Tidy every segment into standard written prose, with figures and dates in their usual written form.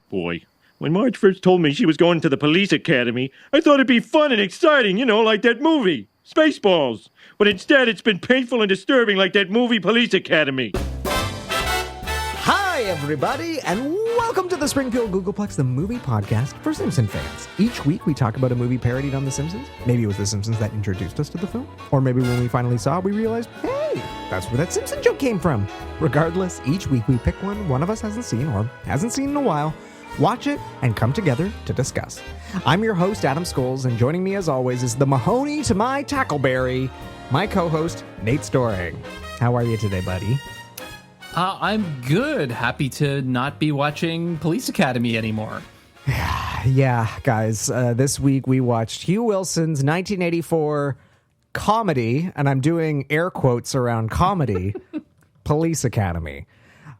Boy, when Marge first told me she was going to the police academy, I thought it'd be fun and exciting, like that movie, Spaceballs. But instead, it's been painful and disturbing like that movie Police Academy. Hi, everybody, and welcome to the Springfield Googleplex, the movie podcast for Simpson fans. Each week, we talk about a movie parodied on The Simpsons. Maybe it was The Simpsons that introduced us to the film. Or maybe when we finally saw it, we realized, hey, that's where that Simpson joke came from. Regardless, each week we pick one of us hasn't seen or hasn't seen in a while, watch it, and come together to discuss. I'm your host, Adam Scholes, and joining me as always is the Mahoney to my Tackleberry, my co-host, Nate Storing. How are you today, buddy? I'm good. Happy to not be watching Police Academy anymore. Yeah, guys, this week we watched Hugh Wilson's 1984 comedy, and I'm doing air quotes around comedy, Police Academy,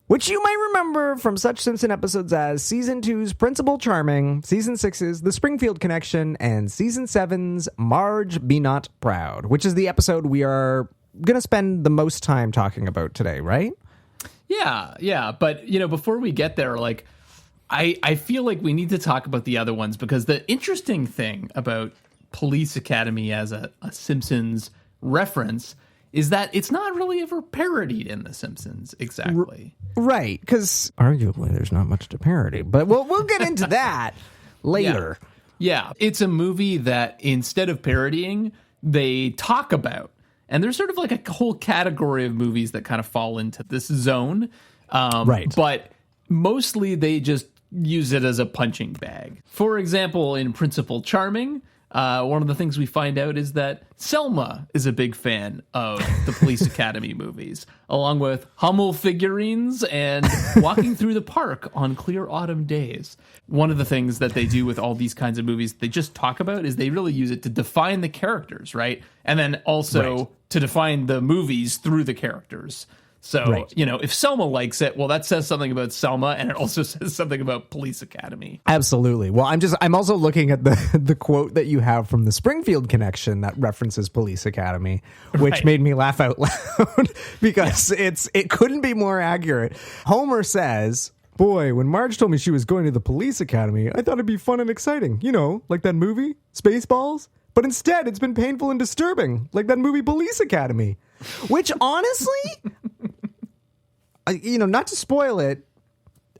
which you might remember from such Simpson episodes as Season 2's Principal Charming, Season 6's The Springfield Connection, and Season 7's Marge Be Not Proud, which is the episode we are going to spend the most time talking about today, right? Yeah. But, before we get there, I feel like we need to talk about the other ones, because the interesting thing about Police Academy as a Simpsons reference is that it's not really ever parodied in The Simpsons, exactly. Right, because arguably there's not much to parody, but we'll get into that later. Yeah, it's a movie that instead of parodying, they talk about. And there's sort of like a whole category of movies that kind of fall into this zone. Right. But mostly they just use it as a punching bag. For example, in Principal Charming, one of the things we find out is that Selma is a big fan of the Police Academy movies, along with Hummel figurines and walking through the park on clear autumn days. One of the things that they do with all these kinds of movies they just talk about is they really use it to define the characters, right? And then also to define the movies through the characters. So, if Selma likes it, well, that says something about Selma, and it also says something about Police Academy. Absolutely. Well, I'm also looking at the quote that you have from the Springfield Connection that references Police Academy, which made me laugh out loud because it couldn't be more accurate. Homer says, "Boy, when Marge told me she was going to the Police Academy, I thought it'd be fun and exciting. Like that movie, Spaceballs. But instead, it's been painful and disturbing, like that movie Police Academy." Which, honestly, not to spoil it,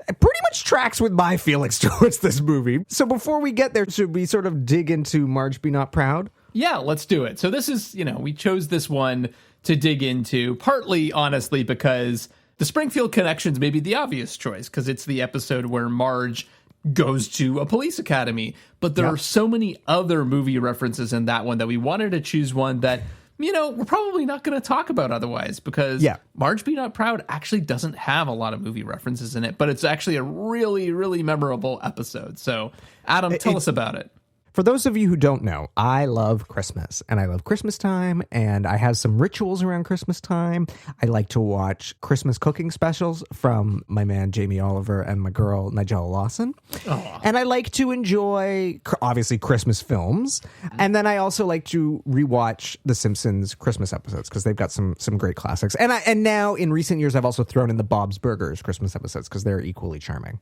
pretty much tracks with my feelings towards this movie. So before we get there, should we sort of dig into Marge Be Not Proud? Yeah, let's do it. So this is, we chose this one to dig into, partly, honestly, because the Springfield Connection's maybe the obvious choice, because it's the episode where Marge goes to a police academy. But there are so many other movie references in that one that we wanted to choose one that, we're probably not going to talk about otherwise, because Marge Be Not Proud actually doesn't have a lot of movie references in it, but it's actually a really, really memorable episode. So, Adam, tell us about it. For those of you who don't know, I love Christmas, and I love Christmas time, and I have some rituals around Christmas time. I like to watch Christmas cooking specials from my man Jamie Oliver and my girl Nigella Lawson. Aww. And I like to enjoy, obviously, Christmas films, and then I also like to rewatch The Simpsons Christmas episodes, because they've got some great classics. And now, in recent years, I've also thrown in the Bob's Burgers Christmas episodes, because they're equally charming.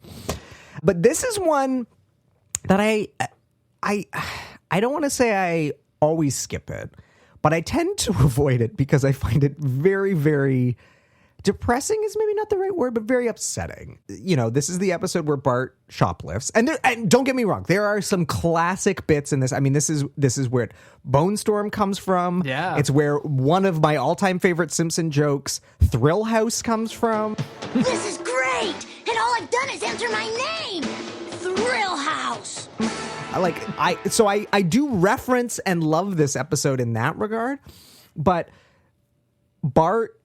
But this is one that I don't want to say I always skip it, but I tend to avoid it because I find it very, very depressing is maybe not the right word, but very upsetting. This is the episode where Bart shoplifts. And don't get me wrong, there are some classic bits in this. I mean, this is where Bone Storm comes from. Yeah. It's where one of my all-time favorite Simpson jokes, Thrill House, comes from. This is great! And all I've done is enter my name! Thrill House! I do reference and love this episode in that regard, but Bart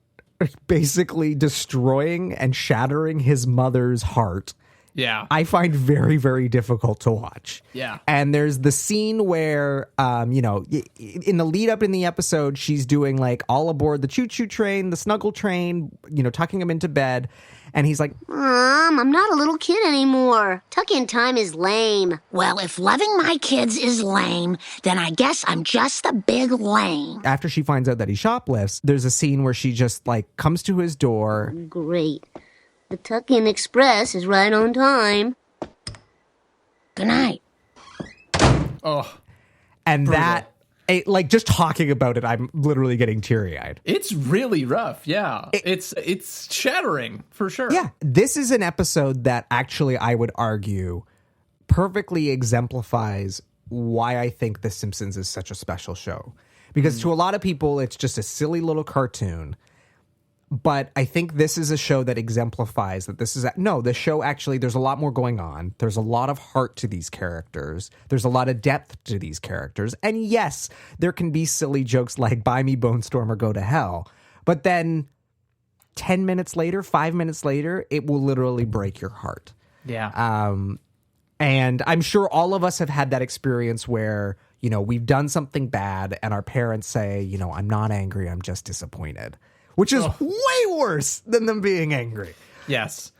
basically destroying and shattering his mother's heart, I find very, very difficult to watch. Yeah. And there's the scene where, in the lead up in the episode, she's doing like all aboard the choo-choo train, the snuggle train, tucking him into bed. And he's like, Mom, I'm not a little kid anymore. Tuck-in time is lame. Well, if loving my kids is lame, then I guess I'm just a big lame. After she finds out that he shoplifts, there's a scene where she just comes to his door. Great. The Tuck-in Express is right on time. Good night. Oh, And brutal. like just talking about it, I'm literally getting teary-eyed. It's really rough. Yeah. It's shattering for sure. Yeah, this is an episode that actually I would argue perfectly exemplifies why I think The Simpsons is such a special show. Because to a lot of people, it's just a silly little cartoon. But I think this is a show that exemplifies that this is... the show actually, there's a lot more going on. There's a lot of heart to these characters. There's a lot of depth to these characters. And yes, there can be silly jokes like, buy me Bone Storm or go to hell. But then 10 minutes later, 5 minutes later, it will literally break your heart. Yeah. And I'm sure all of us have had that experience where, we've done something bad and our parents say, I'm not angry, I'm just disappointed. Which is way worse than them being angry. Yes.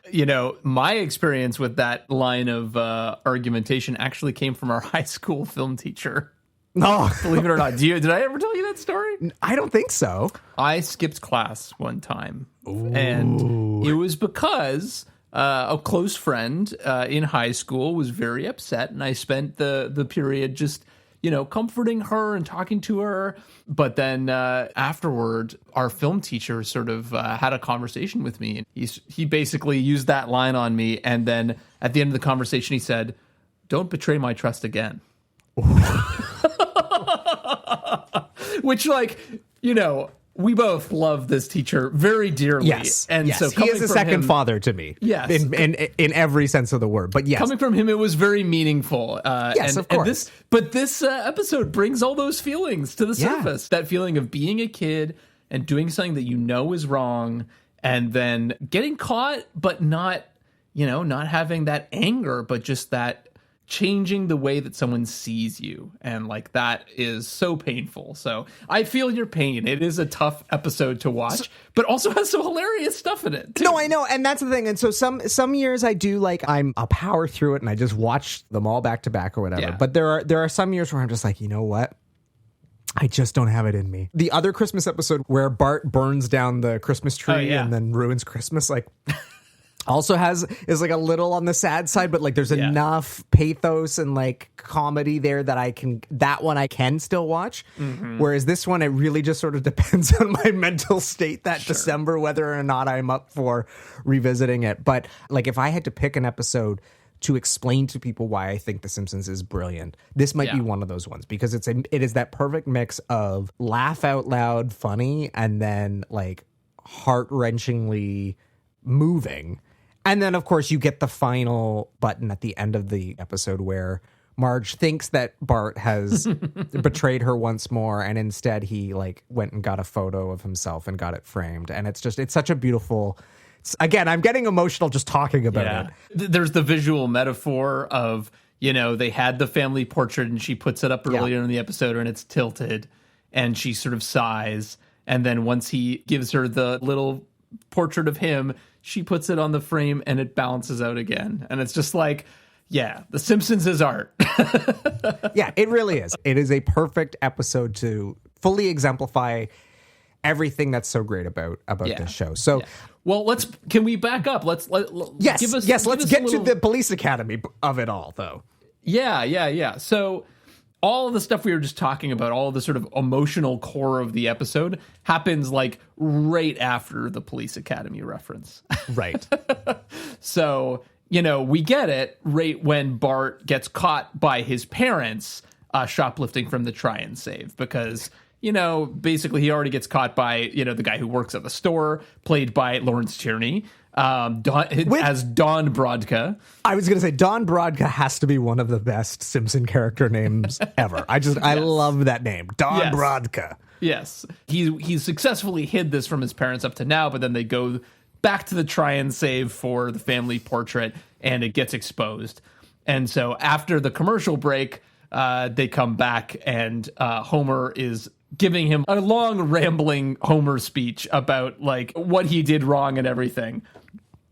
My experience with that line of argumentation actually came from our high school film teacher. No. Believe it or not. Did I ever tell you that story? I don't think so. I skipped class one time. Ooh. And it was because a close friend in high school was very upset. And I spent the period just, comforting her and talking to her. But then afterward, our film teacher sort of had a conversation with me. And he basically used that line on me. And then at the end of the conversation, he said, "Don't betray my trust again." Which, we both love this teacher very dearly. Yes. And yes. so he is a second him, father to me. Yes. In every sense of the word. But yes. Coming from him, it was very meaningful. Yes, of course. This episode brings all those feelings to the surface. That feeling of being a kid and doing something that you know is wrong and then getting caught, but not having that anger, but just that changing the way that someone sees you. And that is so painful. So I feel your pain. It is a tough episode to watch, but also has some hilarious stuff in it too. No, I know. And that's the thing. And so some years I do I'll power through it and I just watch them all back to back or whatever. Yeah. But there are some years where I'm just like, you know what? I just don't have it in me. The other Christmas episode where Bart burns down the Christmas tree and then ruins Christmas, also is a little on the sad side, but there's enough pathos and comedy there that I can still watch. Mm-hmm. Whereas this one, it really just sort of depends on my mental state that December, whether or not I'm up for revisiting it. But if I had to pick an episode to explain to people why I think The Simpsons is brilliant, this might be one of those ones, because it is that perfect mix of laugh out loud funny and then heart-wrenchingly moving. And then, of course, you get the final button at the end of the episode where Marge thinks that Bart has betrayed her once more, and instead he went and got a photo of himself and got it framed. And it's such a beautiful... Again, I'm getting emotional just talking about it. There's the visual metaphor of, they had the family portrait and she puts it up earlier in the episode and it's tilted and she sort of sighs. And then once he gives her the little portrait of him, she puts it on the frame and it balances out again. And it's just The Simpsons is art. Yeah, it really is. It is a perfect episode to fully exemplify everything that's so great about this show. So, well, can we back up? Let's get to the police academy of it all, though. Yeah. So all of the stuff we were just talking about, all of the sort of emotional core of the episode happens right after the police academy reference. Right. So, we get it right when Bart gets caught by his parents shoplifting from the Try and Save, because, basically he already gets caught by, the guy who works at the store, played by Lawrence Tierney. As Don Brodka. I was going to say Don Brodka has to be one of the best Simpson character names ever. I love that name, Don Brodka. Yes, he successfully hid this from his parents up to now, but then they go back to the Try and Save for the family portrait, and it gets exposed. And so after the commercial break, they come back, and Homer is giving him a long, rambling Homer speech about what he did wrong and everything.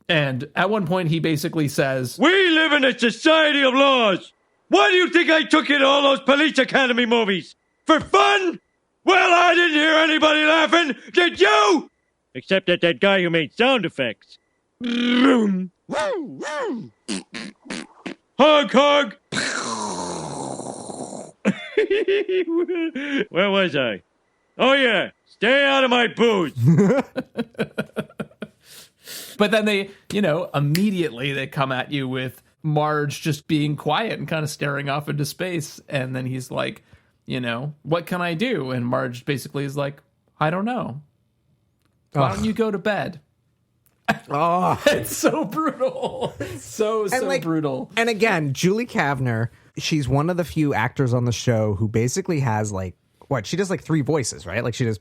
And at one point, he basically says, "We live in a society of laws. Why do you think I took you to all those police academy movies? For fun? Well, I didn't hear anybody laughing. Did you? Except that guy who made sound effects. Hug, hug. Where was I? Oh, yeah. Stay out of my booze. But then they, immediately they come at you with Marge just being quiet and kind of staring off into space. And then he's like, what can I do? And Marge basically is like, I don't know. Why don't you go to bed? Oh, It's so brutal. So brutal. And again, Julie Kavner, she's one of the few actors on the show who basically has she does 3 voices, right? Like she does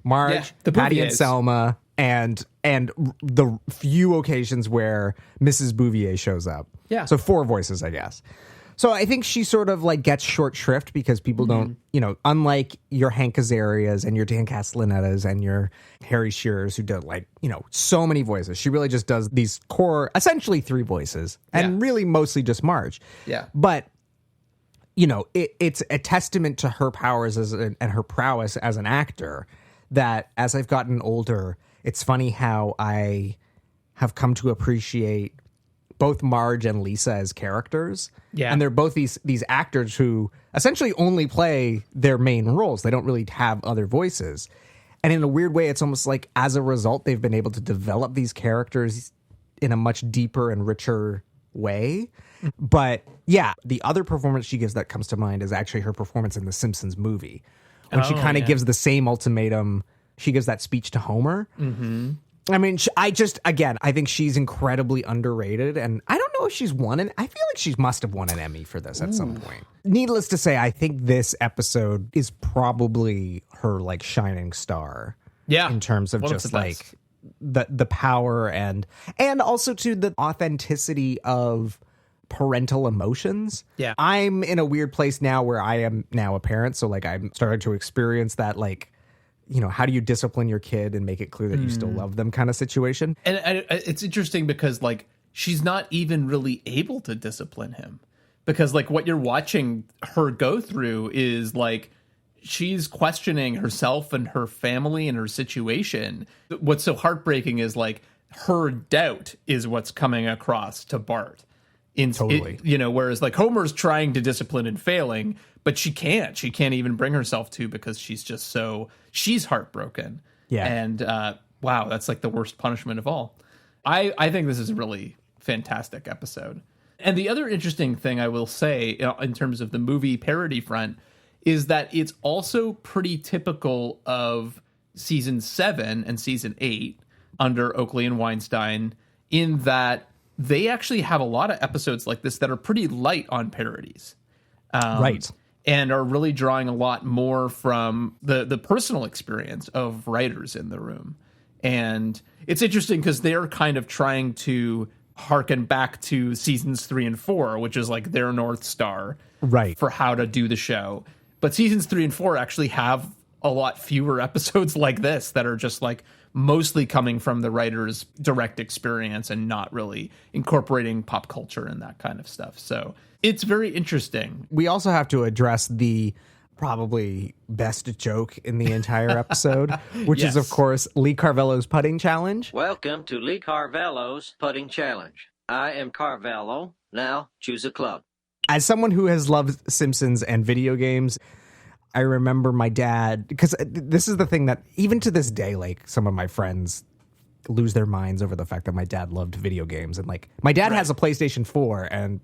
Marge, the Patty and Bouviers. Selma, and the few occasions where Mrs. Bouvier shows up. Yeah. So 4 voices, I guess. So I think she sort of gets short shrift because people don't, unlike your Hank Azarias and your Dan Castellanettas and your Harry Shearers who do so many voices. She really just does these core, essentially 3 voices and really mostly just Marge. Yeah. But, it's a testament to her powers and her prowess as an actor that as I've gotten older, it's funny how I have come to appreciate both Marge and Lisa as characters. Yeah. And they're both these actors who essentially only play their main roles. They don't really have other voices. And in a weird way, it's almost like as a result, they've been able to develop these characters in a much deeper and richer way. But yeah, the other performance she gives that comes to mind is actually her performance in the Simpsons movie, when she kind of gives the same ultimatum. She gives that speech to Homer. Mm-hmm. I mean, I think she's incredibly underrated, and I don't know if she's won I feel like she must have won an Emmy for this at some point. Needless to say, I think this episode is probably her shining star. Yeah. In terms of just the power and also to the authenticity of parental emotions. Yeah. I'm in a weird place now where I am now a parent, so I'm starting to experience that how do you discipline your kid and make it clear that you still love them kind of situation. And it's interesting because she's not even really able to discipline him, because what you're watching her go through is she's questioning herself and her family and her situation. What's so heartbreaking is her doubt is what's coming across to Bart. Totally. Whereas Homer's trying to discipline and failing, but she can't even bring herself to, because she's heartbroken. Yeah. And wow, that's the worst punishment of all. I think this is a really fantastic episode. And the other interesting thing I will say in terms of the movie parody front is that it's also pretty typical of season 7 and season 8 under Oakley and Weinstein, in that they actually have a lot of episodes like this that are pretty light on parodies. Right. And are really drawing a lot more from the personal experience of writers in the room. And it's interesting because they're kind of trying to harken back to seasons 3 and 4, which is their North Star for how to do the show. But seasons 3 and 4 actually have a lot fewer episodes like this that are just mostly coming from the writer's direct experience and not really incorporating pop culture and that kind of stuff. So it's very interesting. We also have to address the probably best joke in the entire episode, which is, of course, Lee Carvello's putting challenge. Welcome to Lee Carvello's putting challenge. I am Carvello. Now choose a club. As someone who has loved Simpsons and video games, I remember my dad, because this is the thing that even to this day, some of my friends lose their minds over the fact that my dad loved video games. And my dad has a PlayStation 4 and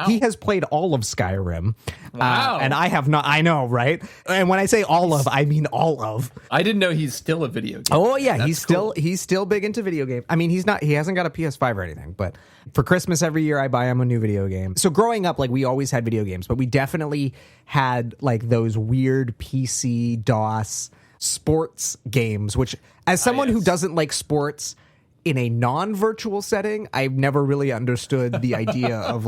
he has played all of Skyrim. Wow. And I have not. I know, right? And when I say all of, I mean all of. I didn't know he's still a video game. Oh yeah, That's he's still big into video games. I mean, he hasn't got a PS5 or anything, but for Christmas every year I buy him a new video game. So growing up, we always had video games, but we definitely had those weird PC DOS sports games, which as someone who doesn't like sports in a non-virtual setting, I've never really understood the idea of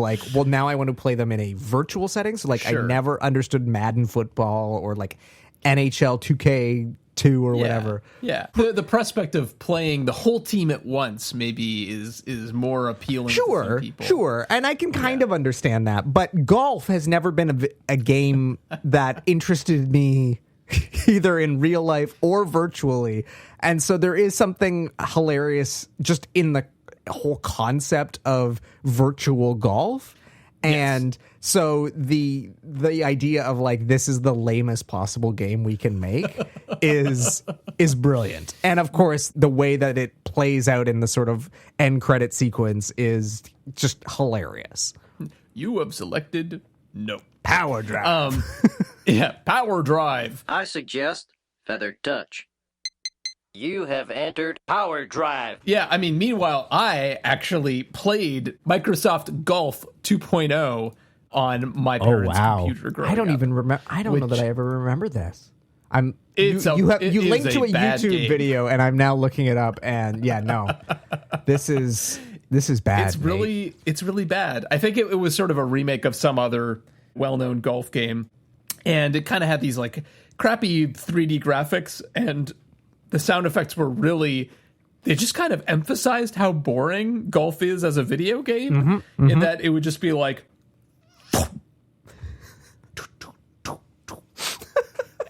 now I want to play them in a virtual setting. So I never understood Madden football or NHL 2K2 or whatever. Yeah. The prospect of playing the whole team at once maybe is more appealing to some people. Sure. And I can kind of understand that. But golf has never been a game that interested me either in real life or virtually. And so there is something hilarious just in the whole concept of virtual golf. And so the idea of like, this is the lamest possible game we can make is brilliant. And of course, the way that it plays out in the sort of end credit sequence is just hilarious. You have selected no. Power drive. Power drive. I suggest feather touch. You have entered power drive. Yeah, I mean, meanwhile, I actually played Microsoft Golf 2.0 on my parents' computer growing I don't up. even remember. I don't know that I ever remember this. You is linked to a bad YouTube game. video, and I'm now looking it up. And yeah, no, this is bad. It's really bad. I think it was sort of a remake of some other well-known golf game, and it kind of had these like crappy 3D graphics, and the sound effects were really. They just kind of emphasized how boring golf is as a video game, in that it would just be like.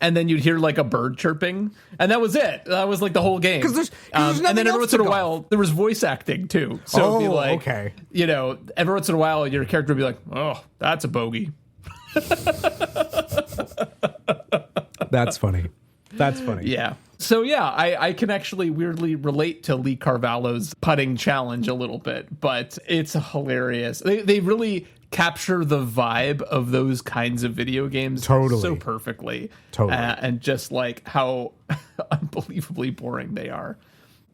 And then you'd hear like a bird chirping, and that was it. That was like the whole game. Because there's and then every once in a while, there was voice acting too. So it'd be like, okay. You know, every once in a while, your character would be like, "Oh, that's a bogey." That's funny. That's funny. Yeah. So yeah, I can actually weirdly relate to Lee Carvalho's putting challenge a little bit, but it's hilarious. They really capture the vibe of those kinds of video games so perfectly. Totally. And just like how unbelievably boring they are.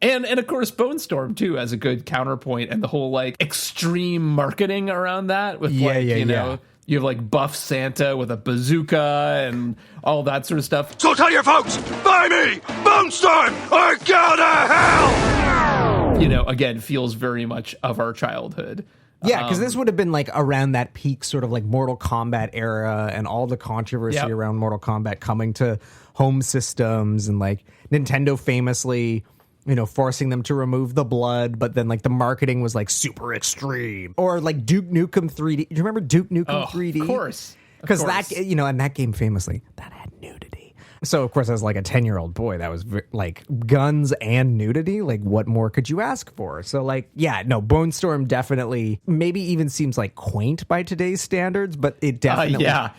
And of course, Bone Storm too as a good counterpoint, and the whole like extreme marketing around that with you know, you have like Buff Santa with a bazooka and all that sort of stuff. So tell your folks, buy me, Bone Storm, or go to hell! You know, again, feels very much of our childhood. Yeah, because this would have been like around that peak sort of like Mortal Kombat era and all the controversy around Mortal Kombat coming to home systems, and like Nintendo famously, you know, forcing them to remove the blood, but then like the marketing was like super extreme. Or like Duke Nukem 3D. Do you remember Duke Nukem 3D? Of course. Because that, you know, and that game famously, that had nudity. So, of course, as like a 10-year-old boy, that was like guns and nudity. Like, what more could you ask for? So, like, yeah, no, Bone Storm definitely maybe even seems like quaint by today's standards, but it definitely. I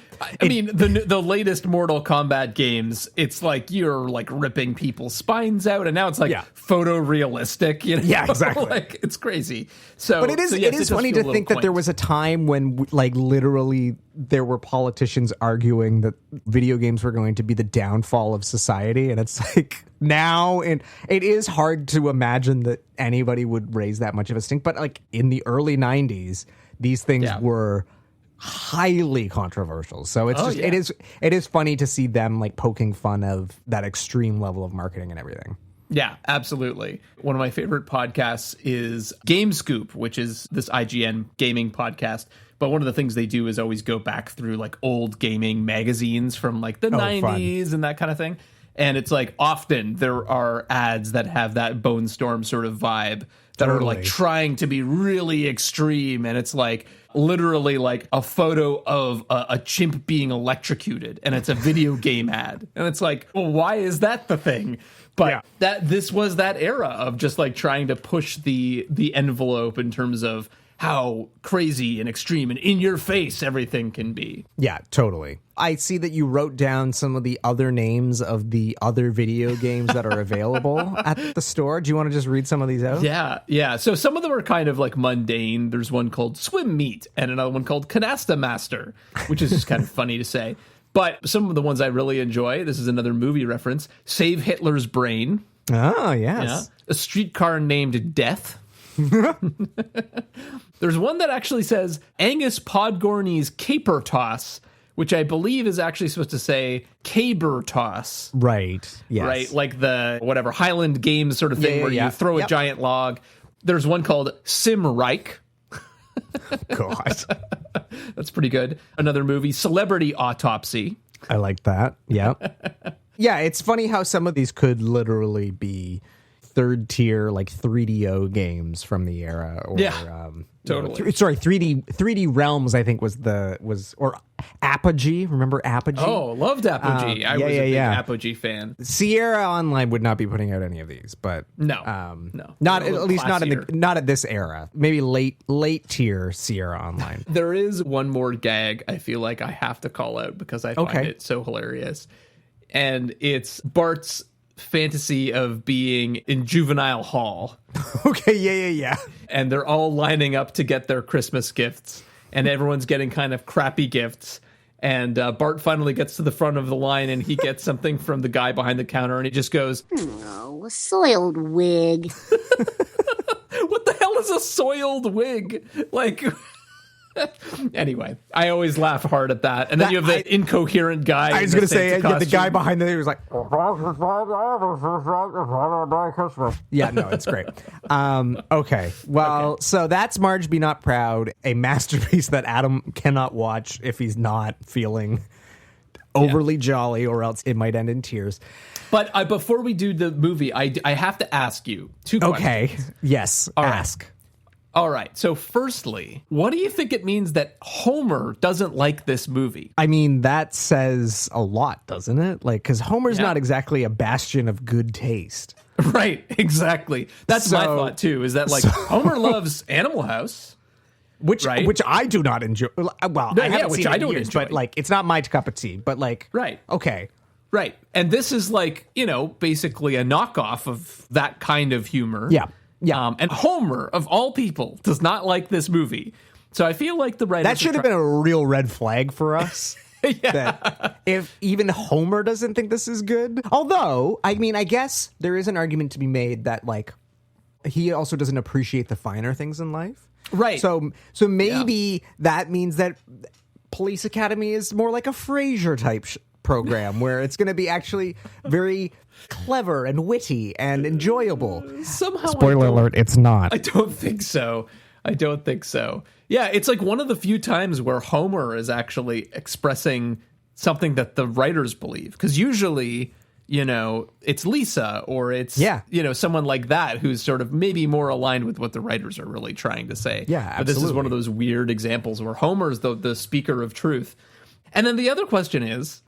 mean, the latest Mortal Kombat games, it's like you're like ripping people's spines out, and now it's like photorealistic. You know? Yeah, exactly. Like, it's crazy. So, but it is funny to think that there was a time when, like, literally there were politicians arguing that video games were going to be the downfall of society, and it's like now, and it is hard to imagine that anybody would raise that much of a stink. But like in the early 90s, these things were highly controversial. So it's it is funny to see them like poking fun of that extreme level of marketing and everything. Yeah, absolutely. One of my favorite podcasts is Game Scoop, which is this IGN gaming podcast. But one of the things they do is always go back through like old gaming magazines from like the 90s and that kind of thing. And it's like often there are ads that have that Bone Storm sort of vibe that are like trying to be really extreme. And it's like literally like a photo of a chimp being electrocuted, and it's a video game ad. And it's like, well, why is that the thing? But this was that era of just like trying to push the envelope in terms of how crazy and extreme and in your face everything can be. Yeah, totally. I see that you wrote down some of the other names of the other video games that are available at the store. Do you want to just read some of these out? Yeah. So some of them are kind of like mundane. There's one called Swim Meet and another one called Canasta Master, which is just kind of funny to say. But some of the ones I really enjoy, this is another movie reference, Save Hitler's Brain. Oh, yes. Yeah. A Streetcar Named Death. There's one that actually says Angus Podgorny's Caper Toss, which I believe is actually supposed to say Caber Toss. Right. Yes. Right. Like the whatever Highland Games sort of thing where you throw a giant log. There's one called Sim Reich. God. That's pretty good. Another movie, Celebrity Autopsy. I like that. Yeah. Yeah, it's funny how some of these could literally be third tier like 3DO games from the era. Or, totally. Sorry, 3D Realms, I think or Apogee. Remember Apogee? Oh, loved Apogee. I was a big Apogee fan. Sierra Online would not be putting out any of these, but no, not at least not at this era. Maybe late tier Sierra Online. There is one more gag I feel like I have to call out because I find it so hilarious, and it's Bart's fantasy of being in juvenile hall. Okay, yeah. And they're all lining up to get their Christmas gifts, and everyone's getting kind of crappy gifts. And Bart finally gets to the front of the line, and he gets something from the guy behind the counter, and he just goes, "Oh, a soiled wig." What the hell is a soiled wig? Like... Anyway, I always laugh hard at that. And then you have the incoherent guy. I was going to say, the guy behind the was like, yeah, no, it's great. Okay. Well, so that's Marge Be Not Proud, a masterpiece that Adam cannot watch if he's not feeling overly jolly, or else it might end in tears. But before we do the movie, I have to ask you two questions. Okay. Yes. Ask. All right. So firstly, what do you think it means that Homer doesn't like this movie? I mean, that says a lot, doesn't it? Like, because Homer's not exactly a bastion of good taste. Right. Exactly. That's my thought, too, is that, like, Homer loves Animal House. Which I do not enjoy. Well, I haven't seen it in years, but, like, it's not my cup of tea. But, like, okay. Right. And this is, like, basically a knockoff of that kind of humor. Yeah. Yeah, and Homer, of all people, does not like this movie. So I feel like the writers... That should have been a real red flag for us. That if even Homer doesn't think this is good. Although, I mean, I guess there is an argument to be made that, like, he also doesn't appreciate the finer things in life. Right. So maybe that means that Police Academy is more like a Frasier type program where it's going to be actually very... clever and witty and enjoyable. Somehow, spoiler alert, it's not. I don't think so. Yeah, it's like one of the few times where Homer is actually expressing something that the writers believe. Because usually, it's Lisa or it's, someone like that who's sort of maybe more aligned with what the writers are really trying to say. Yeah, absolutely. But this is one of those weird examples where Homer's the speaker of truth. And then the other question is,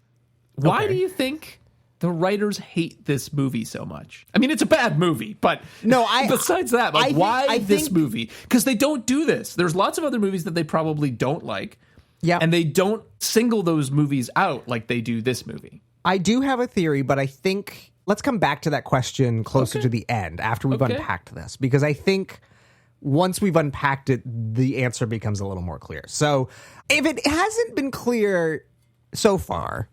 why do you think... the writers hate this movie so much? I mean, it's a bad movie, but besides that, why this movie? Because they don't do this. There's lots of other movies that they probably don't like, and they don't single those movies out like they do this movie. I do have a theory, but I think let's come back to that question closer to the end after we've unpacked this, because I think once we've unpacked it, the answer becomes a little more clear. So if it hasn't been clear so far...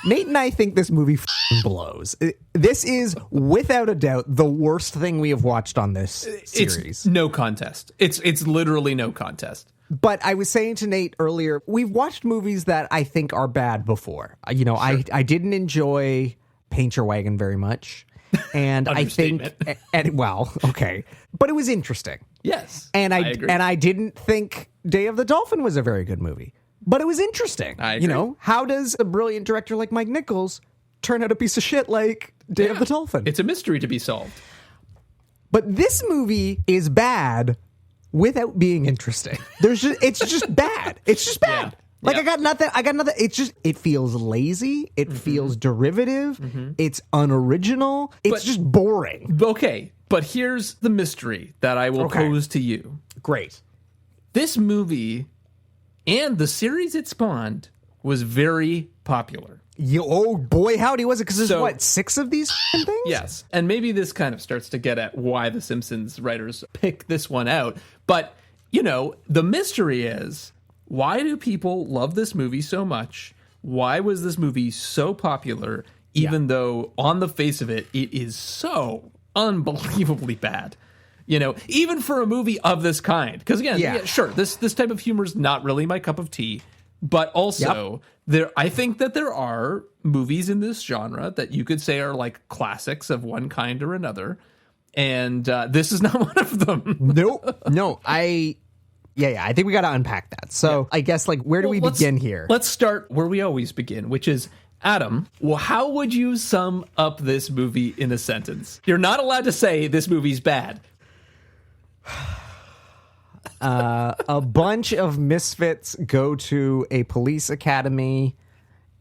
Nate and I think this movie blows. This is, without a doubt, the worst thing we have watched on this series. It's no contest. It's literally no contest. But I was saying to Nate earlier, we've watched movies that I think are bad before. I didn't enjoy Paint Your Wagon very much. And I think, but it was interesting. Yes, and I agree. And I didn't think Day of the Dolphin was a very good movie. But it was interesting. I agree. How does a brilliant director like Mike Nichols turn out a piece of shit like Day of the Dolphin? It's a mystery to be solved. But this movie is bad without being interesting. It's just bad. It's just bad. Yeah. I got nothing. It feels lazy. It feels derivative. It's unoriginal. It's just boring. Okay, but here's the mystery that I will pose to you. Great. This movie... and the series it spawned was very popular. Oh boy, howdy was it? Because there's 6 of these things? Yes. And maybe this kind of starts to get at why the Simpsons writers pick this one out. But, the mystery is, why do people love this movie so much? Why was this movie so popular, even though on the face of it, it is so unbelievably bad? Even for a movie of this kind. Because again, sure, this type of humor is not really my cup of tea. But also, I think that there are movies in this genre that you could say are like classics of one kind or another. And this is not one of them. No, I think we got to unpack that. So I guess, where do we begin here? Let's start where we always begin, which is, Adam, well, how would you sum up this movie in a sentence? You're not allowed to say this movie's bad. A bunch of misfits go to a police academy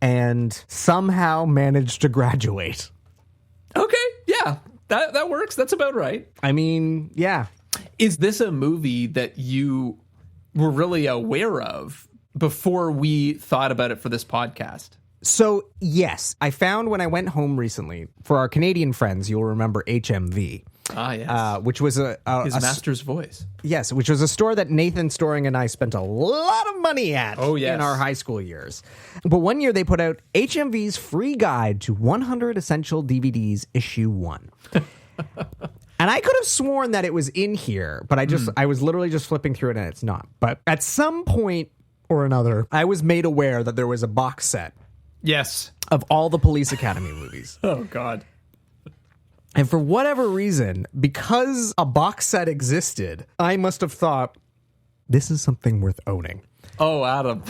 and somehow manage to graduate. Okay, yeah, that works. That's about right. I mean, yeah. Is this a movie that you were really aware of before we thought about it for this podcast? So, yes, I found when I went home recently, for our Canadian friends, you'll remember HMV. Ah, yes. Which was His master's voice. Yes, which was a store that Nathan Storing and I spent a lot of money at in our high school years. But one year they put out HMV's free guide to 100 essential DVDs, issue 1. And I could have sworn that it was in here, but I was literally just flipping through it and it's not. But at some point or another, I was made aware that there was a box set. Yes. Of all the Police Academy movies. Oh, God. And for whatever reason, because a box set existed, I must have thought, this is something worth owning. Oh, Adam.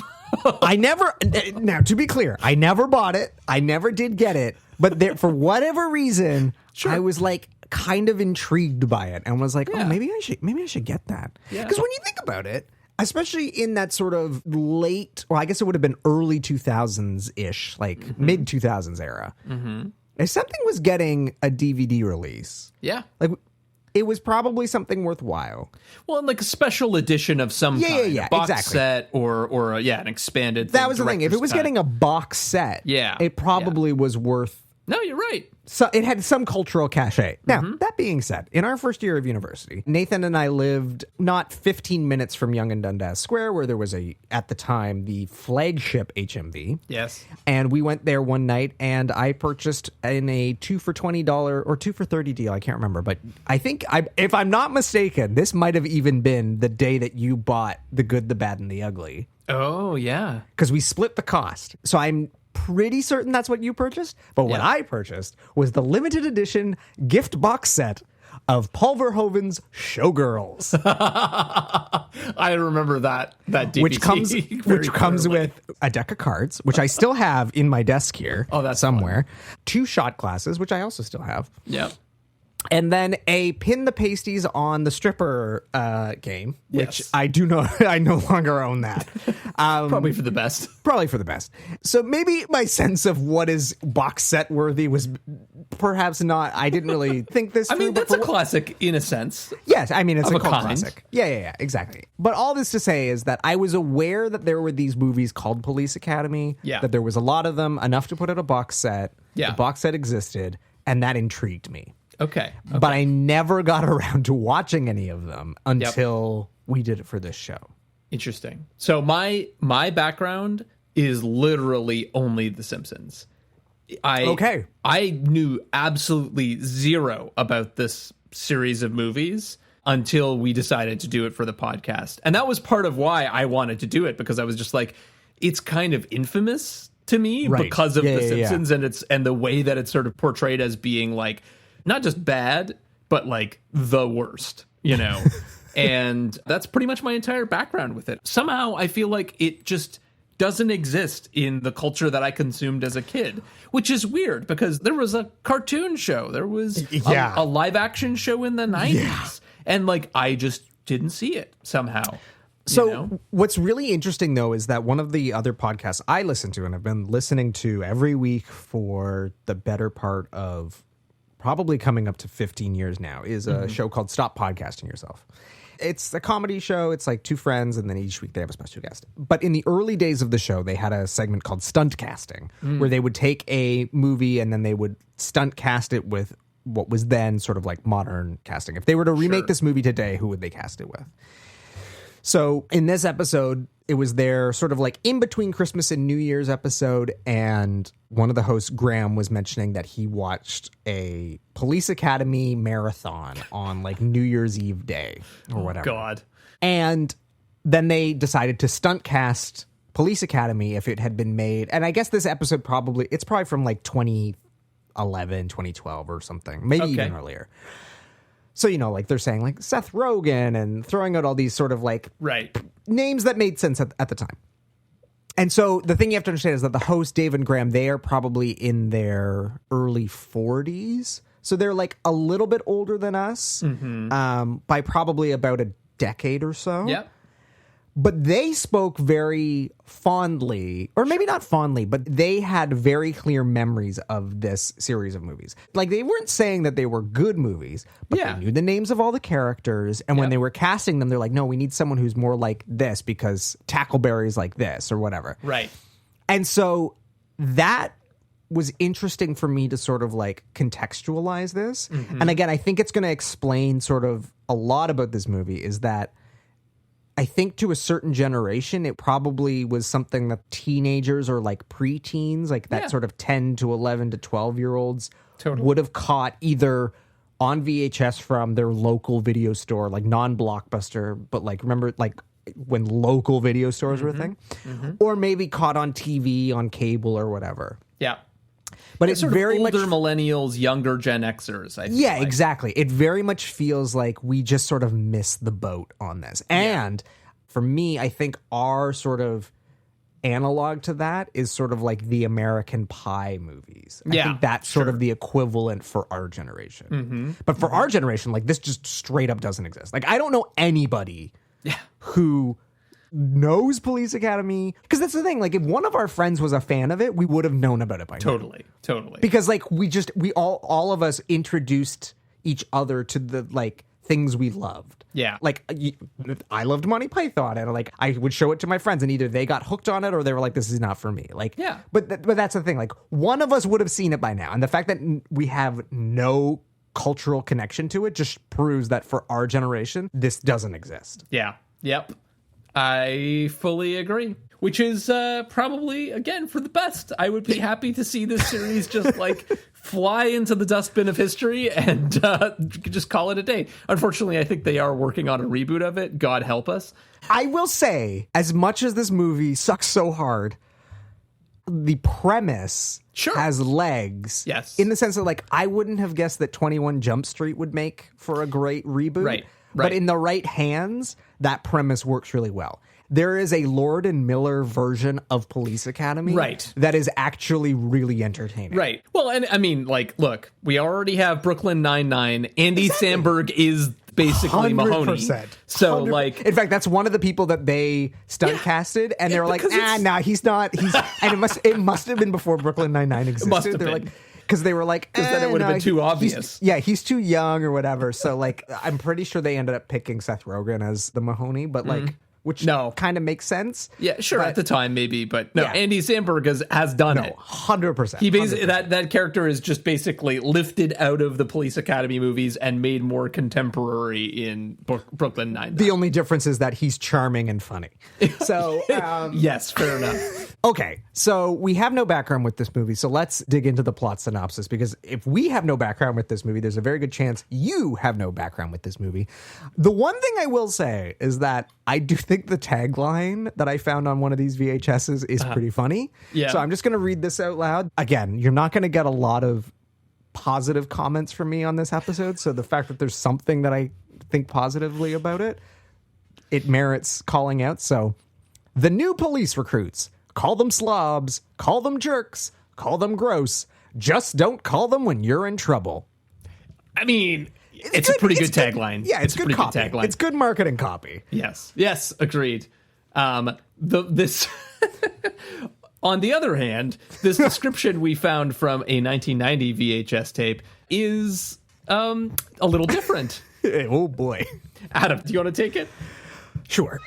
Now, to be clear, I never bought it. I never did get it. But for whatever reason, I was like kind of intrigued by it and was like, oh, maybe I should get that. Because when you think about it, especially in that sort of late, well, I guess it would have been early 2000s-ish, like mid-2000s era. If something was getting a DVD release, like it was probably something worthwhile. Well, and like a special edition of some kind, a box set or an expanded. That was the thing. If it was getting a box set, it probably was worth. No, you're right. So it had some cultural cachet. Now, that being said, in our first year of university, Nathan and I lived not 15 minutes from Yonge and Dundas Square, where there was at the time, the flagship HMV. Yes. And we went there one night, and I purchased in a 2 for $20 or 2 for $30 deal. I can't remember, but I think, if I'm not mistaken, this might have even been the day that you bought The Good, the Bad, and the Ugly. Oh, yeah. Because we split the cost. So I'm pretty certain that's what you purchased. But what I purchased was the limited edition gift box set of Paul Verhoeven's Showgirls. I remember that DVD. Which comes with a deck of cards, which I still have in my desk here. Oh, that's somewhere. Fun. 2 shot glasses, which I also still have. Yep. And then a pin the pasties on the stripper game, which I no longer own that. Probably for the best. Probably for the best. So maybe my sense of what is box set worthy was perhaps not. I didn't really think this. I mean, that's a classic in a sense. Yes, I mean it's a cult classic. Yeah, exactly. But all this to say is that I was aware that there were these movies called Police Academy. Yeah. That there was a lot of them, enough to put out a box set. Yeah. The box set existed, and that intrigued me. Okay. But I never got around to watching any of them until we did it for this show. Interesting. So my background is literally only The Simpsons. I knew absolutely zero about this series of movies until we decided to do it for the podcast. And that was part of why I wanted to do it, because I was just like, it's kind of infamous to me because of The Simpsons and the way that it's sort of portrayed as being like, not just bad, but like the worst, you know? And that's pretty much my entire background with it. Somehow I feel like it just doesn't exist in the culture that I consumed as a kid, which is weird because there was a cartoon show. There was a live action show in the 90s. Yeah. And like, I just didn't see it somehow. So what's really interesting, though, is that one of the other podcasts I listen to and I've been listening to every week for the better part of probably coming up to 15 years now is a show called Stop Podcasting Yourself. It's a comedy show. It's like 2 friends, and then each week they have a special guest. But in the early days of the show, they had a segment called Stunt Casting, where they would take a movie and then they would stunt cast it with what was then sort of like modern casting. If they were to remake this movie today, who would they cast it with? So in this episode, it was their sort of like in between Christmas and New Year's episode, and one of the hosts, Graham, was mentioning that he watched a Police Academy marathon on like New Year's Eve day or whatever. Oh, God. And then they decided to stunt cast Police Academy if it had been made. And I guess this episode it's probably from like 2011, 2012 or something, maybe even earlier. So, like they're saying like Seth Rogen and throwing out all these sort of like names that made sense at the time. And so the thing you have to understand is that the host, Dave and Graham, they are probably in their early 40s. So they're like a little bit older than us by probably about a decade or so. Yep. But they spoke very fondly, or maybe not fondly, but they had very clear memories of this series of movies. Like, they weren't saying that they were good movies, but they knew the names of all the characters. And when they were casting them, they're like, no, we need someone who's more like this because Tackleberry's like this or whatever. Right. And so that was interesting for me to sort of like contextualize this. And again, I think it's going to explain sort of a lot about this movie is that I think to a certain generation, it probably was something that teenagers or like preteens, like that sort of 10 to 11 to 12-year-olds would have caught either on VHS from their local video store, like non-Blockbuster, but like remember like when local video stores were a thing, or maybe caught on TV, on cable or whatever. Yeah. But it's sort very of older much millennials, younger Gen Xers. I feel like. Exactly. It very much feels like we just sort of missed the boat on this. And for me, I think our sort of analog to that is sort of like the American Pie movies. I think that's sort of the equivalent for our generation. But for our generation, like this just straight up doesn't exist. Like I don't know anybody who knows Police Academy, because that's the thing, like if one of our friends was a fan of it, we would have known about it by now. Totally. Because like we all of us introduced each other to the like things we loved. Yeah. Like I loved Monty Python, and like I would show it to my friends, and either they got hooked on it or they were like, this is not for me. Like, yeah. But that's the thing, like one of us would have seen it by now, and the fact that we have no cultural connection to it just proves that for our generation this doesn't exist. Yeah. Yep. I fully agree. Which is probably, again, for the best. I would be happy to see this series just, like, fly into the dustbin of history and just call it a day. Unfortunately, I think they are working on a reboot of it. God help us. I will say, as much as this movie sucks so hard, the premise has legs. Yes. In the sense that, like, I wouldn't have guessed that 21 Jump Street would make for a great reboot. Right. But in the right hands, that premise works really well. There is a Lord and Miller version of Police Academy that is actually really entertaining. Right. Well, and I mean, like, look, we already have Brooklyn Nine-Nine. Andy Samberg is basically 100%. Mahoney. So, 100%. like... In fact, that's one of the people that they stunt casted, and they were like, he's not. And it must have been before Brooklyn Nine-Nine existed. Must have been. Like, because they were like, because then it would have been too obvious. He's too young or whatever. So, like, I'm pretty sure they ended up picking Seth Rogen as the Mahoney, but like, which kind of makes sense. Yeah, sure, but, at the time maybe, but no, Andy Samberg has done it. 100%. He basically that character is just basically lifted out of the Police Academy movies and made more contemporary in Brooklyn Nine-Nine. The only difference is that he's charming and funny. So, yes, fair enough. Okay, so we have no background with this movie, so let's dig into the plot synopsis, because if we have no background with this movie, there's a very good chance you have no background with this movie. The one thing I will say is that I do think the tagline that I found on one of these VHSs is pretty funny. Yeah. So I'm just going to read this out loud. Again, you're not going to get a lot of positive comments from me on this episode, so the fact that there's something that I think positively about it, it merits calling out. So, the new police recruits. Call them slobs, call them jerks, call them gross. Just don't call them when you're in trouble. I mean, it's a pretty good tagline. Yeah, it's good copy. Tagline. It's good marketing copy. Yes, agreed. This on the other hand, this description we found from a 1990 VHS tape is a little different. Oh boy. Adam, do you want to take it? Sure.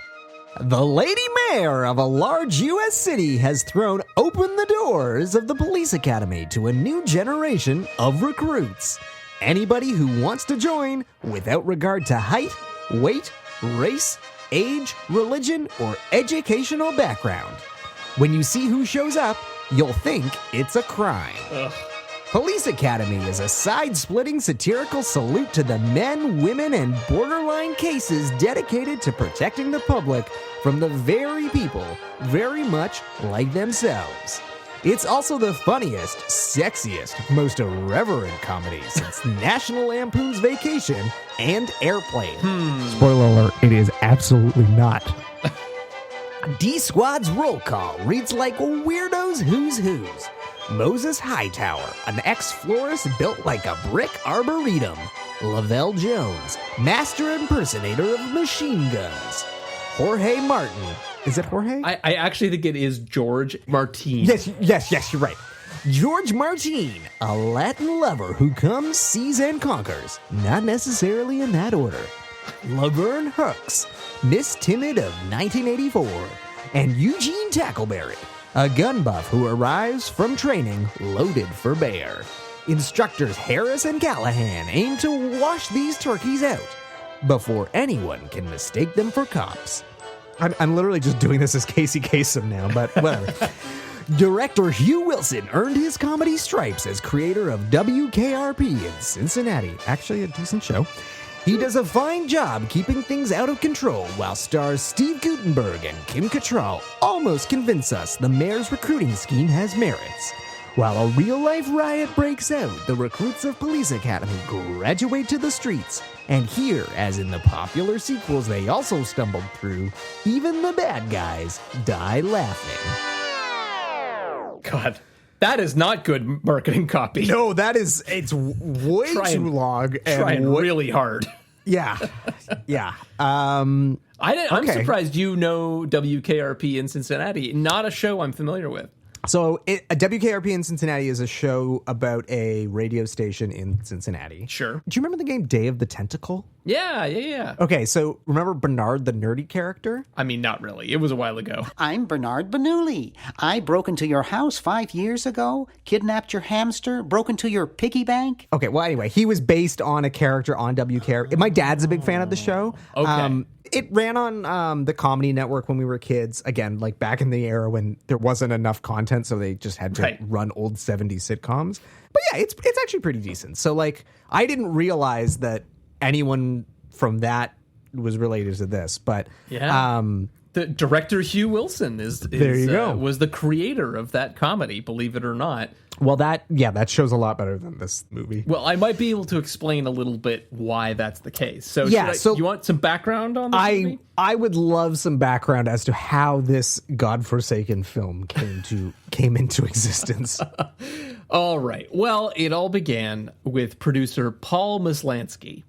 The lady mayor of a large U.S. city has thrown open the doors of the police academy to a new generation of recruits. Anybody who wants to join, without regard to height, weight, race, age, religion, or educational background. When you see who shows up, you'll think it's a crime. Ugh. Police Academy is a side-splitting satirical salute to the men, women, and borderline cases dedicated to protecting the public from the very people very much like themselves. It's also the funniest, sexiest, most irreverent comedy since National Lampoon's Vacation and Airplane. Spoiler alert, it is absolutely not. D-Squad's roll call reads like Weirdos Who's Who's. Moses Hightower, an ex-florist built like a brick arboretum. Lavelle Jones, master impersonator of machine guns. Jorge Martin. Is it Jorge? I actually think it is George Martin. Yes, you're right. George Martin, a Latin lover who comes, sees, and conquers. Not necessarily in that order. Laverne Hooks, Miss Timid of 1984. And Eugene Tackleberry, a gun buff who arrives from training loaded for bear. Instructors Harris and Callahan aim to wash these turkeys out before anyone can mistake them for cops. I'm literally just doing this as Casey Kasem now, but whatever. Director Hugh Wilson earned his comedy stripes as creator of WKRP in Cincinnati. Actually, a decent show. He does a fine job keeping things out of control, while stars Steve Guttenberg and Kim Cattrall almost convince us the mayor's recruiting scheme has merits. While a real-life riot breaks out, the recruits of Police Academy graduate to the streets. And here, as in the popular sequels they also stumbled through, even the bad guys die laughing. God, that is not good marketing copy. No, it's way too long. Trying really hard. Yeah. I'm surprised you know WKRP in Cincinnati. Not a show I'm familiar with. So WKRP in Cincinnati is a show about a radio station in Cincinnati. Sure. Do you remember the game Day of the Tentacle? Yeah. Okay, so remember Bernard, the nerdy character? I mean, not really. It was a while ago. I'm Bernard Bernoulli. I broke into your house 5 years ago, kidnapped your hamster, broke into your piggy bank. Okay, well, anyway, he was based on a character on WKRP. My dad's a big fan of the show. Okay. It ran on the Comedy Network when we were kids. Again, like back in the era when there wasn't enough content, so they just had to run old 70s sitcoms. But yeah, it's actually pretty decent. So like, I didn't realize that anyone from that was related to this, but the director Hugh Wilson there you go. Was the creator of that comedy, believe it or not. Well, that shows a lot better than this movie. Well, I might be able to explain a little bit why that's the case. So, so you want some background on this movie? I would love some background as to how this godforsaken film came into existence. All right. Well, it all began with producer Paul Maslansky.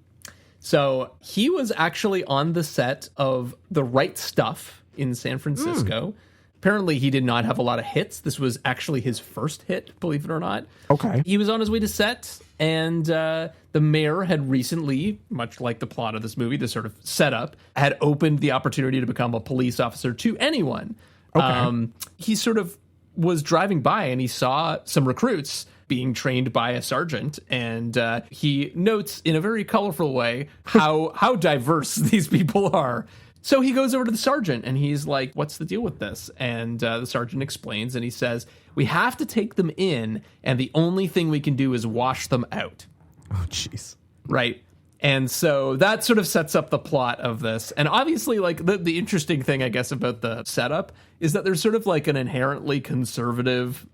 So he was actually on the set of The Right Stuff in San Francisco. Apparently, he did not have a lot of hits. This was actually his first hit, believe it or not. Okay. He was on his way to set, and the mayor had recently, much like the plot of this movie, this sort of setup, had opened the opportunity to become a police officer to anyone. Okay. He sort of was driving by, and he saw some recruits being trained by a sergeant, and he notes in a very colorful way how diverse these people are. So he goes over to the sergeant and he's like, what's the deal with this? And the sergeant explains and he says, we have to take them in and the only thing we can do is wash them out. Oh, jeez. Right. And so that sort of sets up the plot of this. And obviously, like, the interesting thing, I guess, about the setup is that there's sort of like an inherently conservative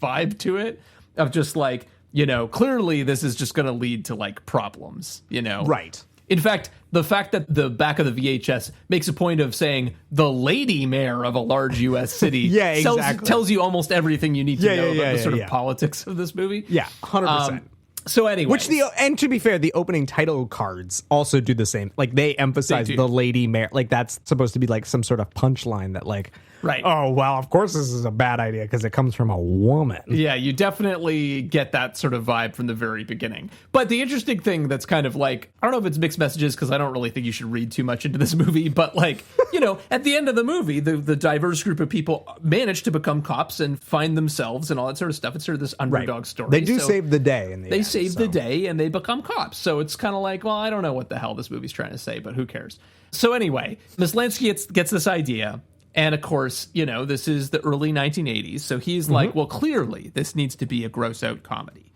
vibe to it of just like, you know, clearly this is just going to lead to like problems, you know? Right. In fact, the fact that the back of the VHS makes a point of saying the lady mayor of a large U.S. city tells you almost everything you need to know about the sort of politics of this movie. Yeah, 100%. So anyway, and to be fair, the opening title cards also do the same. Like they emphasize the lady mayor. Like that's supposed to be like some sort of punchline that like, right. Oh, well, of course this is a bad idea because it comes from a woman. Yeah, you definitely get that sort of vibe from the very beginning. But the interesting thing that's kind of like, I don't know if it's mixed messages because I don't really think you should read too much into this movie, but like, you know, at the end of the movie, the diverse group of people manage to become cops and find themselves and all that sort of stuff. It's sort of this underdog story. They do save the day. They save the day and they become cops. So it's kind of like, well, I don't know what the hell this movie's trying to say, but who cares? So anyway, Maslansky gets this idea. And of course, you know, this is the early 1980s. So he's like, well, clearly this needs to be a gross out comedy.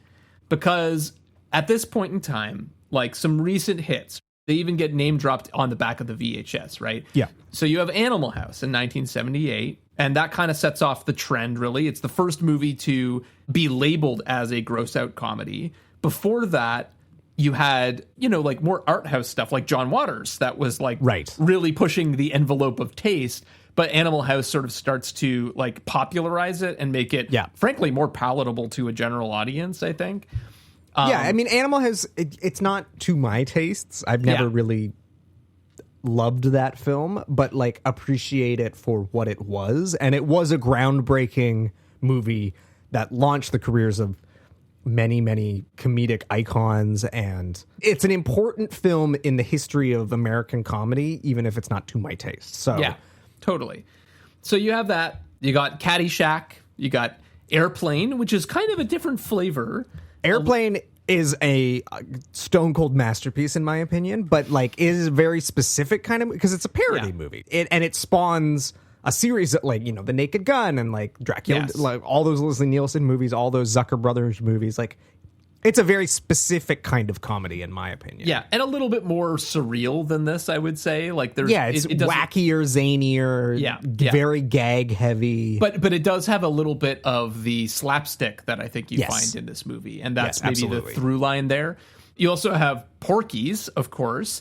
Because at this point in time, like some recent hits, they even get name dropped on the back of the VHS, right? Yeah. So you have Animal House in 1978. And that kind of sets off the trend, really. It's the first movie to be labeled as a gross out comedy. Before that, you had, you know, like more art house stuff like John Waters that was like really pushing the envelope of taste. But Animal House sort of starts to like popularize it and make it, frankly, more palatable to a general audience, I think. I mean, Animal House, it's not to my tastes. I've never really loved that film, but like appreciate it for what it was. And it was a groundbreaking movie that launched the careers of many, many comedic icons. And it's an important film in the history of American comedy, even if it's not to my taste. So yeah, totally. So you have that. You got Caddyshack. You got Airplane, which is kind of a different flavor. Airplane is a stone cold masterpiece, in my opinion, but like is a very specific kind of, because it's a parody movie. It spawns a series of like, The Naked Gun and like Dracula, like all those Leslie Nielsen movies, all those Zucker Brothers movies. Like, it's a very specific kind of comedy, in my opinion. Yeah, and a little bit more surreal than this, I would say. Like, there's it's wackier, zanier, very gag heavy. But it does have a little bit of the slapstick that I think you find in this movie, and that's maybe the through line there. You also have Porky's, of course,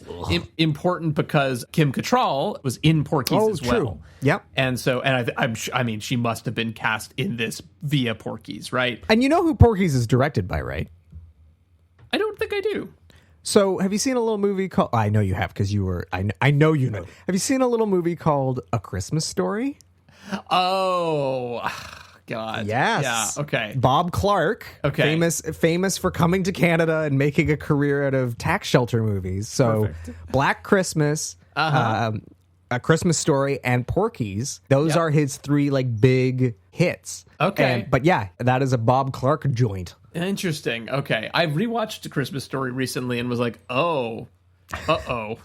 important because Kim Cattrall was in Porky's as well. True. Yep. And so, I mean, she must have been cast in this via Porky's, right? And you know who Porky's is directed by, right? I don't think I do. So, have you seen a little movie called... I know you have, because you were... I know you know. Have you seen a little movie called A Christmas Story? Oh, God. Yes. Yeah, okay. Bob Clark, okay. famous for coming to Canada and making a career out of tax shelter movies. So, perfect. Black Christmas, A Christmas Story, and Porky's. Those are his three, like, big hits. Okay. But yeah, that is a Bob Clark joint. Interesting. Okay. I rewatched A Christmas Story recently and was like, oh, uh-oh.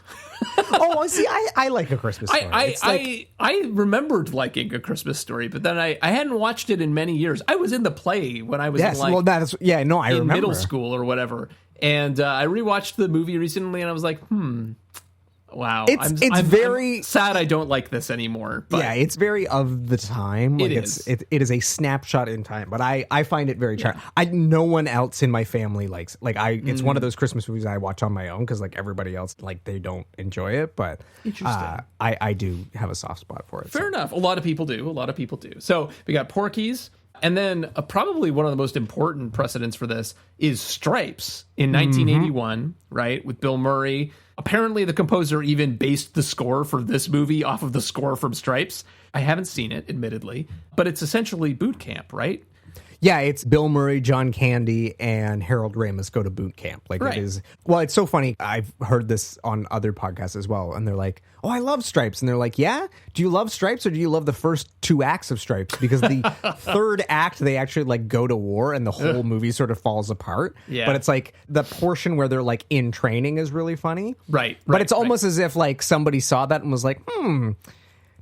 Oh, see, I like A Christmas Story. I remembered liking A Christmas Story, but then I hadn't watched it in many years. I was in the play when I was in remember. middle school or whatever. And I rewatched the movie recently and I was like, wow. I'm sad I don't like this anymore. But yeah, it's very of the time. Like it is a snapshot in time, but I find it very charming. No one else in my family likes it's one of those Christmas movies I watch on my own because like everybody else they don't enjoy it, but I do have a soft spot for it. Fair enough. A lot of people do. So we got Porky's. And then probably one of the most important precedents for this is Stripes in 1981, right, with Bill Murray. Apparently, the composer even based the score for this movie off of the score from Stripes. I haven't seen it, admittedly, but it's essentially boot camp, right? Yeah, it's Bill Murray, John Candy, and Harold Ramis go to boot camp. Like it is. Well, it's so funny. I've heard this on other podcasts as well, and they're like, "Oh, I love Stripes," and they're like, "Yeah, do you love Stripes or do you love the first two acts of Stripes?" Because the third act, they actually like go to war, and the whole movie sort of falls apart. Yeah. But it's like the portion where they're like in training is really funny. Right. But it's almost as if like somebody saw that and was like,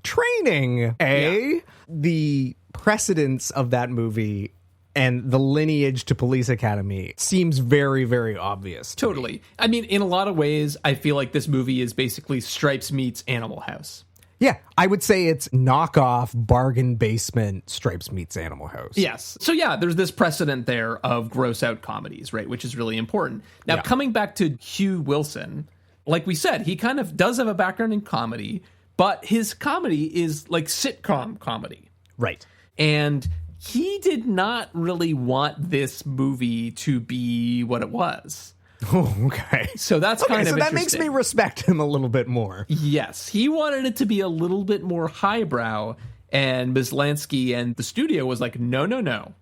training, eh? Yeah. The precedence of that movie and the lineage to Police Academy seems very, very obvious. Totally. I mean, in a lot of ways, I feel like this movie is basically Stripes meets Animal House. Yeah, I would say it's knockoff, bargain basement, Stripes meets Animal House. Yes. So yeah, there's this precedent there of gross out comedies, right? Which is really important. Now, coming back to Hugh Wilson, like we said, he kind of does have a background in comedy, but his comedy is like sitcom comedy. Right. And he did not really want this movie to be what it was. Oh, okay. So that's kind of interesting. So that makes me respect him a little bit more. Yes. He wanted it to be a little bit more highbrow, and Ms. Lansky and the studio was like, no.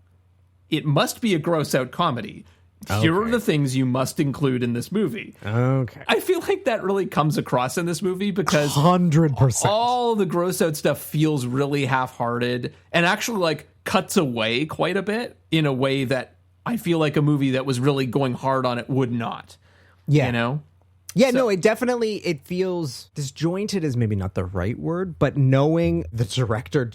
It must be a gross out comedy. Okay. Here are the things you must include in this movie. Okay. I feel like that really comes across in this movie because 100%. All the gross out stuff feels really half-hearted and actually like cuts away quite a bit in a way that I feel like a movie that was really going hard on it would not. Yeah. You know? Yeah, no, it feels disjointed is maybe not the right word, but knowing the director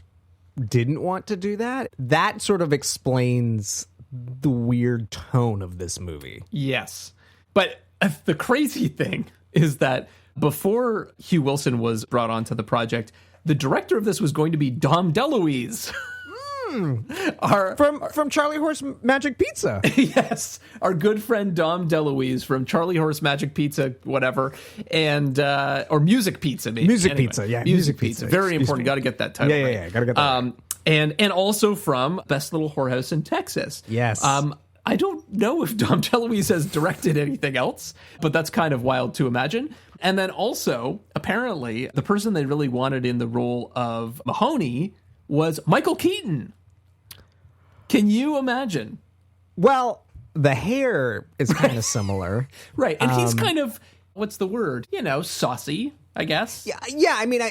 didn't want to do that sort of explains the weird tone of this movie. Yes. But the crazy thing is that before Hugh Wilson was brought onto the project, the director of this was going to be Dom DeLuise. From Charlie Horse Magic Pizza. Yes, our good friend Dom DeLuise from Charlie Horse Magic Pizza, whatever, and or Music Pizza, maybe. Music Pizza, yeah. Music Pizza. Very important. Got to get that title right. Yeah, gotta get that right. And also from Best Little Whorehouse in Texas. Yes. I don't know if Dom DeLuise has directed anything else, but that's kind of wild to imagine. And then also, apparently, the person they really wanted in the role of Mahoney was Michael Keaton. Can you imagine? Well, the hair is kind of similar. Right. And he's kind of, what's the word? Saucy, I guess. Yeah. I mean,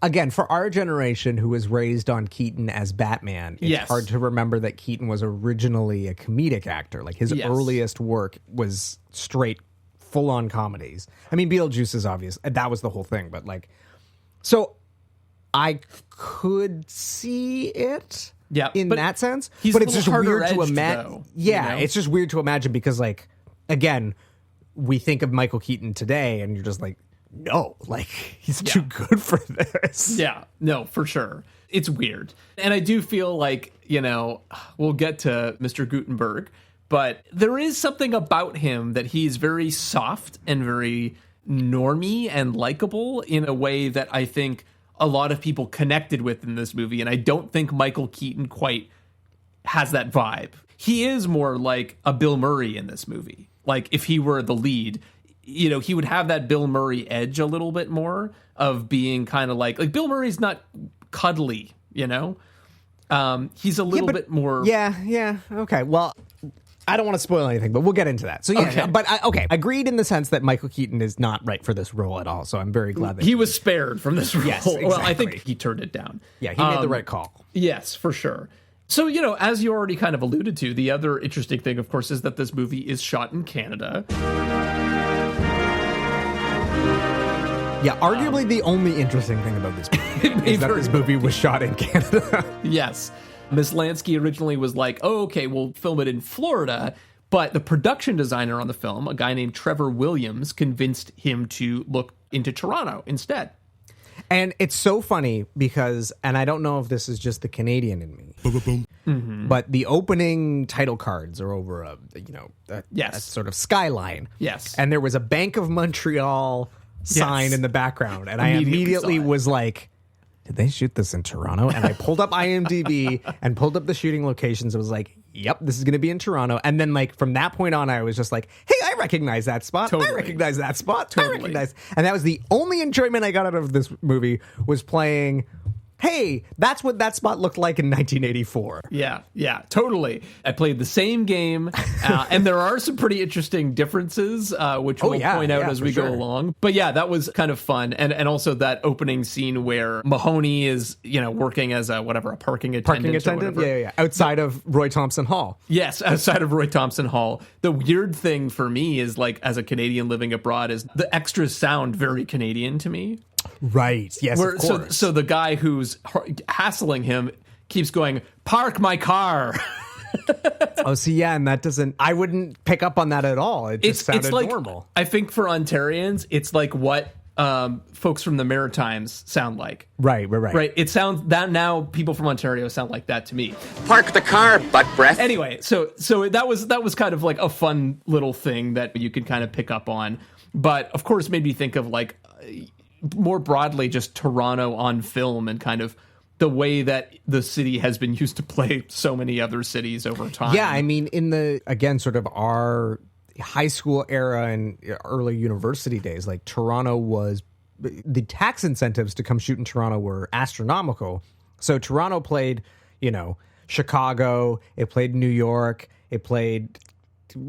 again, for our generation who was raised on Keaton as Batman, it's hard to remember that Keaton was originally a comedic actor. Like, his earliest work was straight, full-on comedies. I mean, Beetlejuice is obvious. That was the whole thing. But, like, so I could see it in that sense. But it's just weird to imagine. Yeah, it's just weird to imagine because, like, again, we think of Michael Keaton today and you're just like, no, like, he's too good for this. Yeah, no, for sure. It's weird. And I do feel like, we'll get to Mr. Gutenberg, but there is something about him that he's very soft and very normie and likable in a way that I think a lot of people connected with in this movie. And I don't think Michael Keaton quite has that vibe. He is more like a Bill Murray in this movie. Like, if he were the lead, he would have that Bill Murray edge a little bit more of being kind of like Bill Murray's not cuddly, he's a little bit more. Yeah. Okay. Well, I don't want to spoil anything, but we'll get into that. So agreed in the sense that Michael Keaton is not right for this role at all. So I'm very glad that he was spared from this role. Yes, exactly. Well, I think he turned it down. Yeah, he made the right call. Yes, for sure. So, as you already kind of alluded to, the other interesting thing, of course, is that this movie is shot in Canada. Yeah, arguably the only interesting thing about this movie is that this movie was shot in Canada. Yes. Miss Lansky originally was like, okay, we'll film it in Florida. But the production designer on the film, a guy named Trevor Williams, convinced him to look into Toronto instead. And it's so funny because, and I don't know if this is just the Canadian in me, but the opening title cards are over a sort of skyline. Yes. And there was a Bank of Montreal sign in the background. And I immediately was like, did they shoot this in Toronto? And I pulled up IMDb and pulled up the shooting locations. I was like, yep, this is going to be in Toronto. And then, like, from that point on, I was just like, hey, I recognize that spot. Totally. I recognize that spot. Totally. I recognize. And that was the only enjoyment I got out of this movie was playing, hey, that's what that spot looked like in 1984. Yeah, totally. I played the same game, and there are some pretty interesting differences, which we'll point out as we go along. But yeah, that was kind of fun. And also that opening scene where Mahoney is, working as a parking attendant. Yeah. Outside of Roy Thompson Hall. Yes, outside of Roy Thompson Hall. The weird thing for me is, like, as a Canadian living abroad, is the extras sound very Canadian to me. Right. Yes, of course. So the guy who's hassling him keeps going, park my car. And that doesn't, I wouldn't pick up on that at all. It just sounded like, normal. I think for Ontarians, it's like what folks from the Maritimes sound like. Right. It sounds that now people from Ontario sound like that to me. Park the car, butt breath. Anyway, so that was kind of like a fun little thing that you could kind of pick up on. But of course made me think of, like, more broadly, just Toronto on film and kind of the way that the city has been used to play so many other cities over time. Yeah, I mean, in sort of our high school era and early university days, like, Toronto was, the tax incentives to come shoot in Toronto were astronomical. So Toronto played, Chicago, it played New York, it played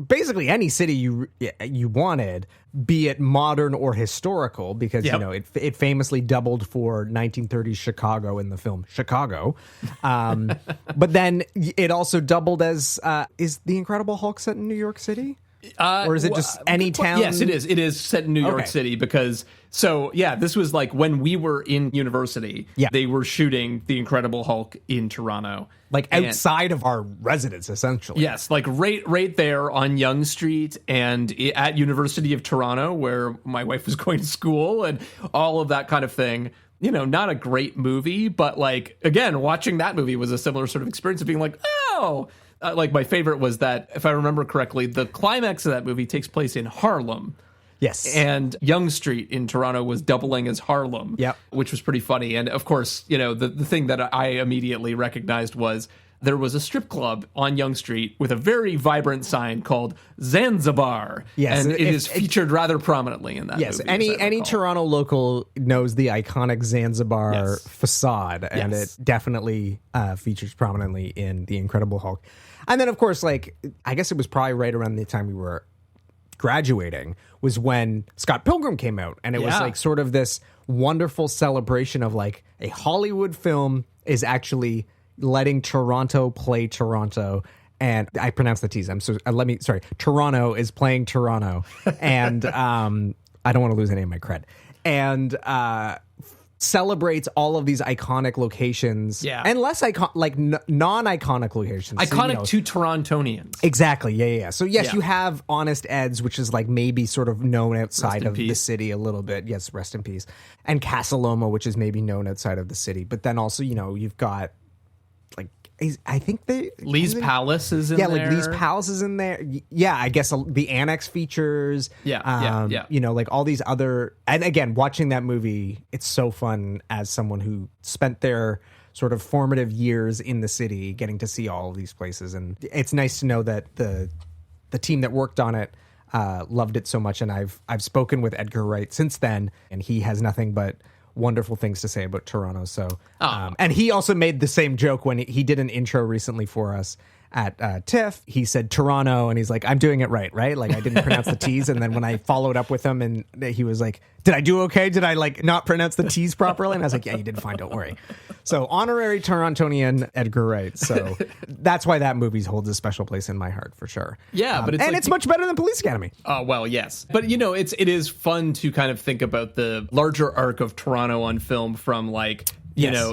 basically any city you wanted, be it modern or historical, because it famously doubled for 1930s Chicago in the film Chicago. But then it also doubled as is The Incredible Hulk set in New York City? Or is it just any town? Yes, it is. It is set in New York City because, this was like when we were in university, they were shooting The Incredible Hulk in Toronto. Like outside of our residence, essentially. Yes, like right there on Yonge Street and at University of Toronto, where my wife was going to school and all of that kind of thing. not a great movie, but like, again, watching that movie was a similar sort of experience of being like, oh, like my favorite was that, if I remember correctly, the climax of that movie takes place in Harlem. Yes. And Yonge Street in Toronto was doubling as Harlem, which was pretty funny. And of course, the thing that I immediately recognized was there was a strip club on Yonge Street with a very vibrant sign called Zanzibar. Yes. And it is featured rather prominently in that movie. Yes, any Toronto local knows the iconic Zanzibar facade, and it definitely features prominently in The Incredible Hulk. And then, of course, like, I guess it was probably right around the time we were graduating was when Scott Pilgrim came out, and it was like sort of this wonderful celebration of like a Hollywood film is actually letting Toronto play Toronto. And I pronounce the T's. Toronto is playing Toronto, and I don't want to lose any of my cred. And celebrates all of these iconic locations, and less non-iconic locations. Iconic to Torontonians. Exactly, yeah. So yes, you have Honest Ed's, which is like maybe sort of known outside of the city a little bit. Yes, rest in peace. And Casa Loma, which is maybe known outside of the city. But then also, you've got like, I think Lee's Palace is in there. Yeah, like Lee's Palace is in there. Yeah, I guess the Annex features. Yeah. Like all these other. And again, watching that movie, it's so fun as someone who spent their sort of formative years in the city, getting to see all of these places. And it's nice to know that the team that worked on it loved it so much. And I've spoken with Edgar Wright since then, and he has nothing but wonderful things to say about Toronto. So, and he also made the same joke when he did an intro recently for us at TIFF. He said Toronto, and he's like, I'm doing it right? Like, I didn't pronounce the T's. And then when I followed up with him, and he was like, did I do okay? Did I like not pronounce the T's properly? And I was like, yeah, you did fine. Don't worry. So honorary Torontonian Edgar Wright. So that's why that movie holds a special place in my heart for sure. Yeah, but it's much better than Police Academy. Oh, well, yes. But, it is fun to kind of think about the larger arc of Toronto on film from like,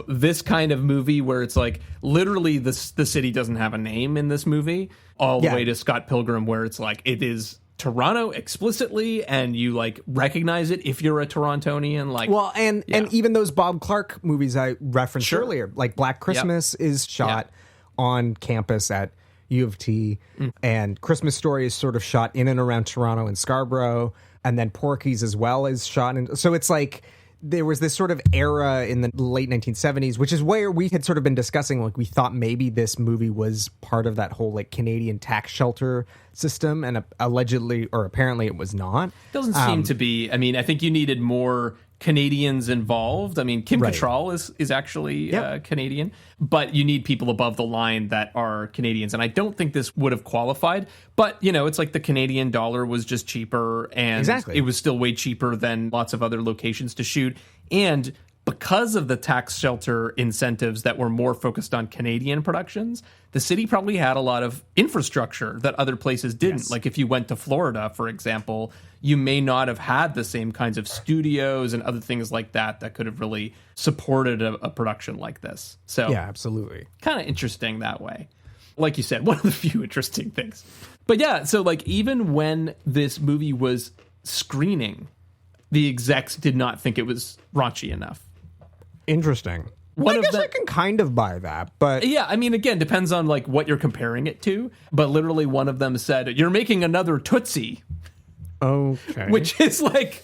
this kind of movie where it's like literally the city doesn't have a name in this movie, all the way to Scott Pilgrim, where it's like it is Toronto explicitly, and you like recognize it if you're a Torontonian. Like, well, and even those Bob Clark movies I referenced earlier, like Black Christmas is shot on campus at U of T, and Christmas Story is sort of shot in and around Toronto and Scarborough, and then Porky's as well is shot in. So it's like there was this sort of era in the late 1970s, which is where we had sort of been discussing, like we thought maybe this movie was part of that whole like Canadian tax shelter system, and allegedly or apparently it was not. Doesn't seem to be. I mean, I think you needed more Canadians involved. I mean, Kim Cattrall is actually Canadian, but you need people above the line that are Canadians. And I don't think this would have qualified, but it's like the Canadian dollar was just cheaper, and it was still way cheaper than lots of other locations to shoot. And because of the tax shelter incentives that were more focused on Canadian productions, the city probably had a lot of infrastructure that other places didn't. Yes. Like if you went to Florida, for example, you may not have had the same kinds of studios and other things like that could have really supported a production like this. So yeah, absolutely. Kind of interesting that way. Like you said, one of the few interesting things. But yeah, so like even when this movie was screening, the execs did not think it was raunchy enough. Interesting. I guess I can kind of buy that, but yeah, I mean, again, depends on like what you're comparing it to. But literally, one of them said, "You're making another Tootsie." Okay, which is like,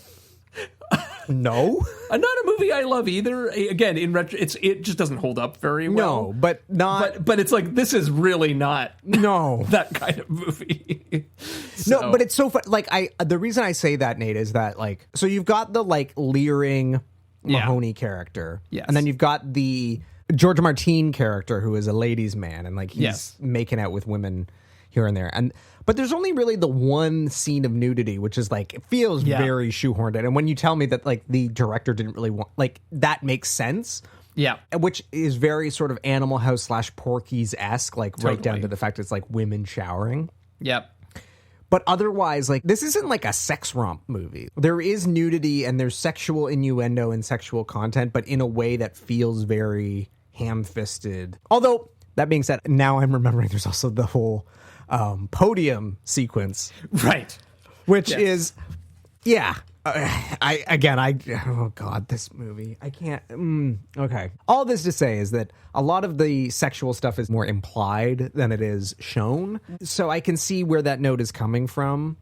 no, not a movie I love either. Again, in retro, it just doesn't hold up very well. No, but not. But it's like this is really not that kind of movie. So. No, but it's so fun. Like the reason I say that, Nate, is that like so you've got the like leering Mahoney character. Yes. And then you've got the George Martin character who is a ladies' man, and like he's making out with women here and there. But there's only really the one scene of nudity, which is like it feels very shoehorned in. And when you tell me that like the director didn't really want, like that makes sense. Yeah. Which is very sort of Animal House / Porky's-esque, like right down to the fact it's like women showering. Yep. But otherwise, like, this isn't like a sex romp movie. There is nudity and there's sexual innuendo and sexual content, but in a way that feels very ham-fisted. Although, that being said, now I'm remembering there's also the whole podium sequence. Right. Which is, oh God, this movie. I can't. Okay. All this to say is that a lot of the sexual stuff is more implied than it is shown. So I can see where that note is coming from,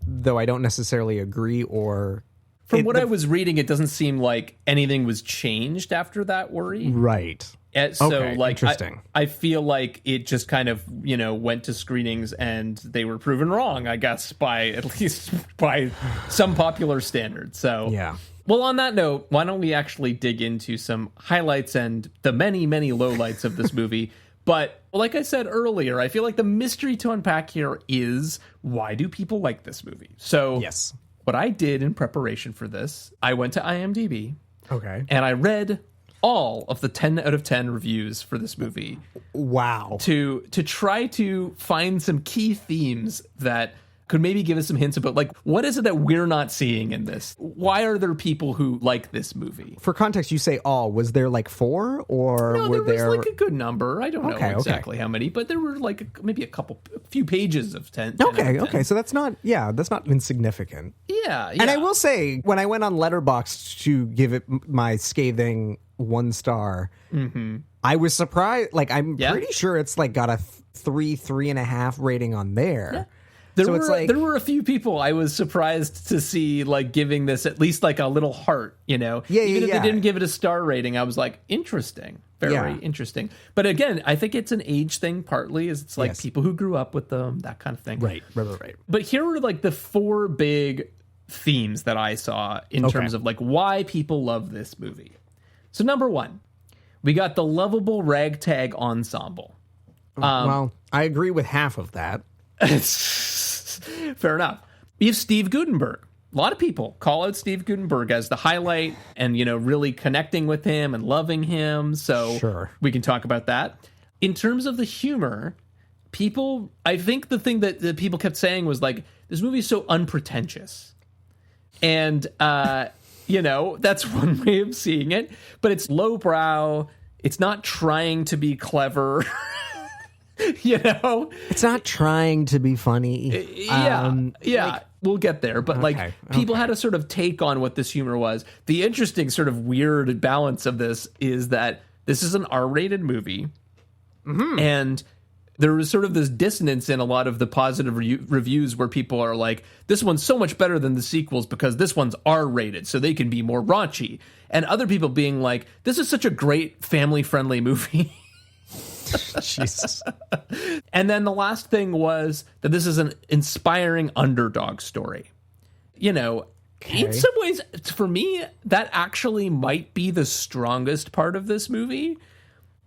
though I don't necessarily agree or. From what I was reading, it doesn't seem like anything was changed after that worry. Right. So, okay, interesting. I feel like it just kind of, went to screenings and they were proven wrong, I guess, at least by some popular standards. So, yeah. Well, on that note, why don't we actually dig into some highlights and the many, many lowlights of this movie? But like I said earlier, I feel like the mystery to unpack here is, why do people like this movie? So, yes. What I did in preparation for this, I went to IMDb. Okay. And I read all of the 10 out of 10 reviews for this movie. Wow. To try to find some key themes that could maybe give us some hints about, like, what is it that we're not seeing in this? Why are there people who like this movie? For context, you say all. Was there like 4 or no, were there was like a good number. I don't know exactly okay. how many, but there were like maybe a few pages of 10. Okay. So that's not insignificant. Yeah. And I will say, when I went on Letterboxd to give it my scathing 1 star, I was surprised. Like, I'm pretty sure it's like got a 3.5 rating on there. Yeah. There were a few people I was surprised to see, like, giving this at least like a little heart, Even if they didn't give it a star rating, I was like, interesting. Very interesting. But again, I think it's an age thing partly, is it's like people who grew up with them, that kind of thing. Right. But here are like the 4 big themes that I saw in terms of like why people love this movie. So number 1, we got the lovable ragtag ensemble. Well, I agree with half of that. Fair enough. We have Steve Guttenberg. A lot of people call out Steve Guttenberg as the highlight and, really connecting with him and loving him. So we can talk about that. In terms of the humor, I think the thing that people kept saying was like, this movie is so unpretentious. And, that's one way of seeing it. But it's lowbrow. It's not trying to be clever. It's not trying to be funny. We'll get there. But people had a sort of take on what this humor was. The interesting sort of weird balance of this is that this is an R-rated movie, and there was sort of this dissonance in a lot of the positive reviews where people are like, this one's so much better than the sequels because this one's R-rated, so they can be more raunchy. And other people being like, this is such a great family-friendly movie. Jesus. And then the last thing was that this is an inspiring underdog story. In some ways, for me, that actually might be the strongest part of this movie.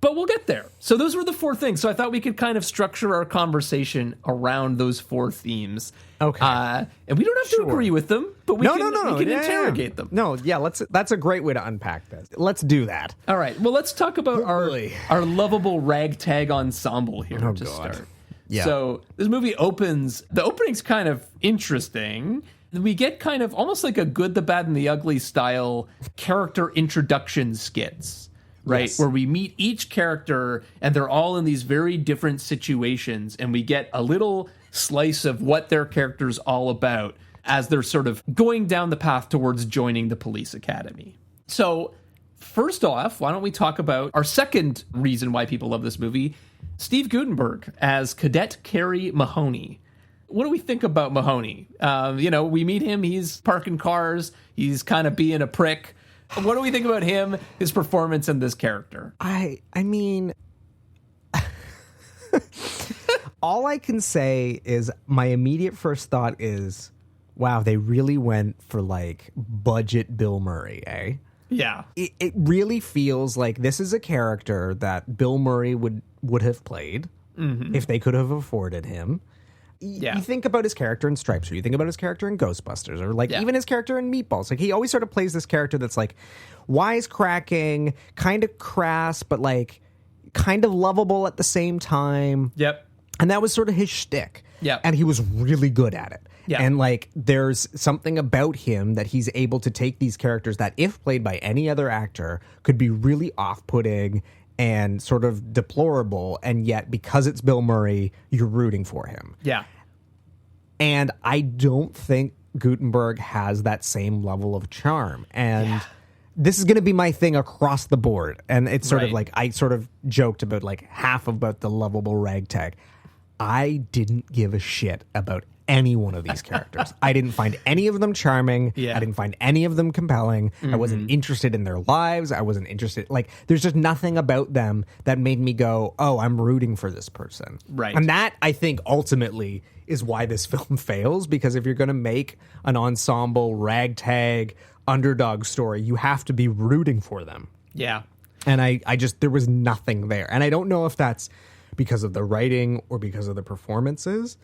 But we'll get there. So those were the 4 things. So I thought we could kind of structure our conversation around those 4 themes. Okay. And we don't have to agree with them, but we can interrogate them. No, that's a great way to unpack this. Let's do that. All right. Well, let's talk about our lovable ragtag ensemble here start. Yeah. So this movie the opening's kind of interesting. We get kind of almost like a Good, the Bad, and the Ugly style character introduction skits. Right, where we meet each character and they're all in these very different situations, and we get a little slice of what their character's all about as they're sort of going down the path towards joining the police academy. So first off, why don't we talk about our second reason why people love this movie, Steve Guttenberg as Cadet Kerry Mahoney. What do we think about Mahoney? We meet him, he's parking cars, he's kind of being a prick. What do we think about him, his performance, and this character? I mean, all I can say is my immediate first thought is, wow, they really went for like budget Bill Murray, eh? Yeah. It really feels like this is a character that Bill Murray would have played if they could have afforded him. You think about his character in Stripes, or you think about his character in Ghostbusters, or like even his character in Meatballs. Like, he always sort of plays this character that's like wisecracking, kind of crass, but like kind of lovable at the same time. Yep. And that was sort of his shtick. Yeah. And he was really good at it. Yeah. And like, there's something about him that he's able to take these characters that, if played by any other actor, could be really off-putting and sort of deplorable, and yet because it's Bill Murray, you're rooting for him. Yeah. And I don't think Gutenberg has that same level of charm. And this is going to be my thing across the board. And it's sort of like, I sort of joked about like half about the lovable ragtag. I didn't give a shit about any one of these characters. I didn't find any of them charming. I didn't find any of them compelling. I wasn't interested in their lives. I wasn't interested. Like, there's just nothing about them that made me go, oh, I'm rooting for this person. Right. And that, I think, ultimately is why this film fails, because if you're going to make an ensemble ragtag underdog story, you have to be rooting for them. Yeah. And I just, there was nothing there. And I don't know if that's because of the writing or because of the performances.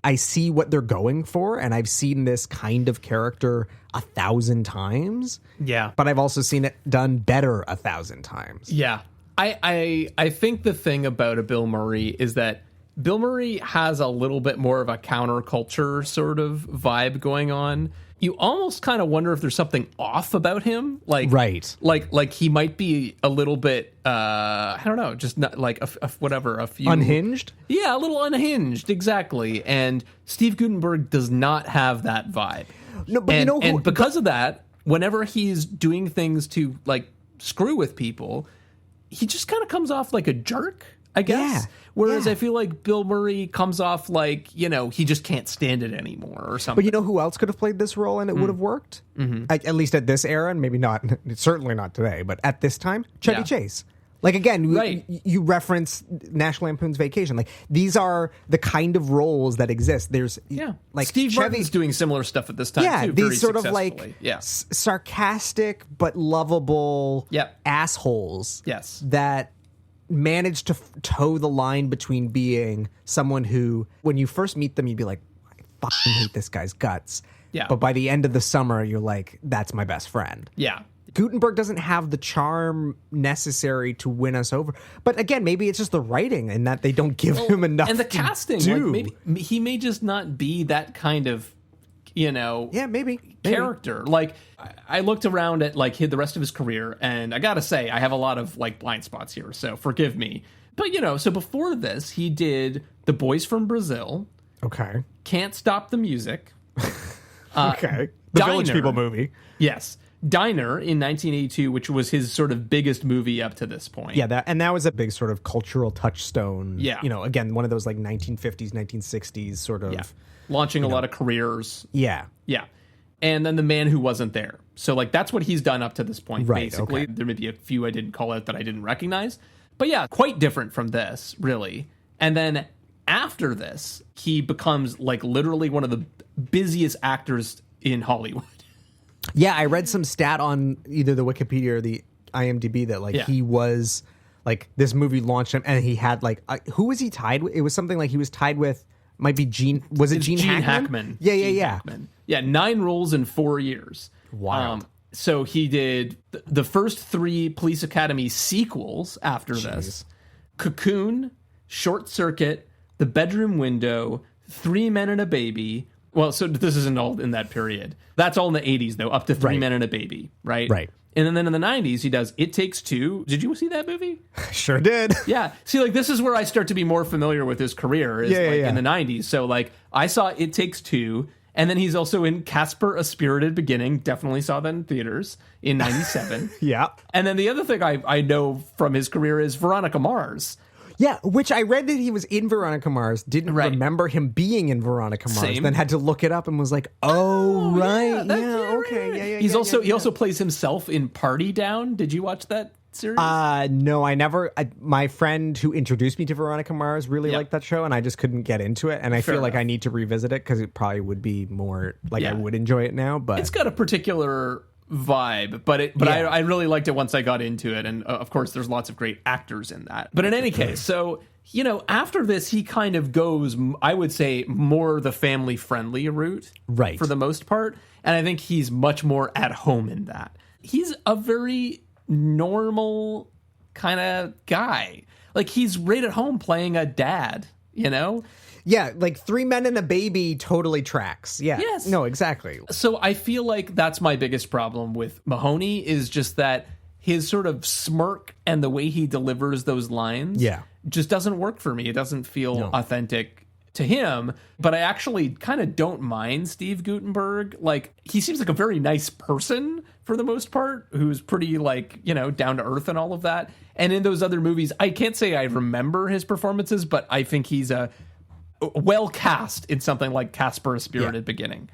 I see what they're going for, and I've seen this kind of character 1,000 times. Yeah. But I've also seen it done better 1,000 times. Yeah. I think the thing about a Bill Murray is that Bill Murray has a little bit more of a counterculture sort of vibe going on. You almost kind of wonder if there's something off about him. Like, right. Like he might be a little bit, I don't know, just not like a few. Unhinged? Yeah, a little unhinged, exactly. And Steve Gutenberg does not have that vibe. No, but and because of that, whenever he's doing things to like screw with people, he just kind of comes off like a jerk, I guess. Yeah. Whereas I feel like Bill Murray comes off like, you know, he just can't stand it anymore or something. But you know who else could have played this role and it would have worked? At least at this era, and maybe not, certainly not today, but at this time, Chevy Chase. Like, again, you reference National Lampoon's Vacation. Like, these are the kind of roles that exist. There's, like, Steve Martin's doing similar stuff at this time, too. These sort of, like, sarcastic but lovable assholes that manage to toe the line between being someone who, when you first meet them, you'd be like, I fucking hate this guy's guts. Yeah. But by the end of the summer, you're like, that's my best friend. Yeah. Gutenberg doesn't have the charm necessary to win us over. But again, maybe it's just the writing and that they don't give him enough. And the casting. Like maybe he may just not be that kind of, you know, character. Like, I looked around at like the rest of his career, and I gotta say, I have a lot of like blind spots here, so forgive me. But you know, so before this, he did The Boys from Brazil. Okay. Can't Stop the Music. Okay. The Village People movie. Yes. Diner in 1982, which was his sort of biggest movie up to this point. Yeah, that was a big sort of cultural touchstone. Yeah. You know, again, one of those like 1950s, 1960s sort of... Yeah. Launching a lot of careers. Yeah. Yeah. And then The Man Who Wasn't There. So, like, that's what he's done up to this point, basically. Okay. There may be a few I didn't call out that I didn't recognize. But yeah, quite different from this, really. And then after this, he becomes, like, literally one of the busiest actors in Hollywood. Yeah, I read some stat on either the Wikipedia or the IMDb that, like, he was, like, this movie launched him, and he had, like, who was he tied with? It was something like he was tied with, might be Gene, was it Gene Hackman? Yeah. Hackman. Yeah, 9 roles in 4 years. Wow. So he did the first 3 Police Academy sequels after this. Cocoon, Short Circuit, The Bedroom Window, 3 Men and a Baby. Well, so this isn't all in that period. That's all in the 80s, though, up to 3 Men and a Baby, right? Right. And then in the 90s, he does It Takes Two. Did you see that movie? Sure did. Yeah. See, like, this is where I start to be more familiar with his career, is in the 90s. So, like, I saw It Takes Two, and then he's also in Casper, A Spirited Beginning. Definitely saw that in theaters in 97. Yeah. And then the other thing I know from his career is Veronica Mars. Yeah, which I read that he was in Veronica Mars, didn't remember him being in Veronica Mars, then had to look it up and was like, okay. He also plays himself in Party Down. Did you watch that series? No, I never. My friend who introduced me to Veronica Mars really liked that show, and I just couldn't get into it, and I feel like I need to revisit it because it probably would be more, like, I would enjoy it now, but... It's got a particular vibe, but I really liked it once I got into it, and of course there's lots of great actors in that. But in any case, so, you know, after this he kind of goes, I would say, more the family friendly route, right, for the most part, and I think he's much more at home in that. He's a very normal kind of guy. Like, he's right at home playing a dad, you know? Yeah, like 3 Men and a Baby totally tracks. Yeah. Yes. No, exactly. So I feel like that's my biggest problem with Mahoney, is just that his sort of smirk and the way he delivers those lines just doesn't work for me. It doesn't feel authentic to him, but I actually kind of don't mind Steve Guttenberg. Like, he seems like a very nice person for the most part, who's pretty, like, you know, down to earth and all of that. And in those other movies, I can't say I remember his performances, but I think he's a well cast in something like Casper: A Spirited Beginning.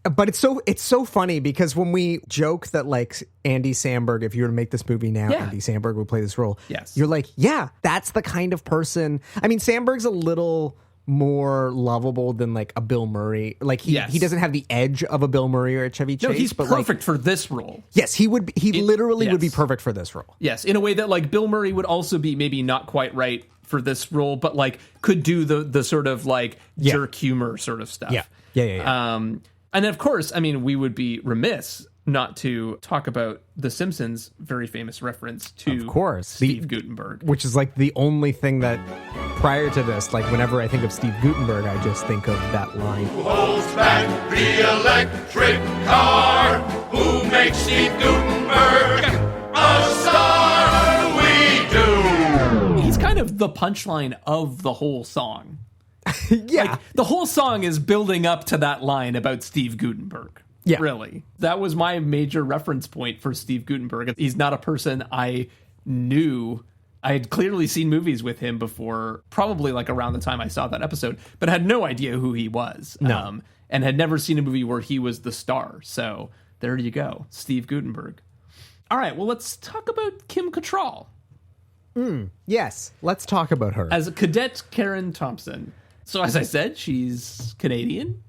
But it's so funny because when we joke that, like, Andy Samberg, if you were to make this movie now, Andy Samberg would play this role. Yes. You're like, yeah, that's the kind of person. I mean, Samberg's a little more lovable than, like, a Bill Murray. Like, he doesn't have the edge of a Bill Murray or a Chevy Chase. No, he's but perfect for this role. Yes, he would. He literally would be perfect for this role. Yes, in a way that, like, Bill Murray would also be maybe not quite right for this role, but, like, could do the sort of, like, jerk humor sort of stuff. Yeah. And of course, I mean, we would be remiss not to talk about The Simpsons' very famous reference to, of course, Steve Guttenberg. Which is, like, the only thing that, prior to this, like, whenever I think of Steve Guttenberg, I just think of that line. Who holds back the electric car? Who makes Steve Guttenberg a star? We do. He's kind of the punchline of the whole song. Yeah. Like, the whole song is building up to that line about Steve Guttenberg. Yeah. Really. That was my major reference point for Steve Guttenberg. He's not a person I knew. I had clearly seen movies with him before, probably like around the time I saw that episode, but had no idea who he was. No. And had never seen a movie where he was the star. So there you go. Steve Guttenberg. All right, well, let's talk about Kim Cattrall. Yes, let's talk about her. As Cadet Karen Thompson. So as I said, she's Canadian.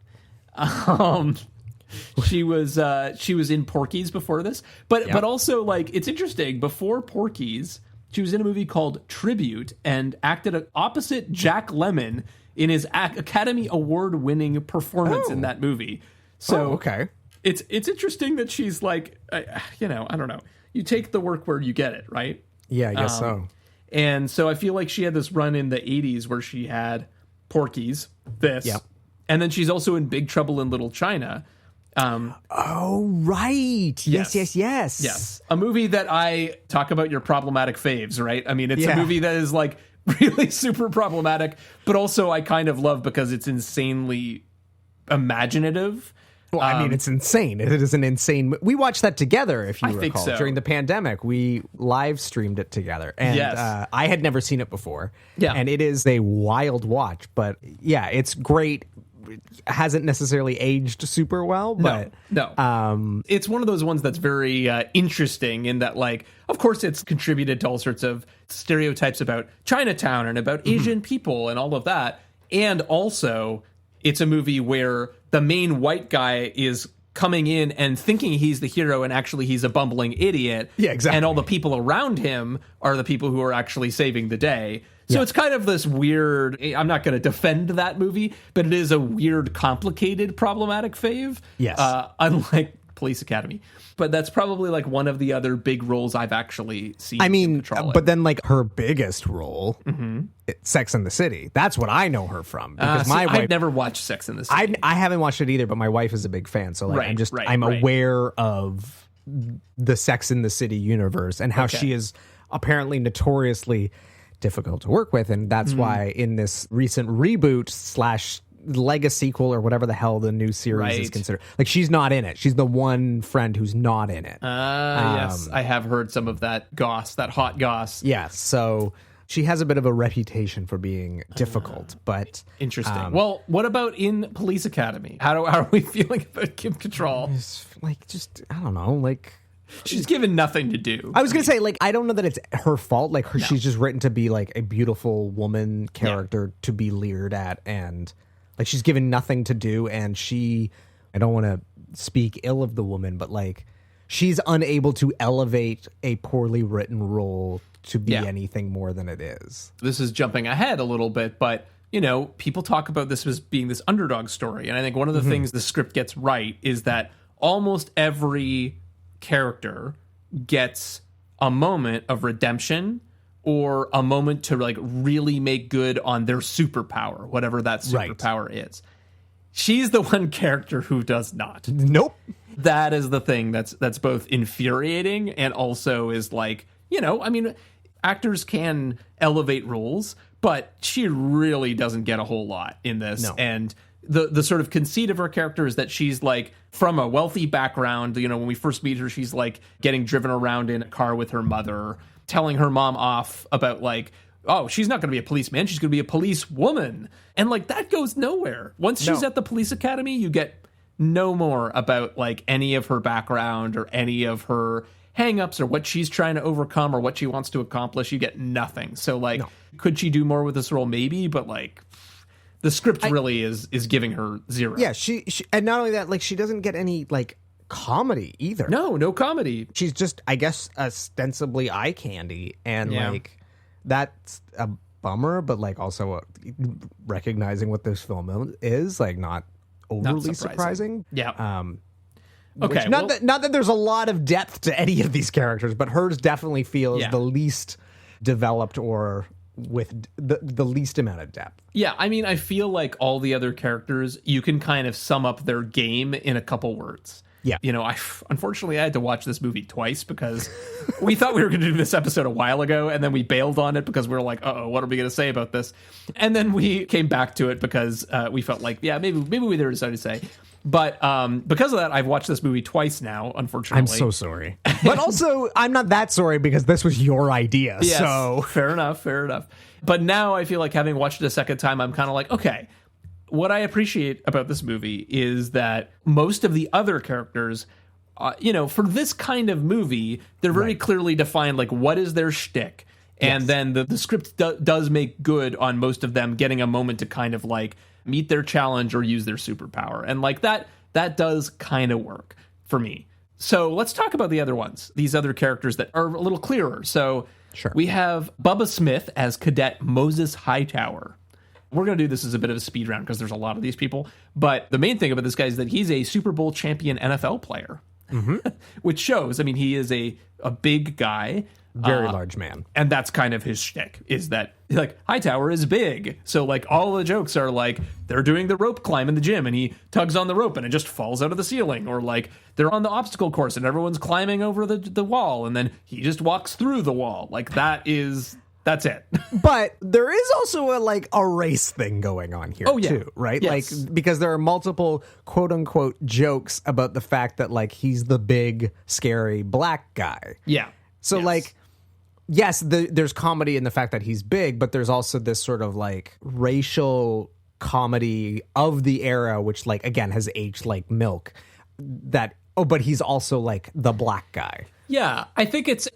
She was in Porky's before this, but also, like, it's interesting. Before Porky's, she was in a movie called Tribute and acted opposite Jack Lemmon in his Academy Award-winning performance in that movie. So okay, it's interesting that she's like, I don't know. You take the work where you get it, right? Yeah, I guess so. And so I feel like she had this run in the 80s where she had Porky's, and then she's also in Big Trouble in Little China. Oh, right. Yes. A movie that I talk about your problematic faves, right? I mean, it's a movie that is, like, really super problematic, but also I kind of love because it's insanely imaginative. Well, I mean, it's insane. It is an insane. We watched that together, if you recall, so. during the pandemic. We live streamed it together, and I had never seen it before. Yeah, and it is a wild watch. But yeah, it's great. It hasn't necessarily aged super well, but no. It's one of those ones that's very interesting in that, like, of course, it's contributed to all sorts of stereotypes about Chinatown and about Asian people and all of that, and also it's a movie where the main white guy is coming in and thinking he's the hero, and actually he's a bumbling idiot. Yeah, exactly. And all the people around him are the people who are actually saving the day. So it's kind of this weird, I'm not going to defend that movie, but it is a weird, complicated, problematic fave. Yes. Unlike Police Academy. But that's probably, like, one of the other big roles I've actually seen. I mean, but then, like, her biggest role, Sex and the City. That's what I know her from. Because my wife, I've never watched Sex and the City. I haven't watched it either, but my wife is a big fan. So, like, Right, I'm aware of the Sex and the City universe and how she is apparently notoriously difficult to work with. And that's why in this recent reboot / Lega sequel or whatever the hell the new series is considered, like, she's not in it. She's the one friend who's not in it. Yes, I have heard some of that goss, that hot goss. Yeah, so she has a bit of a reputation for being difficult, but interesting. Well, what about in Police Academy? How are we feeling about Kim Cattrall? It's like, just, I don't know, like, she's given nothing to do. I was gonna say, like, I don't know that it's her fault. Like, she's just written to be, like, a beautiful woman character to be leered at, and, like, she's given nothing to do, and I don't want to speak ill of the woman, but, like, she's unable to elevate a poorly written role to be anything more than it is. This is jumping ahead a little bit, but, you know, people talk about this as being this underdog story, and I think one of the things the script gets right is that almost every character gets a moment of redemption or a moment to, like, really make good on their superpower, whatever that superpower is. She's the one character who does not. Nope. That is the thing that's both infuriating and also is, like, you know, I mean, actors can elevate roles, but she really doesn't get a whole lot in this. No. And the sort of conceit of her character is that she's like from a wealthy background. You know, when we first meet her, she's like getting driven around in a car with her mother, telling her mom off about like, oh, she's not going to be a policeman, she's going to be a police woman. And like that goes nowhere. Once she's at the police academy, you get no more about like any of her background or any of her hang-ups or what she's trying to overcome or what she wants to accomplish. You get nothing. So like, could she do more with this role? Maybe, but like the script really is giving her zero. Yeah, she and not only that, like she doesn't get any like comedy either. No comedy. She's just, I guess, ostensibly eye candy, and like that's a bummer. But like also recognizing what this film is, like not overly surprising. Yeah. Okay. Not that there's a lot of depth to any of these characters, but hers definitely feels the least developed or with the least amount of depth. Yeah, I mean, I feel like all the other characters, you can kind of sum up their game in a couple words. Yeah. You know, unfortunately, I had to watch this movie twice because we thought we were going to do this episode a while ago, and then we bailed on it because we were like, uh-oh, what are we going to say about this? And then we came back to it because we felt like, yeah, maybe there's something to say. But because of that, I've watched this movie twice now, unfortunately. I'm so sorry. But also, I'm not that sorry because this was your idea. Yes, so fair enough. But now I feel like having watched it a second time, I'm kind of like, okay, what I appreciate about this movie is that most of the other characters, for this kind of movie, they're very clearly defined, like what is their shtick. And then the script does make good on most of them getting a moment to kind of like meet their challenge or use their superpower. And like that does kind of work for me. So let's talk about the other ones, these other characters that are a little clearer. So we have Bubba Smith as Cadet Moses Hightower. We're going to do this as a bit of a speed round because there's a lot of these people. But the main thing about this guy is that he's a Super Bowl champion NFL player, which shows, I mean, he is a big guy. Very large man. And that's kind of his shtick, is that, like, Hightower is big. So, like, all the jokes are, like, they're doing the rope climb in the gym, and he tugs on the rope, and it just falls out of the ceiling. Or, like, they're on the obstacle course, and everyone's climbing over the wall, and then he just walks through the wall. Like, that's it. But there is also a race thing going on here, too, right? Yes. Like, because there are multiple quote-unquote jokes about the fact that, like, he's the big, scary black guy. Yeah. So, like... Yes, there's comedy in the fact that he's big, but there's also this sort of like racial comedy of the era, which like again has aged like milk. But he's also like the black guy. Yeah, I think it's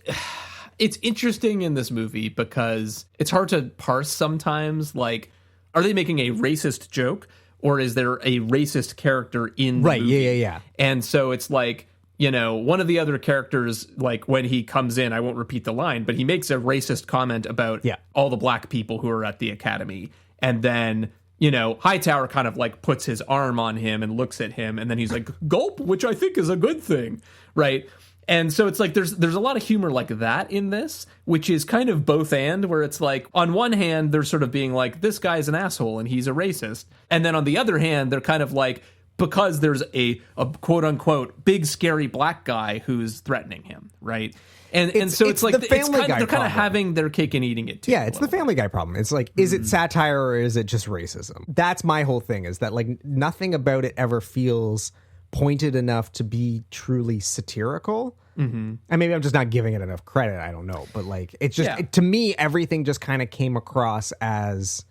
interesting in this movie because it's hard to parse sometimes. Like, are they making a racist joke or is there a racist character in the movie? Yeah. And so it's like, one of the other characters, like when he comes in, I won't repeat the line, but he makes a racist comment about all the black people who are at the academy. And then, Hightower kind of like puts his arm on him and looks at him. And then he's like, gulp, which I think is a good thing. Right. And so it's like there's a lot of humor like that in this, which is kind of both and, where it's like on one hand, they're sort of being like, this guy's an asshole and he's a racist. And then on the other hand, they're kind of like, because there's a quote unquote big scary black guy who's threatening him, right? And so it's like the Family Guy they're kind problem. of having their cake and eating it too. Yeah, it's the Family Guy problem. It's like, is it satire or is it just racism? That's my whole thing, is that like nothing about it ever feels pointed enough to be truly satirical. And maybe I'm just not giving it enough credit. I don't know, but like it's just to me, everything just kind of came across as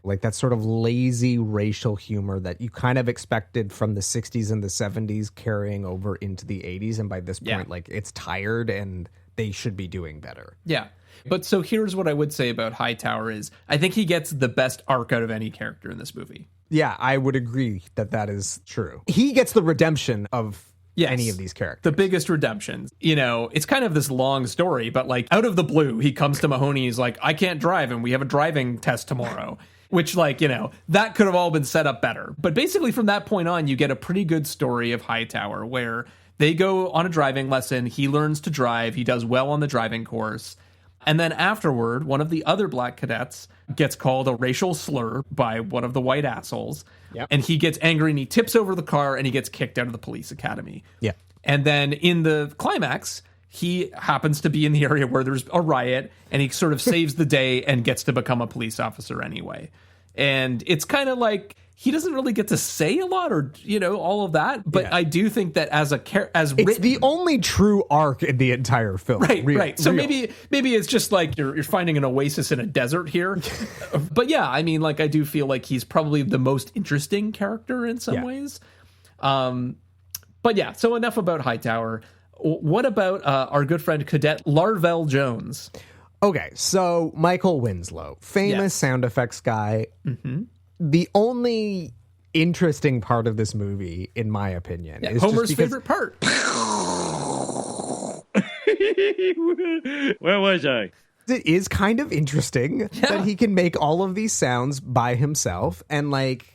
like that sort of lazy racial humor that you kind of expected from the 60s and the 70s carrying over into the 80s. And by this point, like it's tired and they should be doing better. Yeah. But so here's what I would say about Hightower is I think he gets the best arc out of any character in this movie. Yeah, I would agree that is true. He gets the redemption of any of these characters. The biggest redemptions. It's kind of this long story, but like out of the blue, he comes to Mahoney. He's like, I can't drive and we have a driving test tomorrow. Which, like, that could have all been set up better. But basically from that point on, you get a pretty good story of Hightower where they go on a driving lesson. He learns to drive. He does well on the driving course. And then afterward, one of the other black cadets gets called a racial slur by one of the white assholes. Yep. And he gets angry and he tips over the car and he gets kicked out of the police academy. Yeah. And then in the climax, he happens to be in the area where there's a riot, and he sort of saves the day and gets to become a police officer anyway. And it's kind of like he doesn't really get to say a lot or, all of that. But I do think that as it's written, the only true arc in the entire film. Right. So maybe it's just like you're finding an oasis in a desert here. But yeah, I mean, like, I do feel like he's probably the most interesting character in some ways. But yeah, so enough about Hightower. What about our good friend Cadet Larvell Jones? Okay, so Michael Winslow, famous sound effects guy. Mm-hmm. The only interesting part of this movie, in my opinion, is Homer's just because, favorite part. Where was I? It is kind of interesting that he can make all of these sounds by himself, and like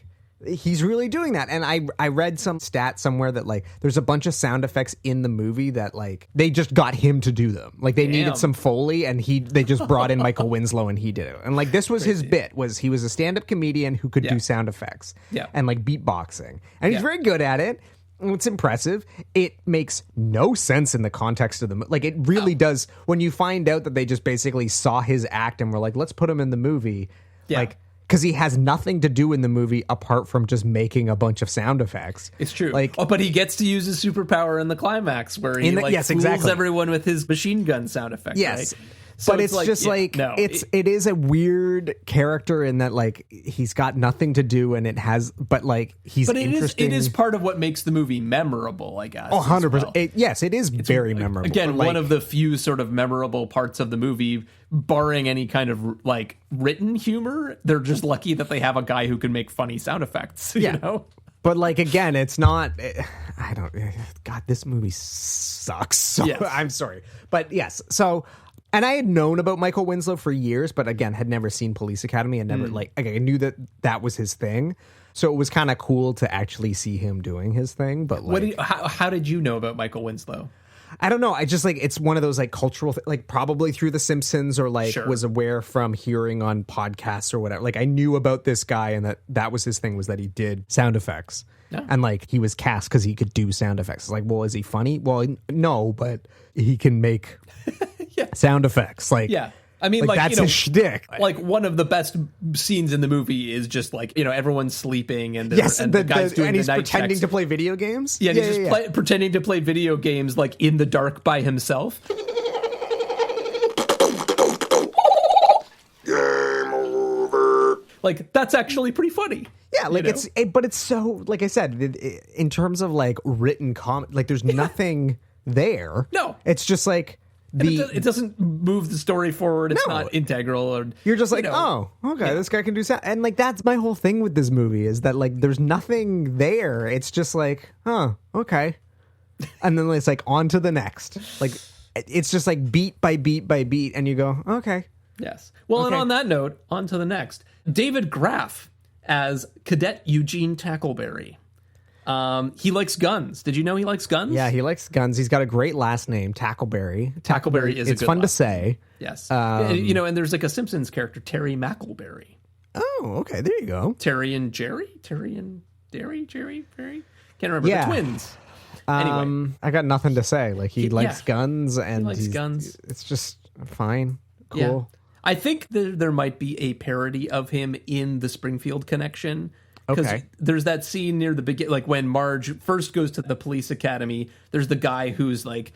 he's really doing that. And I read some stat somewhere that like there's a bunch of sound effects in the movie that like they just got him to do them. Like they needed some Foley, and they just brought in Michael Winslow and he did it. And like this was his bit, was he was a stand-up comedian who could do sound effects and like beatboxing. And he's very good at it. It's impressive. It makes no sense in the context of the movie. Like it really does when you find out that they just basically saw his act and were like, let's put him in the movie. Like, because he has nothing to do in the movie apart from just making a bunch of sound effects. It's true. Like, but he gets to use his superpower in the climax where he fools everyone with his machine gun sound effect. Yes. Right? So but it's like, just like it is a weird character in that like he's got nothing to do and he's interesting. It is part of what makes the movie memorable, I guess. 100%. Yes, it is very memorable. Again, one of the few sort of memorable parts of the movie, barring any kind of like written humor. They're just lucky that they have a guy who can make funny sound effects. You know? But like again, it's not. God, this movie sucks. So, I'm sorry, but yes. So. And I had known about Michael Winslow for years, but again, had never seen Police Academy and never I knew that was his thing. So it was kind of cool to actually see him doing his thing. But like, how did you know about Michael Winslow? I don't know. I just like it's one of those like cultural, like probably through The Simpsons or like was aware from hearing on podcasts or whatever. Like I knew about this guy and that was his thing, was that he did sound effects. Yeah. And like he was cast because he could do sound effects. It's like, well, is he funny? Well, no, but he can make sound effects. Like, I mean, like that's his shtick. Like one of the best scenes in the movie is just like everyone's sleeping and the guy's doing and he's the night pretending checks. to play video games. Yeah, and he's just pretending to play video games like in the dark by himself. Game over. Like that's actually pretty funny. Yeah, like but it's so, like I said, in terms of like written comment, like there's nothing there. No, it's just like it doesn't move the story forward. It's not integral. Or you're just like, oh, okay, this guy can do sound, and like that's my whole thing with this movie is that like there's nothing there. It's just like, oh, okay, and then it's like on to the next. Like it's just like beat by beat by beat, and you go, okay, yes. Well, and on that note, on to the next. David Graff as Cadet Eugene Tackleberry. He likes guns. Did you know he likes guns? Yeah, he likes guns. He's got a great last name, Tackleberry. Tackleberry is it's fun to say. Yes. And there's like a Simpsons character, Terry McElberry. Oh, okay. There you go. Terry and Jerry? Terry and Jerry? Can't remember. The twins. Anyway. I got nothing to say. Like he likes guns and he likes guns. It's just fine. Cool. Yeah. I think there might be a parody of him in the Springfield Connection. Because there's that scene near the beginning, like when Marge first goes to the police academy, there's the guy who's like,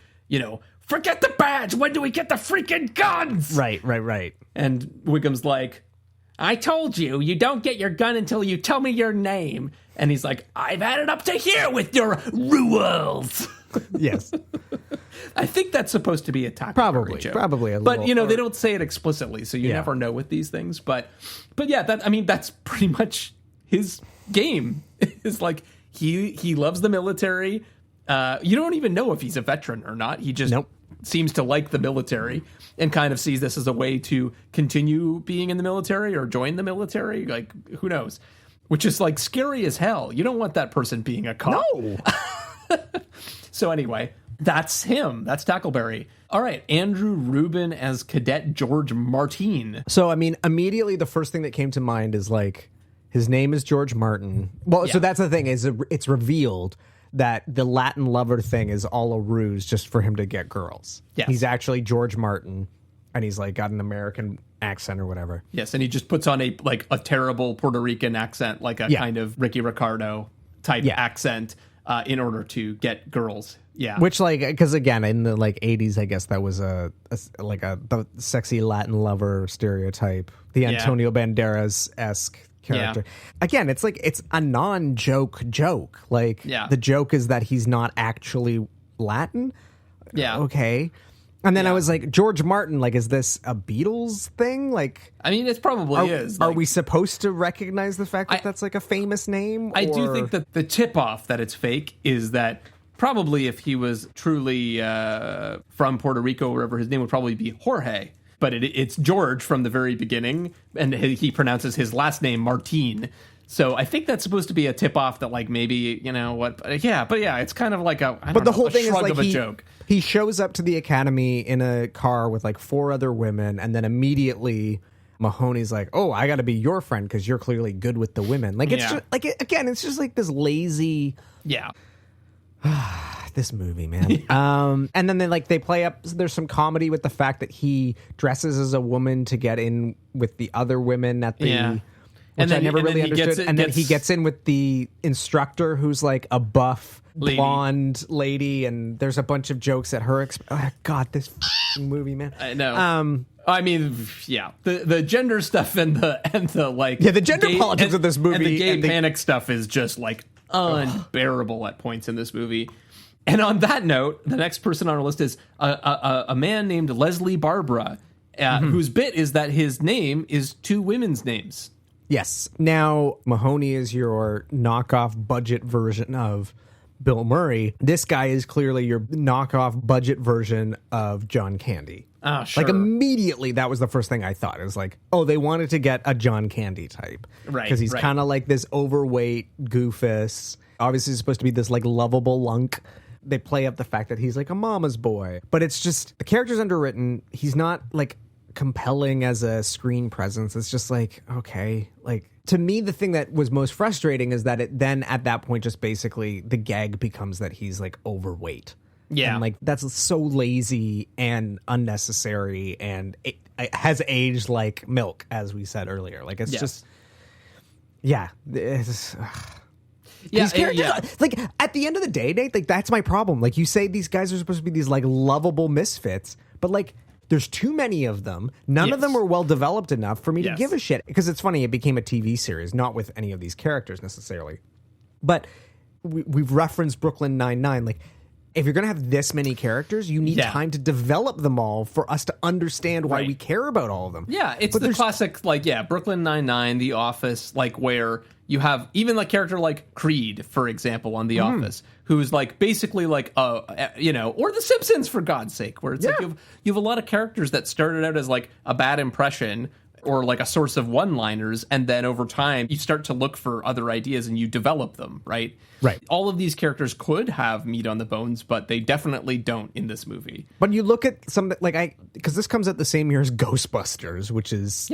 forget the badge. When do we get the freaking guns? Right. And Wiggum's like, I told you, you don't get your gun until you tell me your name. And he's like, I've had it up to here with your rules. Yes. I think that's supposed to be a Tackleberry joke. Probably a little. But, they don't say it explicitly, so you never know with these things. But yeah, that's pretty much his game. Is like he loves the military. You don't even know if he's a veteran or not. He just seems to like the military and kind of sees this as a way to continue being in the military or join the military. Like, who knows? Which is like scary as hell. You don't want that person being a cop. No. So anyway, that's him. That's Tackleberry. All right, Andrew Rubin as Cadet George Martin. So, I mean, immediately the first thing that came to mind is like, his name is George Martin. Well, so that's the thing, is it's revealed that the Latin lover thing is all a ruse just for him to get girls. Yes. He's actually George Martin, and he's like got an American accent or whatever. Yes, and he just puts on a terrible Puerto Rican accent, like a kind of Ricky Ricardo type accent in order to get girls. Yeah. Which, like, because again, in the like 80s, I guess that was the sexy Latin lover stereotype, the Antonio Banderas-esque character. Yeah. Again, it's like it's a non-joke joke. Like the joke is that he's not actually Latin. Yeah. Okay. And then I was like, George Martin, like, is this a Beatles thing? Like, I mean, it probably is. Are we supposed to recognize the fact that that's like a famous name? I do think that the tip-off that it's fake is that probably if he was truly from Puerto Rico or wherever, his name would probably be Jorge. But it's George from the very beginning, and he pronounces his last name Martin. So I think that's supposed to be a tip-off that, like, maybe, you know what? But yeah, it's kind of like a whole thing shrug is like of a joke. He shows up to the academy in a car with like 4 other women, and then immediately Mahoney's like, "Oh, I got to be your friend because you're clearly good with the women." Like, it's just like, again, it's just like this lazy. Yeah. This movie, man. And then they play up. There's some comedy with the fact that he dresses as a woman to get in with the other women at the. Which I never really understood. And then he gets in with the instructor who's like a buff blonde lady, and there's a bunch of jokes at her God, this movie, man. I know. I mean, yeah, the gender stuff and the like. Yeah, the gender politics of this movie and the gay panic stuff is just like unbearable at points in this movie. And on that note, the next person on our list is a man named Leslie Barbara, whose bit is that his name is 2 women's names. Yes. Now, Mahoney is your knockoff budget version of Bill Murray. This guy is clearly your knockoff budget version of John Candy. Ah, sure. Like, immediately, that was the first thing I thought. It was like, oh, they wanted to get a John Candy type. Right. Because he's kind of like this overweight goofus. Obviously, he's supposed to be this, like, lovable lunk. They play up the fact that he's like a mama's boy. But it's just, the character's underwritten. He's not, like, compelling as a screen presence. It's just like, okay, like, to me, the thing that was most frustrating is that it then at that point just basically the gag becomes that he's like overweight. Yeah. And like that's so lazy and unnecessary, and it has aged like milk, as we said earlier. Like it's just it's these characters, like at the end of the day, Nate, like that's my problem. Like you say these guys are supposed to be these like lovable misfits, but like there's too many of them. None of them were well developed enough for me to give a shit. Because it's funny, it became a TV series, not with any of these characters necessarily. But we've referenced Brooklyn Nine-Nine. Like, if you're going to have this many characters, you need time to develop them all for us to understand why we care about all of them. Yeah, it's the classic, like, Brooklyn Nine-Nine, The Office, like, where you have even a character like Creed, for example, on The Office, who's like basically like or The Simpsons, for God's sake, where it's like you have a lot of characters that started out as like a bad impression or like a source of one-liners, and then over time you start to look for other ideas and you develop them, right? Right. All of these characters could have meat on the bones, but they definitely don't in this movie. But you look at something like because this comes out the same year as Ghostbusters, which is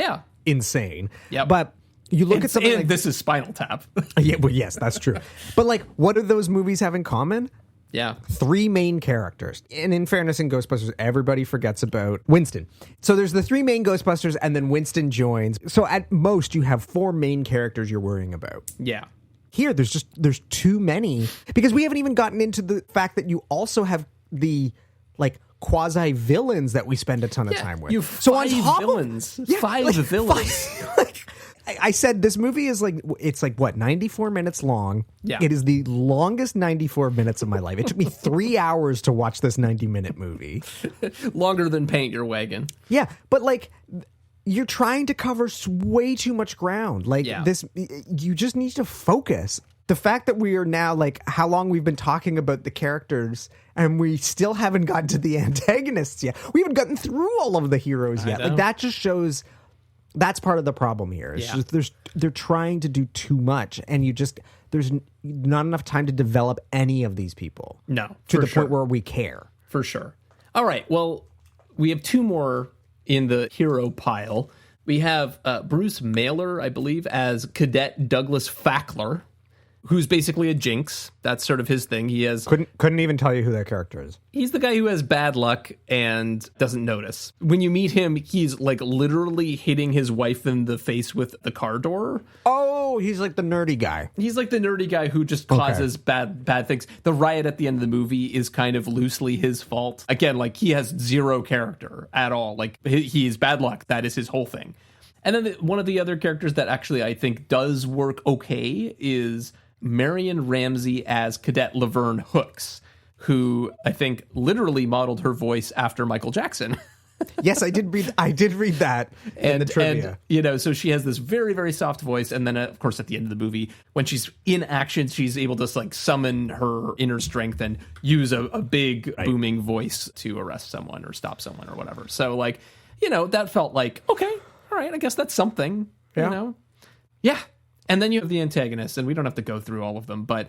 insane. Yeah, but you look at something like this is Spinal Tap. Yeah, well, yes, that's true. But like, what do those movies have in common? Yeah. 3 main characters. And in fairness, in Ghostbusters, everybody forgets about Winston. So there's the 3 main Ghostbusters, and then Winston joins. So at most, you have 4 main characters you're worrying about. Yeah. Here, there's too many. Because we haven't even gotten into the fact that you also have the, like, quasi-villains that we spend a ton of time with. You have 5 villains. 5 villains. I said this movie is like, it's like, what, 94 minutes long? Yeah. It is the longest 94 minutes of my life. It took me 3 hours to watch this 90-minute movie. Longer than Paint Your Wagon. Yeah, but like, you're trying to cover way too much ground. Like, this, you just need to focus. The fact that we are now, like, how long we've been talking about the characters and we still haven't gotten to the antagonists yet. We haven't gotten through all of the heroes yet. Like, that just shows... That's part of the problem here. It's just they're trying to do too much, and there's not enough time to develop any of these people. No, to the point where we care. For sure. All right. Well, we have 2 more in the hero pile. We have Bruce Mailer, I believe, as Cadet Douglas Fackler. who's basically a jinx. That's sort of his thing. He has couldn't even tell you who that character is. He's the guy who has bad luck and doesn't notice. When you meet him, he's like literally hitting his wife in the face with the car door. Oh, he's like the nerdy guy. He's like the nerdy guy who just causes bad things. The riot at the end of the movie is kind of loosely his fault. Again, like he has zero character at all. Like he is bad luck. That is his whole thing. And then one of the other characters that actually I think does work okay is Marion Ramsey as Cadet Laverne Hooks, who I think literally modeled her voice after Michael Jackson. Yes, I did read that in the trivia. And, so she has this very, very soft voice. And then, of course, at the end of the movie, when she's in action, she's able to like summon her inner strength and use a big booming voice to arrest someone or stop someone or whatever. So like, that felt like, okay, all right, I guess that's something, Yeah. And then you have the antagonists, and we don't have to go through all of them, but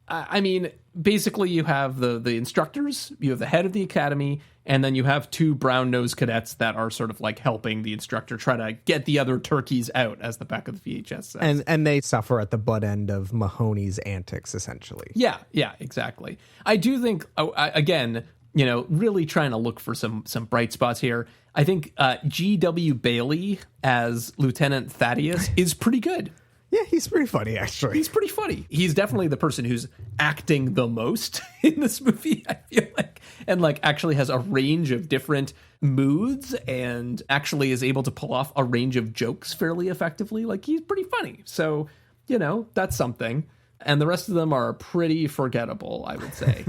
I mean, basically you have the instructors, you have the head of the academy, and then you have two brown-nosed cadets that are sort of like helping the instructor try to get the other turkeys out, as the back of the VHS says. And they suffer at the butt end of Mahoney's antics, essentially. Yeah, exactly. I do think, again, really trying to look for some bright spots here. I think G.W. Bailey as Lieutenant Thaddeus is pretty good. Yeah, he's pretty funny, actually. He's pretty funny. He's definitely the person who's acting the most in this movie, I feel like. And, like, actually has a range of different moods and actually is able to pull off a range of jokes fairly effectively. Like, he's pretty funny. So, that's something. And the rest of them are pretty forgettable, I would say.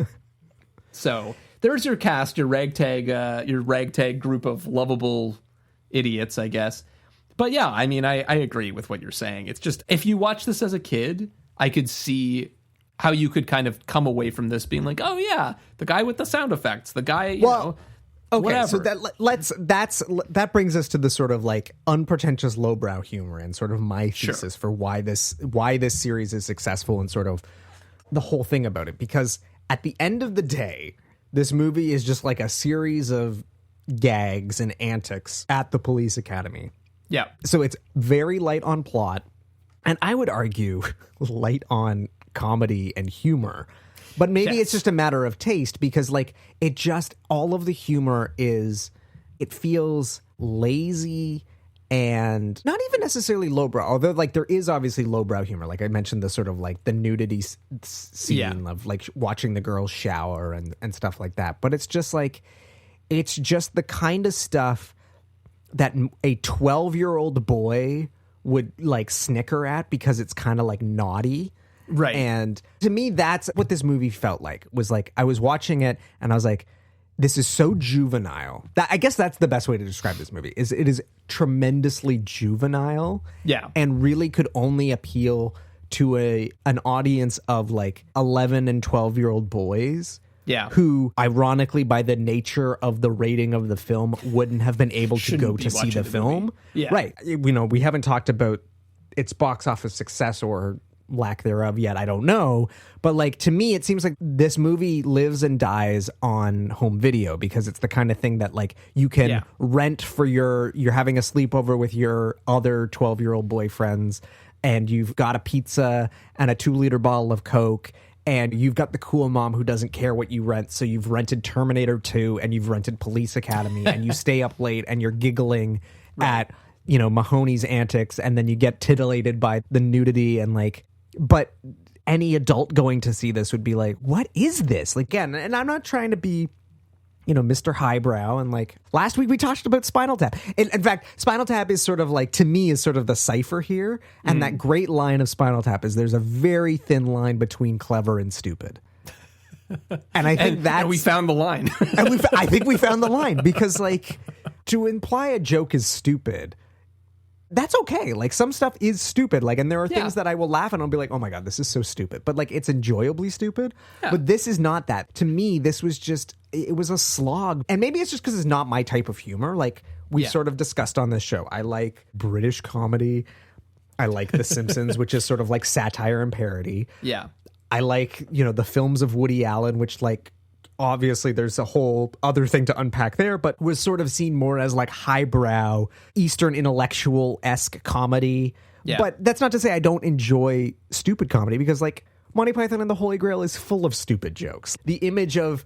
So, there's your cast, your ragtag group of lovable idiots, I guess. But yeah, I mean, I agree with what you're saying. It's just, if you watch this as a kid, I could see how you could kind of come away from this being like, oh yeah, the guy with the sound effects, the guy, okay, whatever. So that brings us to the sort of like unpretentious lowbrow humor and sort of my thesis for why this series is successful and sort of the whole thing about it. Because at the end of the day, this movie is just like a series of gags and antics at the police academy. Yeah. So it's very light on plot, and I would argue light on comedy and humor. But maybe it's just a matter of taste, because like all of the humor it feels lazy and not even necessarily lowbrow, although like there is obviously lowbrow humor. Like I mentioned, the sort of like the nudity scene of like watching the girls shower and stuff like that. But it's just the kind of stuff that a 12-year-old boy would like snicker at because it's kind of like naughty. Right. And to me, that's what this movie felt like. Was like, I was watching it and I was like, this is so juvenile. I guess that's the best way to describe this movie. It is tremendously juvenile. Yeah. And really could only appeal to an audience of like 11 and 12-year-old boys. Yeah. Who, ironically, by the nature of the rating of the film, wouldn't have been able to go to see the film. Yeah. Right. We haven't talked about its box office success or lack thereof yet. I don't know. But like, to me, it seems like this movie lives and dies on home video, because it's the kind of thing that like you can rent for you're having a sleepover with your other 12-year-old boyfriends, and you've got a pizza and a 2-liter bottle of Coke, and you've got the cool mom who doesn't care what you rent. So you've rented Terminator 2 and you've rented Police Academy, and you stay up late and you're giggling at, Mahoney's antics, and then you get titillated by the nudity and like, but any adult going to see this would be like, what is this? Like, again, and I'm not trying to be, Mr. Highbrow. And like last week we talked about Spinal Tap. In fact, Spinal Tap is sort of like, to me, is sort of the cipher here. And that great line of Spinal Tap is, there's a very thin line between clever and stupid. And I think and we found the line. I think we found the line, because like, to imply a joke is stupid, that's okay. Like, some stuff is stupid. Like, and there are things that I will laugh and I'll be like, oh my God, this is so stupid. But like, it's enjoyably stupid. Yeah. But this is not that. To me, this was just, it was a slog. And maybe it's just because it's not my type of humor. Like we sort of discussed on this show, I like British comedy. I like The Simpsons, which is sort of like satire and parody. Yeah. I like, the films of Woody Allen, which like, obviously there's a whole other thing to unpack there, but was sort of seen more as like highbrow Eastern intellectual-esque comedy, Yeah. But that's not to say I don't enjoy stupid comedy, because like Monty Python and the Holy Grail is full of stupid jokes. The image of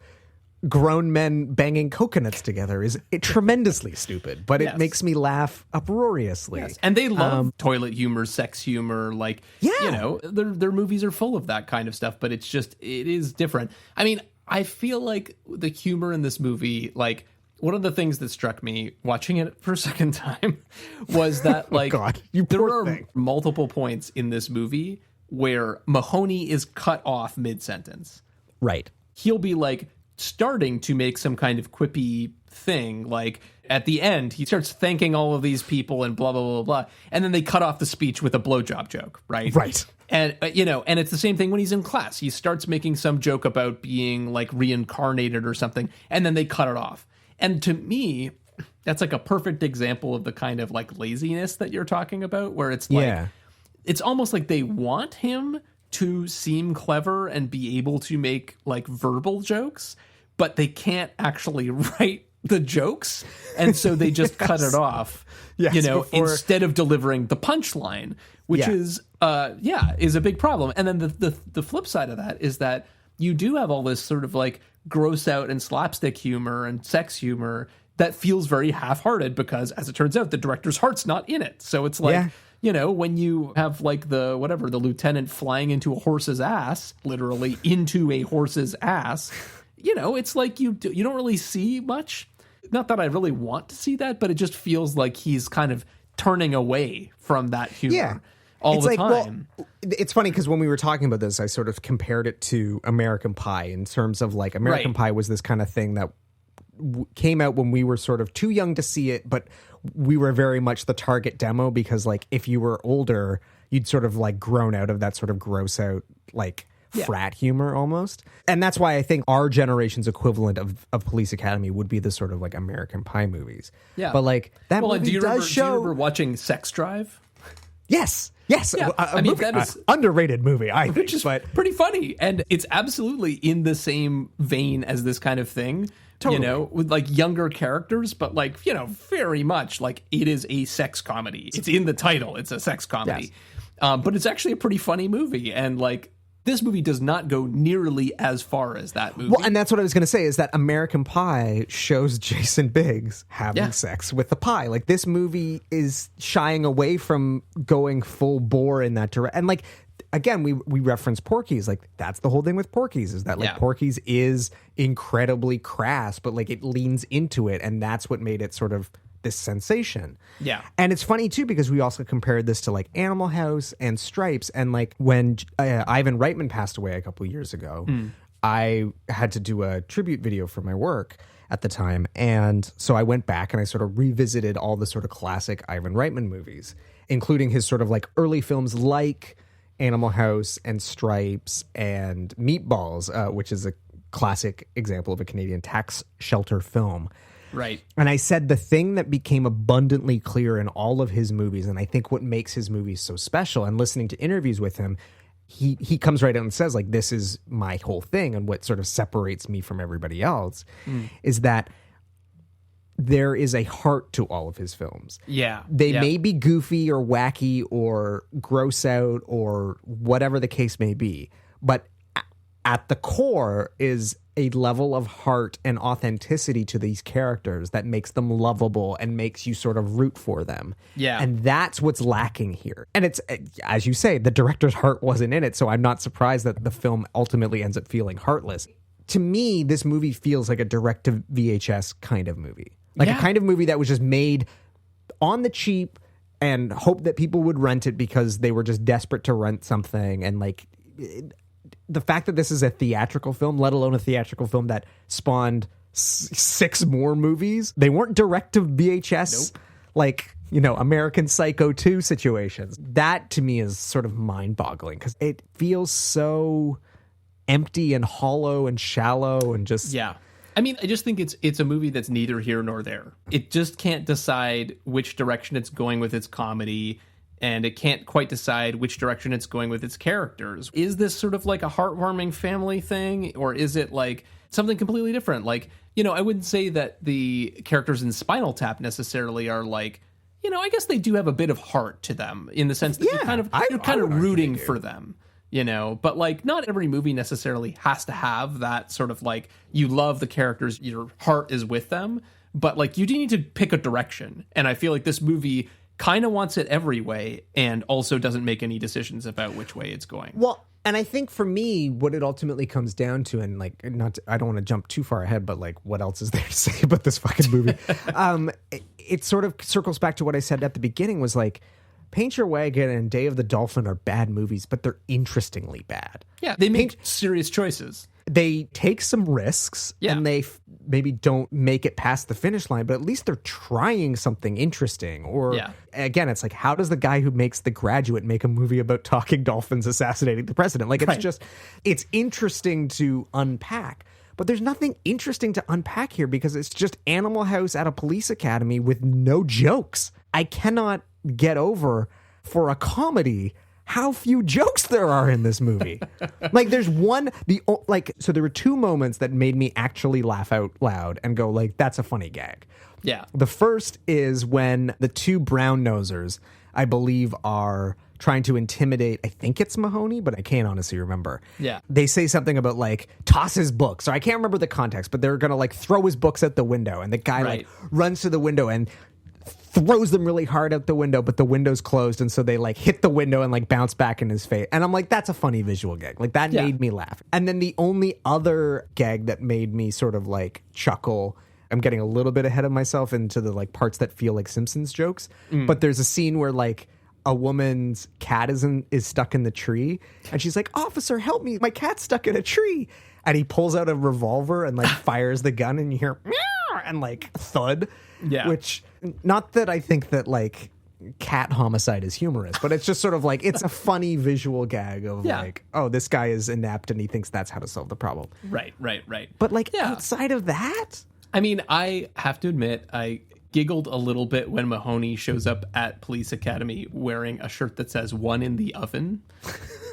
grown men banging coconuts together is tremendously stupid, but it makes me laugh uproariously. Yes. And they love toilet humor, sex humor, like, you know, their movies are full of that kind of stuff, but it is different. I mean, I feel like the humor in this movie, like, one of the things that struck me watching it for a second time was that, like, there are multiple points in this movie where Mahoney is cut off mid-sentence. Right. He'll be, like, starting to make some kind of quippy thing, like at the end he starts thanking all of these people and blah blah blah blah, and then they cut off the speech with a blowjob joke, right? And you know, and it's the same thing when he's in class. He starts making some joke about being like reincarnated or something, and then they cut it off. And to me, that's like a perfect example of the kind of like laziness that you're talking about, where it's like it's almost like they want him to seem clever and be able to make like verbal jokes, but they can't actually write the jokes, and so they just cut it off, you know, instead of delivering the punchline, which is a big problem. And then the flip side of that is that you do have all this sort of like gross out and slapstick humor and sex humor that feels very half-hearted, because as it turns out, the director's heart's not in it. So it's like, you know, when you have like the lieutenant flying into a horse's ass, literally into a horse's ass, you know, it's like you don't really see much. Not that I really want to see that, but it just feels like he's kind of turning away from that humor all the time. Well, it's funny because when we were talking about this, I sort of compared it to American Pie in terms of like American Pie was this kind of thing that came out when we were sort of too young to see it, but we were very much the target demo, because like if you were older, you'd sort of like grown out of that sort of gross out like frat humor almost. And that's why I think our generation's equivalent of Police Academy would be the sort of like American Pie movies. Yeah. But like that movie do you remember watching Sex Drive? Yes. Yeah. I mean, that is underrated movie, I think, which is pretty funny, and it's absolutely in the same vein as this kind of thing. Totally. You know, with like younger characters, but like, you know, very much like it is a sex comedy. It's in the title. It's a sex comedy. Yes. But it's actually a pretty funny movie. And like this movie does not go nearly as far as that movie. Well, and that's what I was going to say, is that American Pie shows Jason Biggs having sex with the pie. Like this movie is shying away from going full bore in that direction. And like, again, we reference Porky's. Like that's the whole thing with Porky's, is that like Porky's is incredibly crass, but like it leans into it, and that's what made it sort of this sensation. Yeah. And it's funny too, because we also compared this to like Animal House and Stripes, and like when Ivan Reitman passed away a couple years ago, I had to do a tribute video for my work at the time, and so I went back and I sort of revisited all the sort of classic Ivan Reitman movies, including his sort of like early films like Animal House and Stripes and Meatballs, which is a classic example of a Canadian tax shelter film. Right. And I said the thing that became abundantly clear in all of his movies, and I think what makes his movies so special, and listening to interviews with him, he comes right out and says, like, this is my whole thing, and what sort of separates me from everybody else is that there is a heart to all of his films. Yeah. They may be goofy or wacky or gross out or whatever the case may be, but at the core is a level of heart and authenticity to these characters that makes them lovable and makes you sort of root for them. Yeah. And that's what's lacking here. And it's, as you say, the director's heart wasn't in it, so I'm not surprised that the film ultimately ends up feeling heartless. To me, this movie feels like a direct-to-VHS kind of movie. Like a kind of movie that was just made on the cheap and hoped that people would rent it because they were just desperate to rent something. And like the fact that this is a theatrical film, let alone a theatrical film that spawned 6 more movies, they weren't direct to VHS, like, you know, American Psycho 2 situations. That to me is sort of mind boggling because it feels so empty and hollow and shallow and just. Yeah. I mean, I just think it's a movie that's neither here nor there. It just can't decide which direction it's going with its comedy, and it can't quite decide which direction it's going with its characters. Is this sort of like a heartwarming family thing, or is it like something completely different? Like, you know, I wouldn't say that the characters in Spinal Tap necessarily are like, I guess they do have a bit of heart to them in the sense that you're kind of rooting for them, but like not every movie necessarily has to have that sort of like you love the characters, your heart is with them, but like you do need to pick a direction. And I feel like this movie kind of wants it every way and also doesn't make any decisions about which way it's going. Well, and I think for me, what it ultimately comes down to, and like, I don't want to jump too far ahead, but like, what else is there to say about this fucking movie? It sort of circles back to what I said at the beginning was like, Paint Your Wagon and Day of the Dolphin are bad movies, but they're interestingly bad. Yeah, they make serious choices. They take some risks and they maybe don't make it past the finish line, but at least they're trying something interesting. Or again, it's like, how does the guy who makes The Graduate make a movie about talking dolphins assassinating the president? Like, it's just, it's interesting to unpack. But there's nothing interesting to unpack here because it's just Animal House at a police academy with no jokes. I cannot get over, for a comedy, how few jokes there are in this movie. Like there's so there were two moments that made me actually laugh out loud and go like, that's a funny gag. Yeah. The first is when the two brown nosers, I believe, are trying to intimidate, I think it's Mahoney, but I can't honestly remember. Yeah. They say something about like toss his books, or I can't remember the context, but they're going to like throw his books out the window, and the guy like runs to the window and throws them really hard out the window, but the window's closed, and so they like hit the window and like bounce back in his face. And I'm like, that's a funny visual gag. Like that made me laugh. And then the only other gag that made me sort of like chuckle, I'm getting a little bit ahead of myself into the like parts that feel like Simpsons jokes, but there's a scene where like a woman's cat is stuck in the tree, and she's like, "Officer, help me, my cat's stuck in a tree." And he pulls out a revolver and like fires the gun, and you hear meow and like thud. Yeah. Which, not that I think that like cat homicide is humorous, but it's just sort of like, it's a funny visual gag of like, oh, this guy is inept and he thinks that's how to solve the problem. Right. But like outside of that, I mean, I have to admit, I giggled a little bit when Mahoney shows up at Police Academy wearing a shirt that says "one in the oven"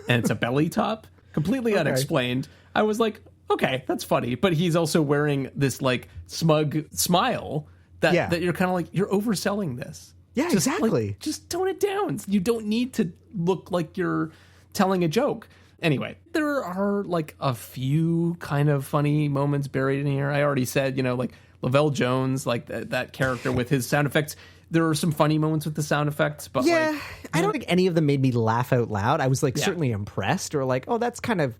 and it's a belly top, completely unexplained. I was like, okay, that's funny. But he's also wearing this like smug smile that you're kind of like, you're overselling this. Yeah, exactly. Like, just tone it down. You don't need to look like you're telling a joke. Anyway, there are like a few kind of funny moments buried in here. I already said, like Lavelle Jones, like that character with his sound effects. There are some funny moments with the sound effects, but I don't think any of them made me laugh out loud. I was like certainly impressed, or like, oh, that's kind of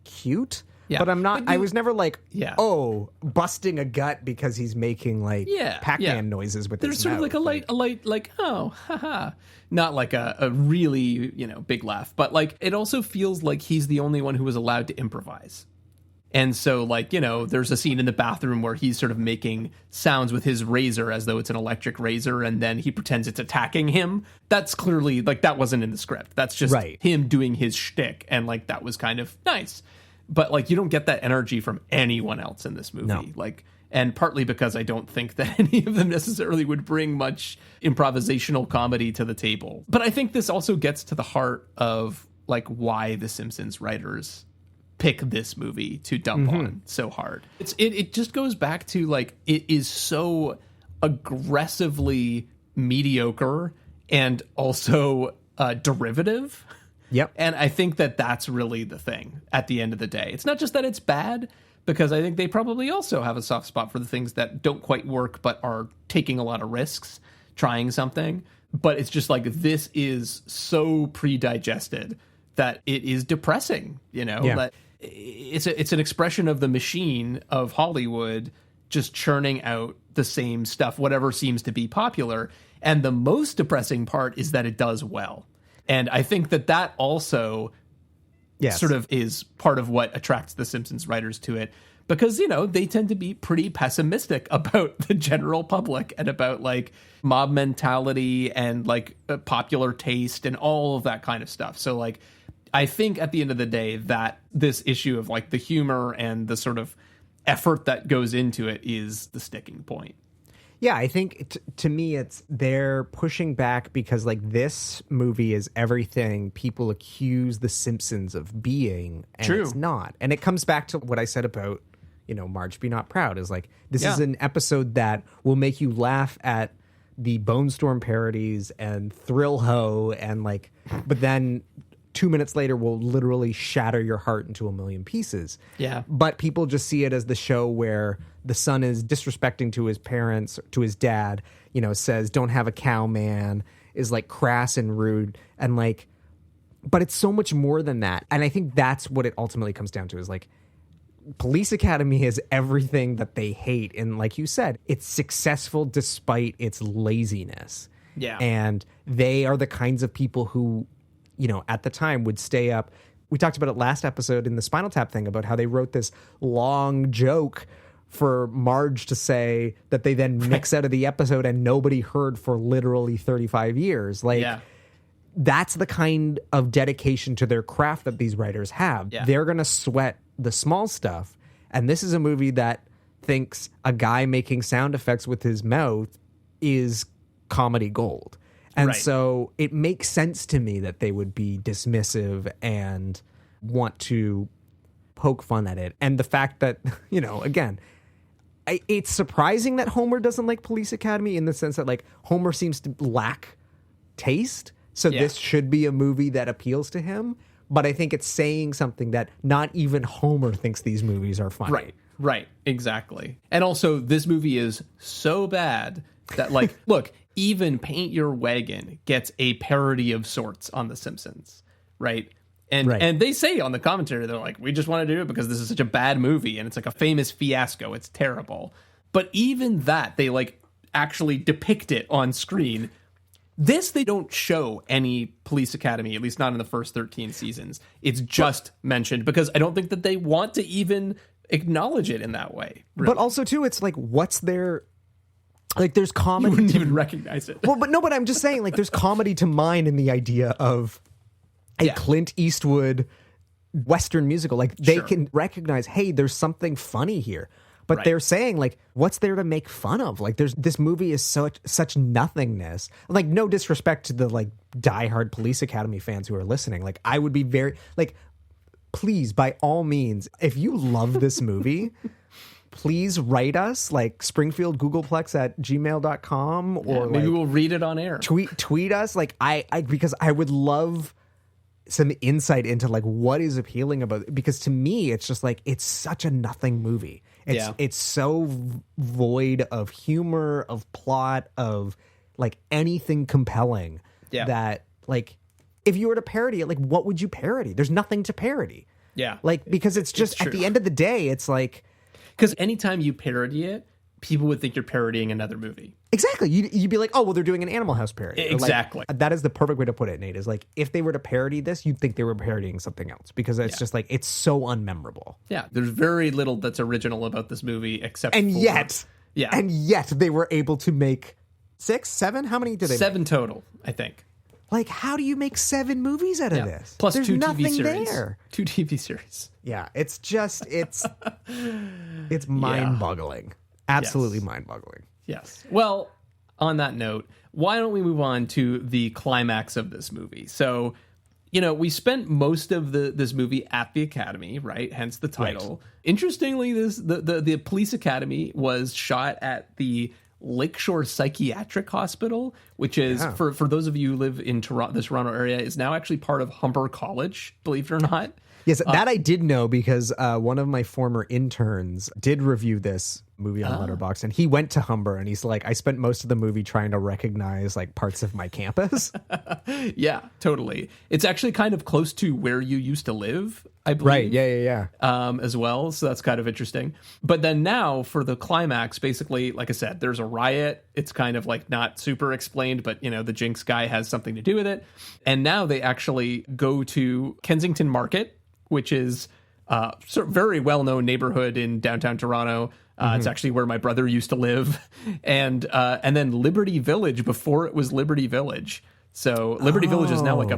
cute. Yeah. But I'm not, I was never like, oh, busting a gut because he's making like Pac-Man noises with his mouth. There's sort of like a light, like, oh, haha. Not like a really, big laugh. But like, it also feels like he's the only one who was allowed to improvise. And so like, there's a scene in the bathroom where he's sort of making sounds with his razor as though it's an electric razor, and then he pretends it's attacking him. That's clearly like, that wasn't in the script. That's just him doing his shtick. And like, that was kind of nice. But like, you don't get that energy from anyone else in this movie. No. Like, and partly because I don't think that any of them necessarily would bring much improvisational comedy to the table. But I think this also gets to the heart of like why the Simpsons writers pick this movie to dump on so hard. It just goes back to like, it is so aggressively mediocre and also derivative. Yep. And I think that that's really the thing at the end of the day. It's not just that it's bad, because I think they probably also have a soft spot for the things that don't quite work but are taking a lot of risks, trying something. But it's just like, this is so pre-digested that it is depressing, That it's an expression of the machine of Hollywood just churning out the same stuff, whatever seems to be popular. And the most depressing part is that it does well. And I think that also sort of is part of what attracts the Simpsons writers to it, because, they tend to be pretty pessimistic about the general public and about like mob mentality and like popular taste and all of that kind of stuff. So like, I think at the end of the day that this issue of like the humor and the sort of effort that goes into it is the sticking point. Yeah, I think to me, they're pushing back because like this movie is everything people accuse the Simpsons of being, and it's not. And it comes back to what I said about, Marge Be Not Proud, is like, this is an episode that will make you laugh at the Bone Storm parodies and Thrill Ho and like, but then 2 minutes later will literally shatter your heart into a million pieces. Yeah. But people just see it as the show where the son is disrespecting to his parents, to his dad, you know, says, don't have a cow, man, is like crass and rude. And like, but it's so much more than that. And I think that's what it ultimately comes down to is like, Police Academy is everything that they hate. And like you said, it's successful despite its laziness. Yeah. And they are the kinds of people who, you know, at the time would stay up. We talked about it last episode in the Spinal Tap thing about how they wrote this long joke for Marge to say that they then mix out of the episode and nobody heard for literally 35 years. Like, that's the kind of dedication to their craft that these writers have. Yeah. They're going to sweat the small stuff. And this is a movie that thinks a guy making sound effects with his mouth is comedy gold. And so it makes sense to me that they would be dismissive and want to poke fun at it. And the fact that, you know, again, it's surprising that Homer doesn't like Police Academy in the sense that, like, Homer seems to lack taste. So this should be a movie that appeals to him. But I think it's saying something that not even Homer thinks these movies are funny. Right, exactly. And also, this movie is so bad that, like, look, even Paint Your Wagon gets a parody of sorts on The Simpsons, right? And they say on the commentary, they're like, we just want to do it because this is such a bad movie and it's like a famous fiasco. It's terrible. But even that, they like actually depict it on screen. This, they don't show any Police Academy, at least not in the first 13 seasons. It's just mentioned because I don't think that they want to even acknowledge it in that way. Really. But also, too, it's like, what's their... Like, there's comedy. You wouldn't even recognize it. Well, but I'm just saying, like, there's comedy to mine in the idea of a Clint Eastwood Western musical. Like, they can recognize, hey, there's something funny here. But they're saying, like, what's there to make fun of? Like, this movie is such nothingness. Like, no disrespect to the, like, diehard Police Academy fans who are listening. Like, I would be very, like, please, by all means, if you love this movie... Please write us, like Springfield Googleplex at gmail.com or maybe like, we'll read it on air. Tweet us. Like I because I would love some insight into like what is appealing about it. Because to me, it's just like, it's such a nothing movie. It's so void of humor, of plot, of like anything compelling that like, if you were to parody it, like what would you parody? There's nothing to parody. Yeah. Like, because it's just at the end of the day, it's like, because anytime you parody it, people would think you're parodying another movie. Exactly. You'd be like, oh, well, they're doing an Animal House parody. Exactly. Like, that is the perfect way to put it, Nate, is like, if they were to parody this, you'd think they were parodying something else because it's just like, it's so unmemorable. Yeah. There's very little that's original about this movie except and yet they were able to make 6, 7? How many did they 7 make? total, I think. Like, how do you make 7 movies out of this? Plus There's 2 nothing TV series. there. 2 TV series. Yeah, it's just, it's mind-boggling. Absolutely mind-boggling. Yes. Well, on that note, why don't we move on to the climax of this movie? So, you know, we spent most of this movie at the Academy, right? Hence the title. Right. Interestingly, the Police Academy was shot at the Lakeshore Psychiatric Hospital, which is, for those of you who live in the Toronto area, is now actually part of Humber College, believe it or not. Yes, that I did know because one of my former interns did review this movie on Letterboxd, and he went to Humber, and he's like, I spent most of the movie trying to recognize like parts of my campus. Yeah, totally. It's actually kind of close to where you used to live, I believe. Right, yeah. As well, so that's kind of interesting. But then now for the climax, basically, like I said, there's a riot. It's kind of like not super explained, but, you know, the Jinx guy has something to do with it. And now they actually go to Kensington Market, which is sort of very well-known neighborhood in downtown Toronto. It's actually where my brother used to live. And then Liberty Village before it was Liberty Village. So Liberty Village is now like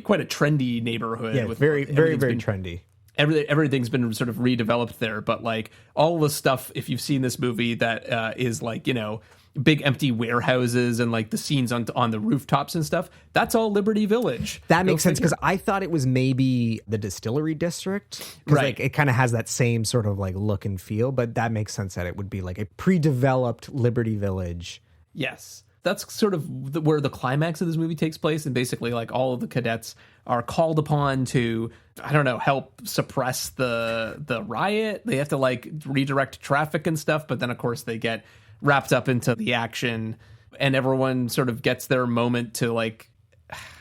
quite a trendy neighborhood. Yeah, very trendy. Everything's been sort of redeveloped there. But like all the stuff, if you've seen this movie, that is like, you know, big empty warehouses and like the scenes on the rooftops and stuff, that's all Liberty Village. That makes sense, because I thought it was maybe the Distillery District, because like it kind of has that same sort of like look and feel, but that makes sense that it would be like a pre-developed Liberty Village. Yes. That's sort of where the climax of this movie takes place. And basically, like, all of the cadets are called upon to, I don't know, help suppress the riot. They have to, like, redirect traffic and stuff. But then, of course, they get wrapped up into the action, and everyone sort of gets their moment to, like,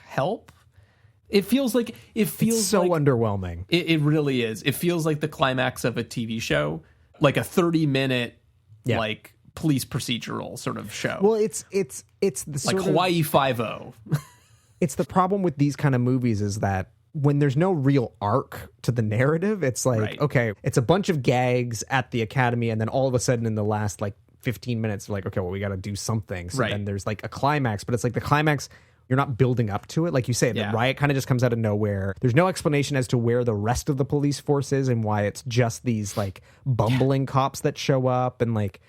help. It feels so underwhelming. It really is. It feels like the climax of a TV show, like a 30-minute, like, police procedural sort of show. Well, it's the sort like Hawaii Five-0. It's the problem with these kind of movies is that when there's no real arc to the narrative, it's like, okay, it's a bunch of gags at the academy, and then all of a sudden in the last, like, 15 minutes, like, okay, well, we got to do something. So then there's, like, a climax, but it's like the climax, you're not building up to it. Like you say, the riot kind of just comes out of nowhere. There's no explanation as to where the rest of the police force is and why it's just these, like, bumbling cops that show up. And, like,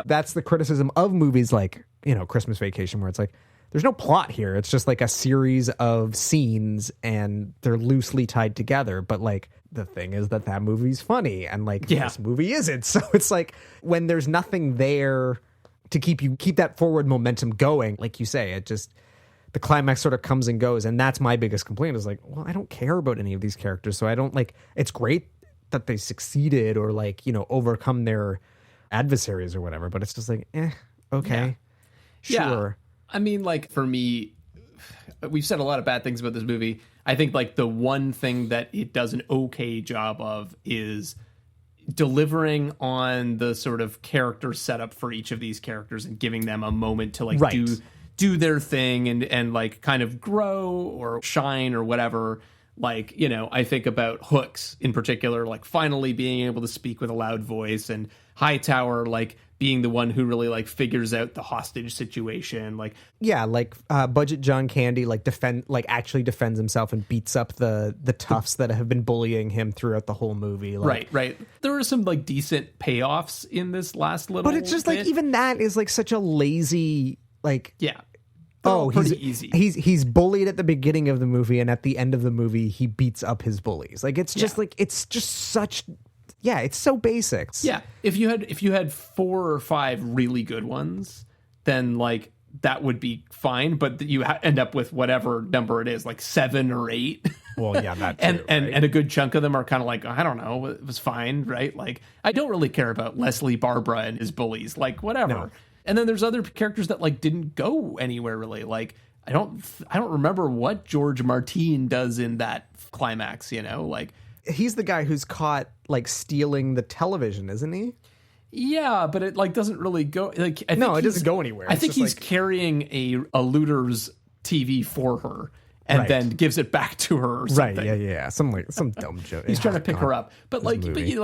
that's the criticism of movies like, you know, Christmas Vacation, where it's like, there's no plot here. It's just like a series of scenes and they're loosely tied together. But, like, the thing is that movie's funny and, like, this movie isn't. So it's like when there's nothing there to keep that forward momentum going, like you say, it just, the climax sort of comes and goes. And that's my biggest complaint is, like, well, I don't care about any of these characters. So I don't, like, it's great that they succeeded or, like, you know, overcome their adversaries or whatever, but it's just like, okay, sure. I mean, like, for me, we've said a lot of bad things about this movie. I think, like, the one thing that it does an okay job of is delivering on the sort of character setup for each of these characters and giving them a moment to, like, do their thing and like kind of grow or shine or whatever. Like, you know, I think about Hooks in particular, like finally being able to speak with a loud voice, and Hightower, like being the one who really like figures out the hostage situation. Like, yeah, like Budget John Candy, like actually defends himself and beats up the toughs that have been bullying him throughout the whole movie. Like, right. There are some like decent payoffs in this last little, but it's just like, even that is like such a lazy, like, he's easy. He's bullied at the beginning of the movie, and at the end of the movie, he beats up his bullies. Like, it's just like, it's just such, it's so basic. Yeah, if you had 4 or 5 really good ones, then like that would be fine. But you end up with whatever number it is, like 7 or 8. Well, yeah, that too, and a good chunk of them are kind of like, I don't know, it was fine, right? Like, I don't really care about Leslie Barbara and his bullies, like whatever. No. And then there's other characters that like didn't go anywhere really. Like, I don't remember what George Martin does in that climax, you know, like he's the guy who's caught like stealing the television, isn't he? Yeah, but it like doesn't really go like, it doesn't go anywhere. I think he's like carrying a looter's TV for her and then gives it back to her or something. Right, yeah. Some dumb joke. He's trying to pick her up. But like,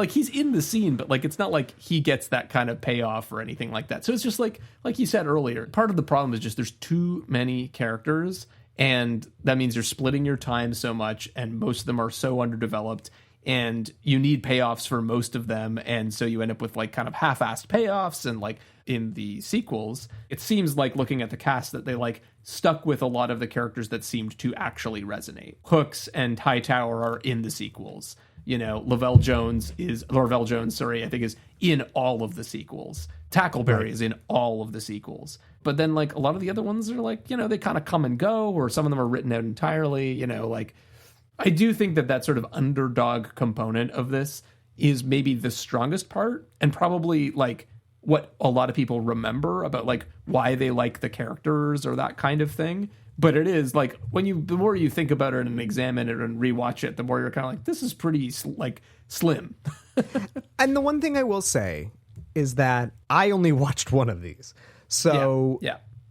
he's in the scene, but like, it's not like he gets that kind of payoff or anything like that. So it's just like you said earlier, part of the problem is just there's too many characters, and that means you're splitting your time so much, and most of them are so underdeveloped, and you need payoffs for most of them. And so you end up with like kind of half-assed payoffs. And like in the sequels, it seems like looking at the cast that they like stuck with a lot of the characters that seemed to actually resonate. Hooks and Hightower are in the sequels. You know, Lavelle Jones, I think is in all of the sequels. Tackleberry is in all of the sequels. But then like a lot of the other ones are like, you know, they kind of come and go, or some of them are written out entirely, you know, like I do think that sort of underdog component of this is maybe the strongest part, and probably like what a lot of people remember about like why they like the characters or that kind of thing. But it is like the more you think about it and examine it and rewatch it, the more you're kind of like, this is pretty like slim. And the one thing I will say is that I only watched one of these. So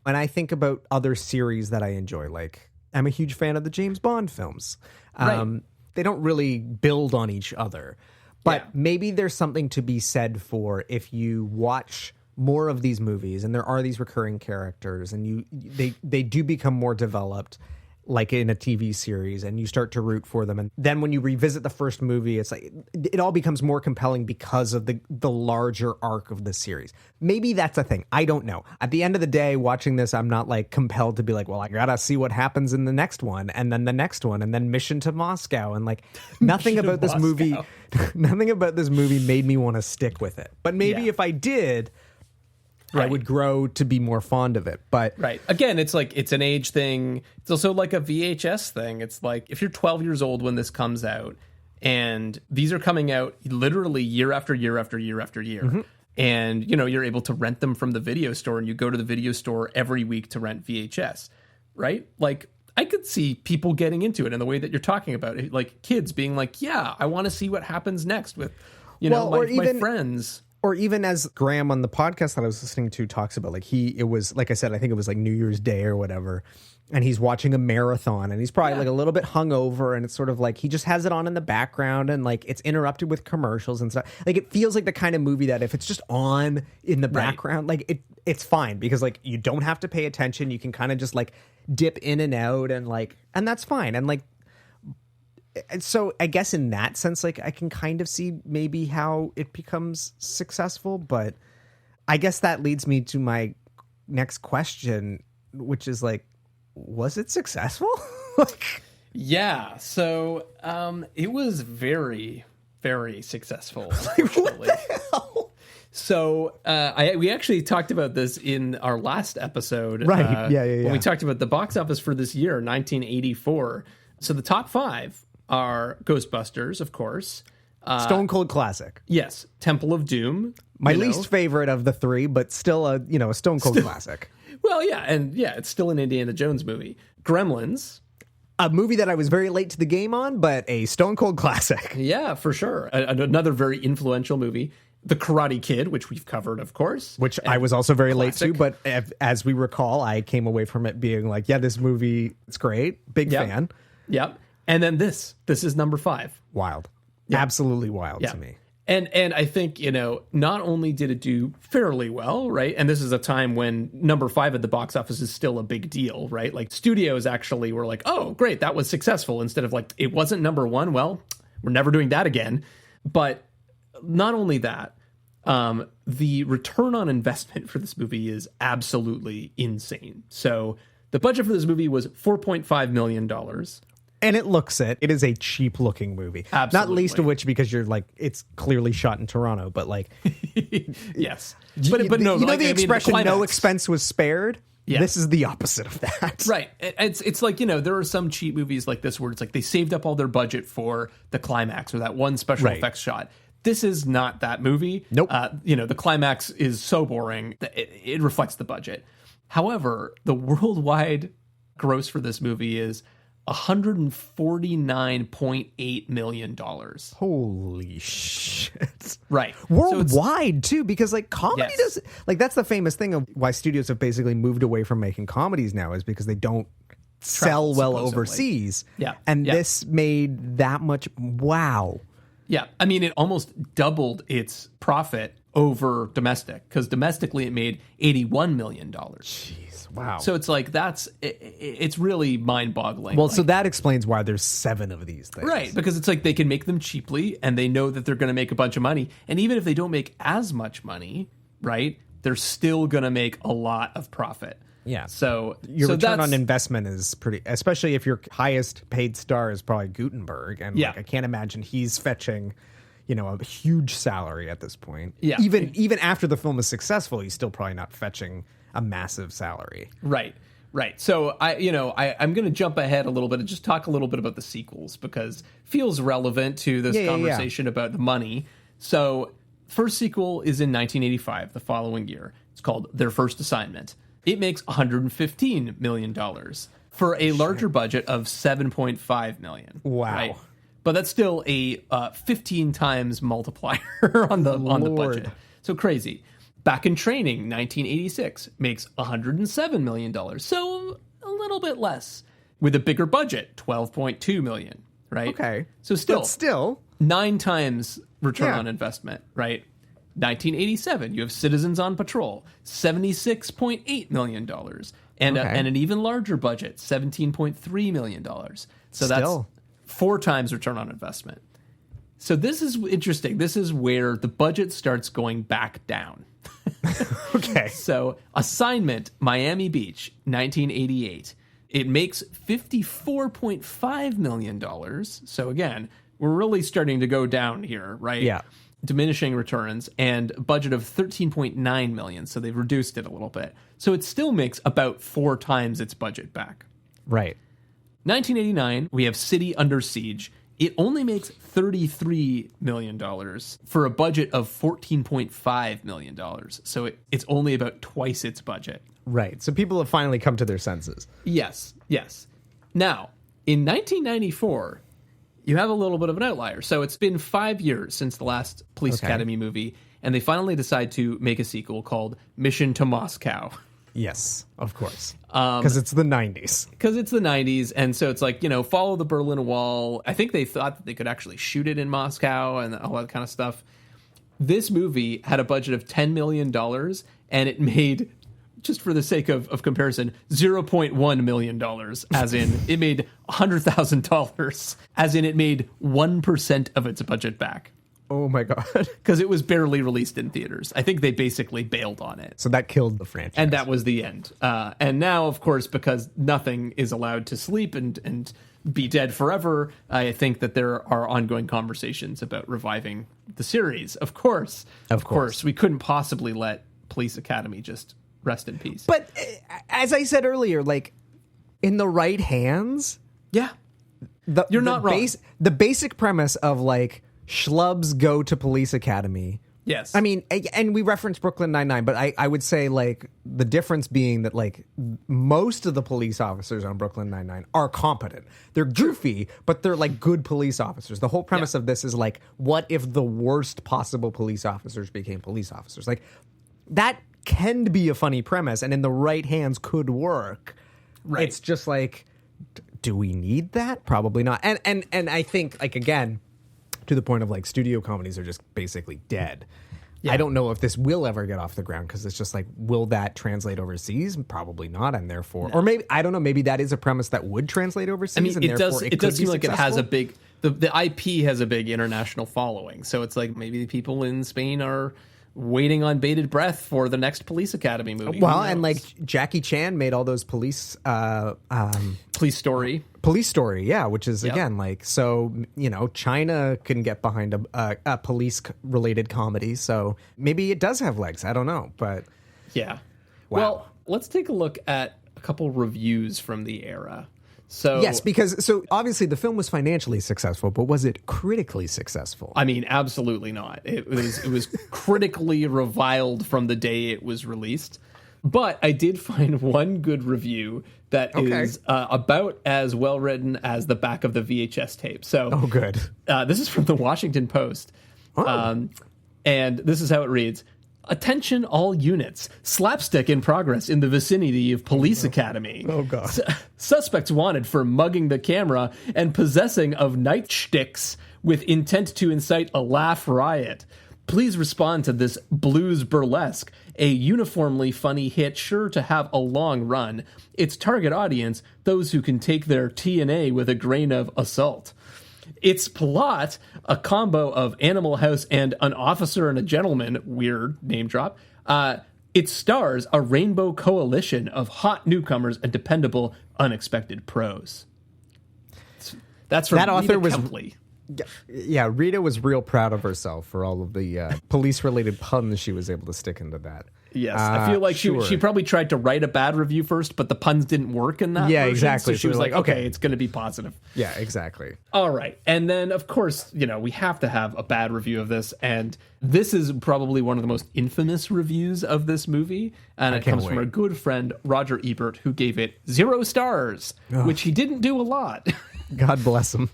when I think about other series that I enjoy, like I'm a huge fan of the James Bond films. They don't really build on each other. But maybe there's something to be said for if you watch more of these movies and there are these recurring characters and they do become more developed, like in a TV series, and you start to root for them. And then when you revisit the first movie, it's like it all becomes more compelling because of the larger arc of the series. Maybe that's a thing. I don't know. At the end of the day, watching this, I'm not like compelled to be like, well, I gotta see what happens in the next one, and then the next one, and then Mission to Moscow, and like nothing about this movie made me want to stick with it. But maybe if I did, I would grow to be more fond of it. But right. Again, it's like it's an age thing. It's also like a VHS thing. It's like if you're 12 years old when this comes out, and these are coming out literally year after year after year after year. And, you know, you're able to rent them from the video store, and you go to the video store every week to rent VHS, right? Like, I could see people getting into it in the way that you're talking about it. Like kids being like, yeah, I want to see what happens next with, you know, my friends. Or even as Graham on the podcast that I was listening to talks about, like it was, like I said, I think it was like New Year's Day or whatever. And he's watching a marathon and he's probably like a little bit hungover, and it's sort of like he just has it on in the background and like it's interrupted with commercials and stuff. Like it feels like the kind of movie that if it's just on in the background, like it's fine because like you don't have to pay attention. You can kind of just like dip in and out and that's fine. And like, and so I guess in that sense, like I can kind of see maybe how it becomes successful, but I guess that leads me to my next question, which is like, was it successful? Yeah. So it was very, very successful. Actually. So we actually talked about this in our last episode. Right. When we talked about the box office for this year, 1984. So the top 5 are Ghostbusters, of course. Stone Cold classic. Yes. Temple of Doom. My least favorite of the 3, but still a Stone Cold classic. Well, yeah. And yeah, it's still an Indiana Jones movie. Gremlins. A movie that I was very late to the game on, but a Stone Cold classic. Yeah, for sure. Another very influential movie. The Karate Kid, which we've covered, of course. Which I was also very late to, but as we recall, I came away from it being like, yeah, this movie, it's great. Big fan. Yep. And then this is number 5. Wild. Yep. Absolutely wild to me. And I think, not only did it do fairly well, right? And this is a time when number 5 at the box office is still a big deal, right? Like studios actually were like, oh, great, that was successful. Instead of like, it wasn't number 1. Well, we're never doing that again. But not only that, the return on investment for this movie is absolutely insane. So the budget for this movie was $4.5 million. And it looks it. It is a cheap looking movie. Absolutely. Not least of which because you're like, it's clearly shot in Toronto, but like. Yes. But no, the expression, no expense was spared? Yeah. This is the opposite of that. Right. It's like, there are some cheap movies like this where it's like they saved up all their budget for the climax or that one special effects shot. This is not that movie. Nope. The climax is so boring that it reflects the budget. However, the worldwide gross for this movie is $149.8 million. Holy shit. Right. Worldwide, too, because like comedy does, like that's the famous thing of why studios have basically moved away from making comedies now is because they don't sell well overseas. Yeah. And this made that much. Wow. Yeah. I mean, it almost doubled its profit over domestic because domestically it made $81 million. Jeez. Wow. So it's like it's really mind-boggling. Well, so that explains why there's 7 of these things. Right, because it's like they can make them cheaply and they know that they're going to make a bunch of money. And even if they don't make as much money, right, they're still going to make a lot of profit. Yeah. So your return on investment is pretty, especially if your highest paid star is probably Gutenberg. And like, I can't imagine he's fetching, a huge salary at this point. Yeah. Even after the film is successful, he's still probably not fetching a massive salary. Right. So I'm going to jump ahead a little bit and just talk a little bit about the sequels because it feels relevant to this conversation about the money. So first sequel is in 1985, the following year. It's called Their First Assignment. It makes $115 million for a larger budget of $7.5 million. Wow. Right? But that's still a 15 times multiplier on the budget. So crazy. Back in Training, 1986, makes $107 million. So a little bit less. With a bigger budget, $12.2 million, right? Okay. So still 9 times return on investment, right? 1987, you have Citizens on Patrol, $76.8 million. And an even larger budget, $17.3 million. So that's 4 times return on investment. So this is interesting. This is where the budget starts going back down. Okay. So Assignment, Miami Beach, 1988. It makes $54.5 million. So again, we're really starting to go down here, right? Yeah. diminishing returns, and a budget of $13.9 million. So they've reduced it a little bit. So it still makes about 4 times its budget back. Right. 1989, we have City Under Siege. It only makes $33 million for a budget of $14.5 million. So it's only about twice its budget. Right. So people have finally come to their senses. Yes. Now, in 1994, you have a little bit of an outlier. So it's been 5 years since the last Police Academy movie, and they finally decide to make a sequel called Mission to Moscow. Yes, of course. Because it's the 90s. Because it's the 90s, and so it's like, follow the Berlin Wall. I think they thought that they could actually shoot it in Moscow and all that kind of stuff. This movie had a budget of $10 million, and it made, just for the sake of comparison, $0.1 million, as in it made $100,000, as in it made 1% of its budget back. Oh my God. Because it was barely released in theaters. I think they basically bailed on it. So that killed the franchise. And that was the end. And now, of course, because nothing is allowed to sleep and be dead forever, I think that there are ongoing conversations about reviving the series. Of course. We couldn't possibly let Police Academy just rest in peace. But as I said earlier, like, in the right hands... Yeah. You're not wrong. The basic premise of, like, schlubs go to Police Academy. Yes. I mean, and we reference Brooklyn Nine-Nine, but I would say, like, the difference being that, like, most of the police officers on Brooklyn Nine-Nine are competent. They're goofy, but they're, like, good police officers. The whole premise of this is, like, what if the worst possible police officers became police officers? Like, that can be a funny premise, and in the right hands could work. Right. It's just, like, do we need that? Probably not. And I think, like, again... to the point of, like, studio comedies are just basically dead. Yeah. I don't know if this will ever get off the ground because it's just like, will that translate overseas? Probably not, and therefore... No. Or maybe, I don't know, maybe that is a premise that would translate overseas, and therefore it does seem like it has a big... The IP has a big international following, so it's like maybe the people in Spain are waiting on bated breath for the next Police Academy movie. Well, and, like, Jackie Chan made all those Police Story, yeah, which is, again, like, so, China can get behind a police-related comedy, so maybe it does have legs. I don't know, but... Yeah. Wow. Well, let's take a look at a couple reviews from the era. So yes, because obviously the film was financially successful, but was it critically successful? I mean, absolutely not. It was critically reviled from the day it was released. But I did find one good review that is about as well written as the back of the VHS tape. So, good. This is from the Washington Post, and this is how it reads. Attention all units. Slapstick in progress in the vicinity of Police Academy. Oh, God. Suspects wanted for mugging the camera and possessing of nightsticks with intent to incite a laugh riot. Please respond to this blues burlesque, a uniformly funny hit sure to have a long run. Its target audience, those who can take their T&A with a grain of assault. Its plot, a combo of Animal House and An Officer and a Gentleman, weird name drop. It stars a rainbow coalition of hot newcomers and dependable, unexpected pros. That's from that author Rita was Kempley. Yeah, Rita was real proud of herself for all of the police-related puns she was able to stick into that. Yes, I feel like she probably tried to write a bad review first, but the puns didn't work in that version, exactly. So she was like, okay, it's going to be positive. Yeah, exactly. All right. And then, of course, we have to have a bad review of this, and this is probably one of the most infamous reviews of this movie, and it comes from our good friend, Roger Ebert, who gave it 0 stars, which he didn't do a lot. God bless him.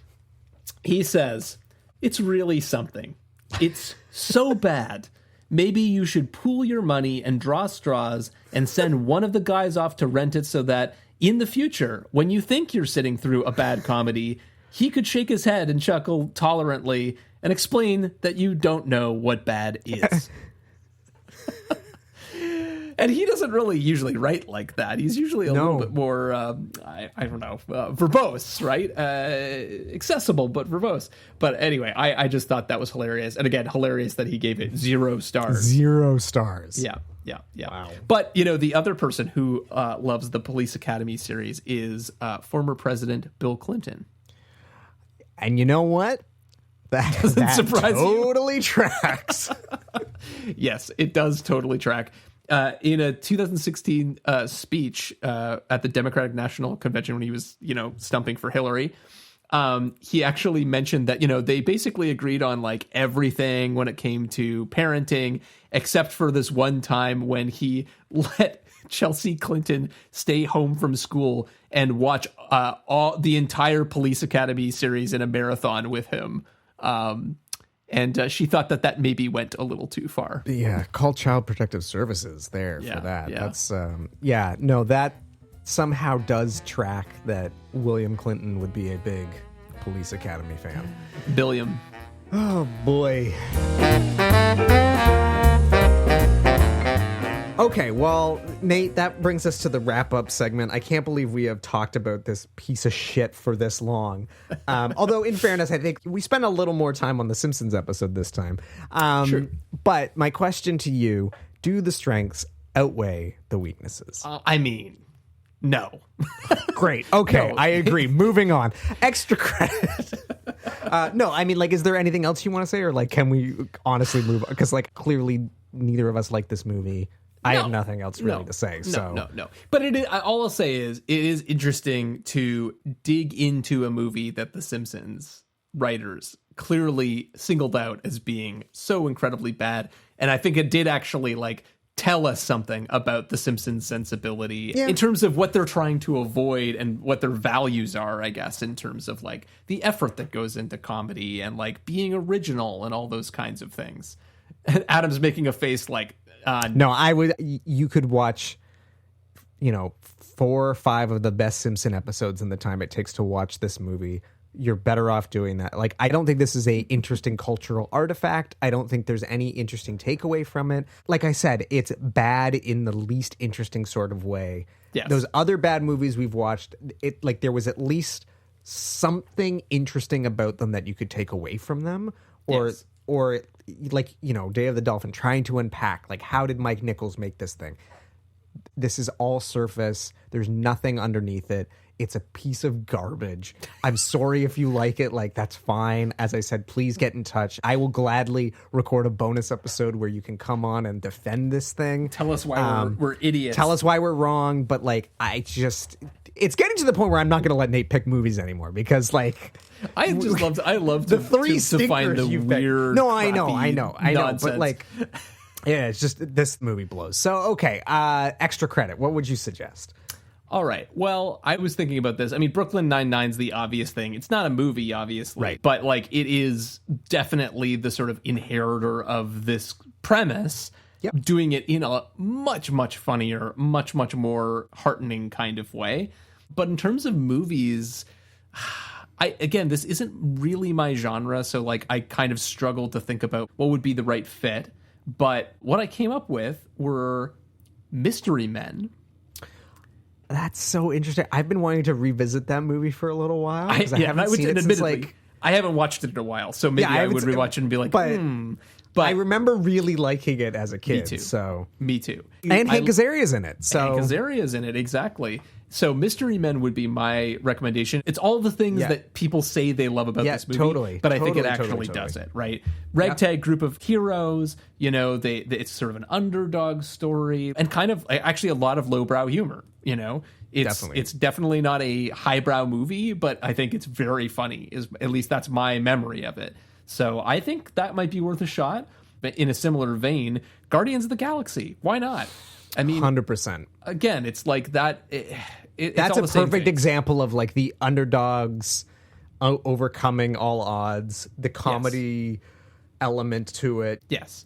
He says, it's really something. It's so bad. Maybe you should pool your money and draw straws and send one of the guys off to rent it so that in the future, when you think you're sitting through a bad comedy, he could shake his head and chuckle tolerantly and explain that you don't know what bad is. And he doesn't really usually write like that. He's usually a little bit more, I don't know, verbose, right? Accessible, but verbose. But anyway, I just thought that was hilarious. And again, hilarious that he gave it 0 stars. 0 stars. Yeah. Wow. But, the other person who loves the Police Academy series is former President Bill Clinton. And you know what? That surprise you? totally tracks. Yes, it does totally track. In a 2016 speech at the Democratic National Convention when he was, stumping for Hillary, he actually mentioned that, they basically agreed on like everything when it came to parenting, except for this one time when he let Chelsea Clinton stay home from school and watch the entire Police Academy series in a marathon with him. And she thought that maybe went a little too far. Yeah, call Child Protective Services there for that. Yeah. That's that somehow does track that William Clinton would be a big Police Academy fan. Billiam. Oh boy. Okay, well, Nate, that brings us to the wrap-up segment. I can't believe we have talked about this piece of shit for this long. Although, in fairness, I think we spent a little more time on the Simpsons episode this time. Sure. But my question to you, do the strengths outweigh the weaknesses? No. Great. Okay, No. I agree. Moving on. Extra credit. No, is there anything else you want to say? Or, can we honestly move on? Because, clearly neither of us like this movie. I have nothing else really to say. No. But all I'll say is it is interesting to dig into a movie that the Simpsons writers clearly singled out as being so incredibly bad. And I think it did actually tell us something about the Simpsons sensibility in terms of what they're trying to avoid and what their values are, I guess, in terms of the effort that goes into comedy and being original and all those kinds of things. And Adam's making a face no, I would. You could watch, 4 or 5 of the best Simpson episodes in the time it takes to watch this movie. You're better off doing that. I don't think this is a interesting cultural artifact. I don't think there's any interesting takeaway from it. Like I said, it's bad in the least interesting sort of way. Yes. Those other bad movies we've watched, there was at least something interesting about them that you could take away from them, or Day of the Dolphin, trying to unpack, how did Mike Nichols make this thing? This is all surface. There's nothing underneath it. It's a piece of garbage. I'm sorry if you like it. That's fine. As I said, please get in touch. I will gladly record a bonus episode where you can come on and defend this thing. Tell us why we're idiots. Tell us why we're wrong. But it's getting to the point where I'm not going to let Nate pick movies anymore because I love the three to find the weird. No, I know. Nonsense. But yeah, it's just this movie blows. So okay, extra credit. What would you suggest? All right. Well, I was thinking about this. Brooklyn Nine-Nine's the obvious thing. It's not a movie, obviously, right? But it is definitely the sort of inheritor of this premise. Yep. Doing it in a much, much funnier, much, much more heartening kind of way. But in terms of movies, this isn't really my genre, so I kind of struggle to think about what would be the right fit. But what I came up with were Mystery Men. That's so interesting. I've been wanting to revisit that movie for a little while. I haven't seen it since I haven't watched it in a while, so maybe I would rewatch it and be like, But I remember really liking it as a kid. Me too. So me too. And Hank Azaria's in it. So Hank Azaria's in it, exactly. So Mystery Men would be my recommendation. It's all the things that people say they love about this movie. Totally. But I think it actually does it, right? Ragtag group of heroes, it's sort of an underdog story and kind of actually a lot of lowbrow humor, It's definitely not a highbrow movie, but I think it's very funny. At least that's my memory of it. So I think that might be worth a shot. But in a similar vein, Guardians of the Galaxy. Why not? 100%. Again, it's like that. That's a perfect example of the underdogs overcoming all odds, the comedy element to it. Yes.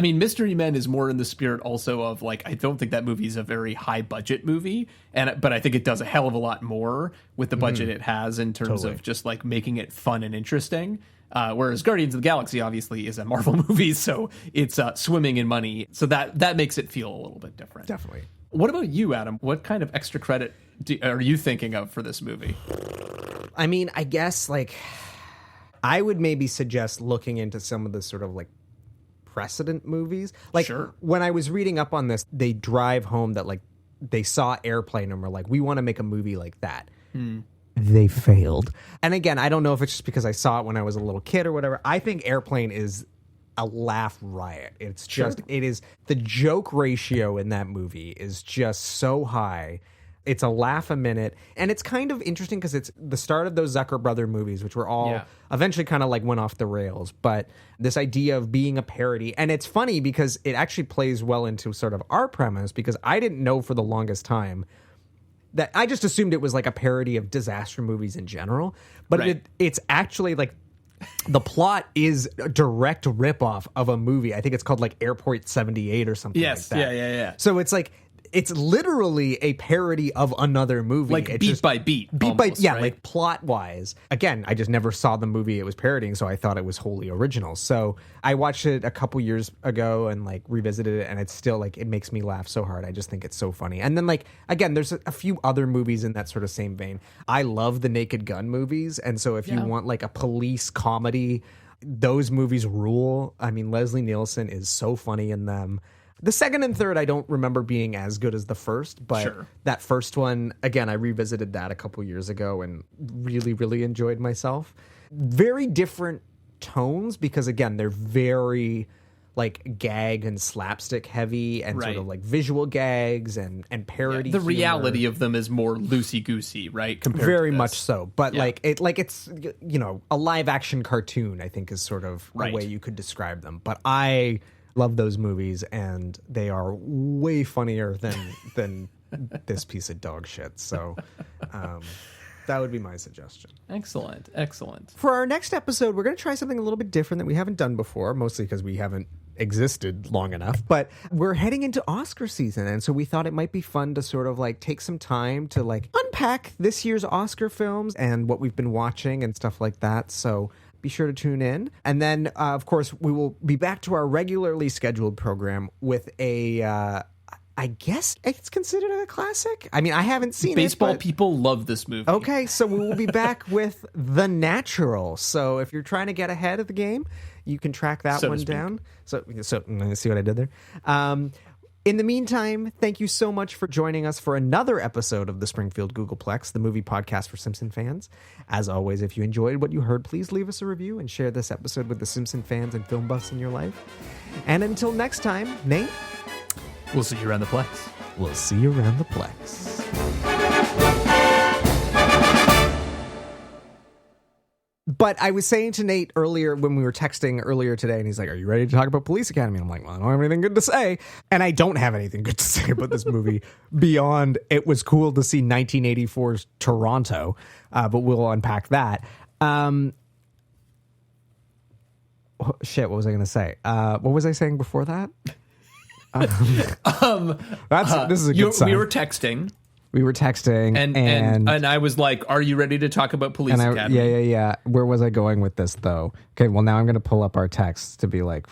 Mystery Men is more in the spirit also of I don't think that movie is a very high budget movie, but I think it does a hell of a lot more with the budget it has in terms of just making it fun and interesting. Whereas Guardians of the Galaxy obviously is a Marvel movie, so it's swimming in money. So that makes it feel a little bit different. Definitely. What about you, Adam? What kind of extra credit are you thinking of for this movie? I guess I would maybe suggest looking into some of the sort of precedent movies. Sure. When I was reading up on this, they drive home that they saw Airplane and were we want to make a movie like that. they failed. And again, I don't know if it's just because I saw it when I was a little kid or whatever. I think Airplane is a laugh riot. It's just, it is, the joke ratio in that movie is just so high. It's a laugh a minute. And it's kind of interesting because it's the start of those Zucker Brother movies, which were all eventually kind of like went off the rails. But this idea of being a parody, and it's funny because it actually plays well into sort of our premise, because I didn't know for the longest time that I just assumed it was like a parody of disaster movies in general. But it's actually like the plot is a direct ripoff of a movie. I think it's called like Airport 78 or something like that. Yeah. So it's like, it's literally a parody of another movie. Like it's beat just, by beat. Beat almost, by, yeah, right? like plot wise. Again, I just never saw the movie it was parodying, so I thought it was wholly original. So I watched it a couple years ago and like revisited it, and it's still like, it makes me laugh so hard. I just think it's so funny. And then like, again, there's a few other movies in that sort of same vein. I love the Naked Gun movies, and so if you want like a police comedy, those movies rule. I mean, Leslie Nielsen is so funny in them. The second and third, I don't remember being as good as the first, but that first one, again, I revisited that a couple years ago and really, really enjoyed myself. Very different tones because, again, they're very like gag and slapstick heavy and sort of like visual gags and parody. The humor. reality of them is more loosey-goosey, right? Compared Very to this. much so. But it's, you know, a live action cartoon, I think is sort of the way you could describe them. But I love those movies, and they are way funnier than this piece of dog shit. So that would be my suggestion. Excellent. For our next episode, we're going to try something a little bit different that we haven't done before, mostly because we haven't existed long enough. But we're heading into Oscar season, and so we thought it might be fun to sort of like take some time to like unpack this year's Oscar films and what we've been watching and stuff like that. So be sure to tune in. And then, of course, we will be back to our regularly scheduled program with a, I guess it's considered a classic. I mean, I haven't seen Baseball it. people love this movie. Okay, so we will be back with The Natural. So if you're trying to get ahead of the game, you can track that one down. So see what I did there? In the meantime, thank you so much for joining us for another episode of the Springfield Googleplex, the movie podcast for Simpson fans. As always, if you enjoyed what you heard, please leave us a review and share this episode with the Simpson fans and film buffs in your life. And until next time, Nate, we'll see you around the Plex. We'll see you around the Plex. But I was saying to Nate earlier when we were texting earlier today, and he's like, are you ready to talk about Police Academy? And I'm like, well, I don't have anything good to say. And I don't have anything good to say about this movie beyond it was cool to see 1984's Toronto, but we'll unpack that. Shit, what was I going to say? What was I saying before that? This is a good sign. We were texting. And I was like, are you ready to talk about Police Academy? Yeah. Where was I going with this, though? Okay, well, now I'm going to pull up our text to be like,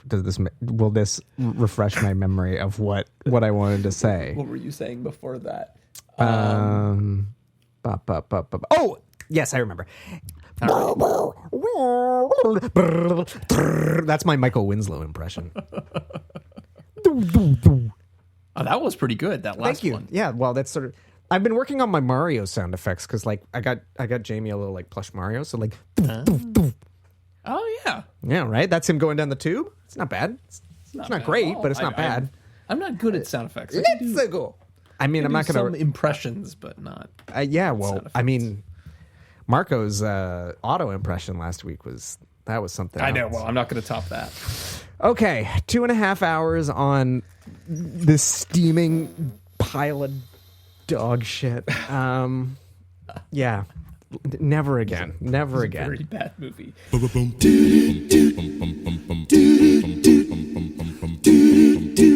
will this refresh my memory of what I wanted to say? What were you saying before that? Oh, yes, I remember. That's my Michael Winslow impression. Oh, that was pretty good. That last Thank you. one. Yeah, well, that's sort of. I've been working on my Mario sound effects because, like, I got Jamie a little like plush Mario, so like. Oh yeah. Yeah, right. That's him going down the tube. It's not bad. It's not great, but it's not bad. I'm not good at sound effects. Let's go. I mean, I'm not going to some impressions, but not. Yeah, well, I mean, Marco's auto impression last week was something. I know. else. Well, I'm not going to top that. Okay, 2.5 hours on this steaming pile of dog shit. Yeah, never again. Never again. Very bad movie. Do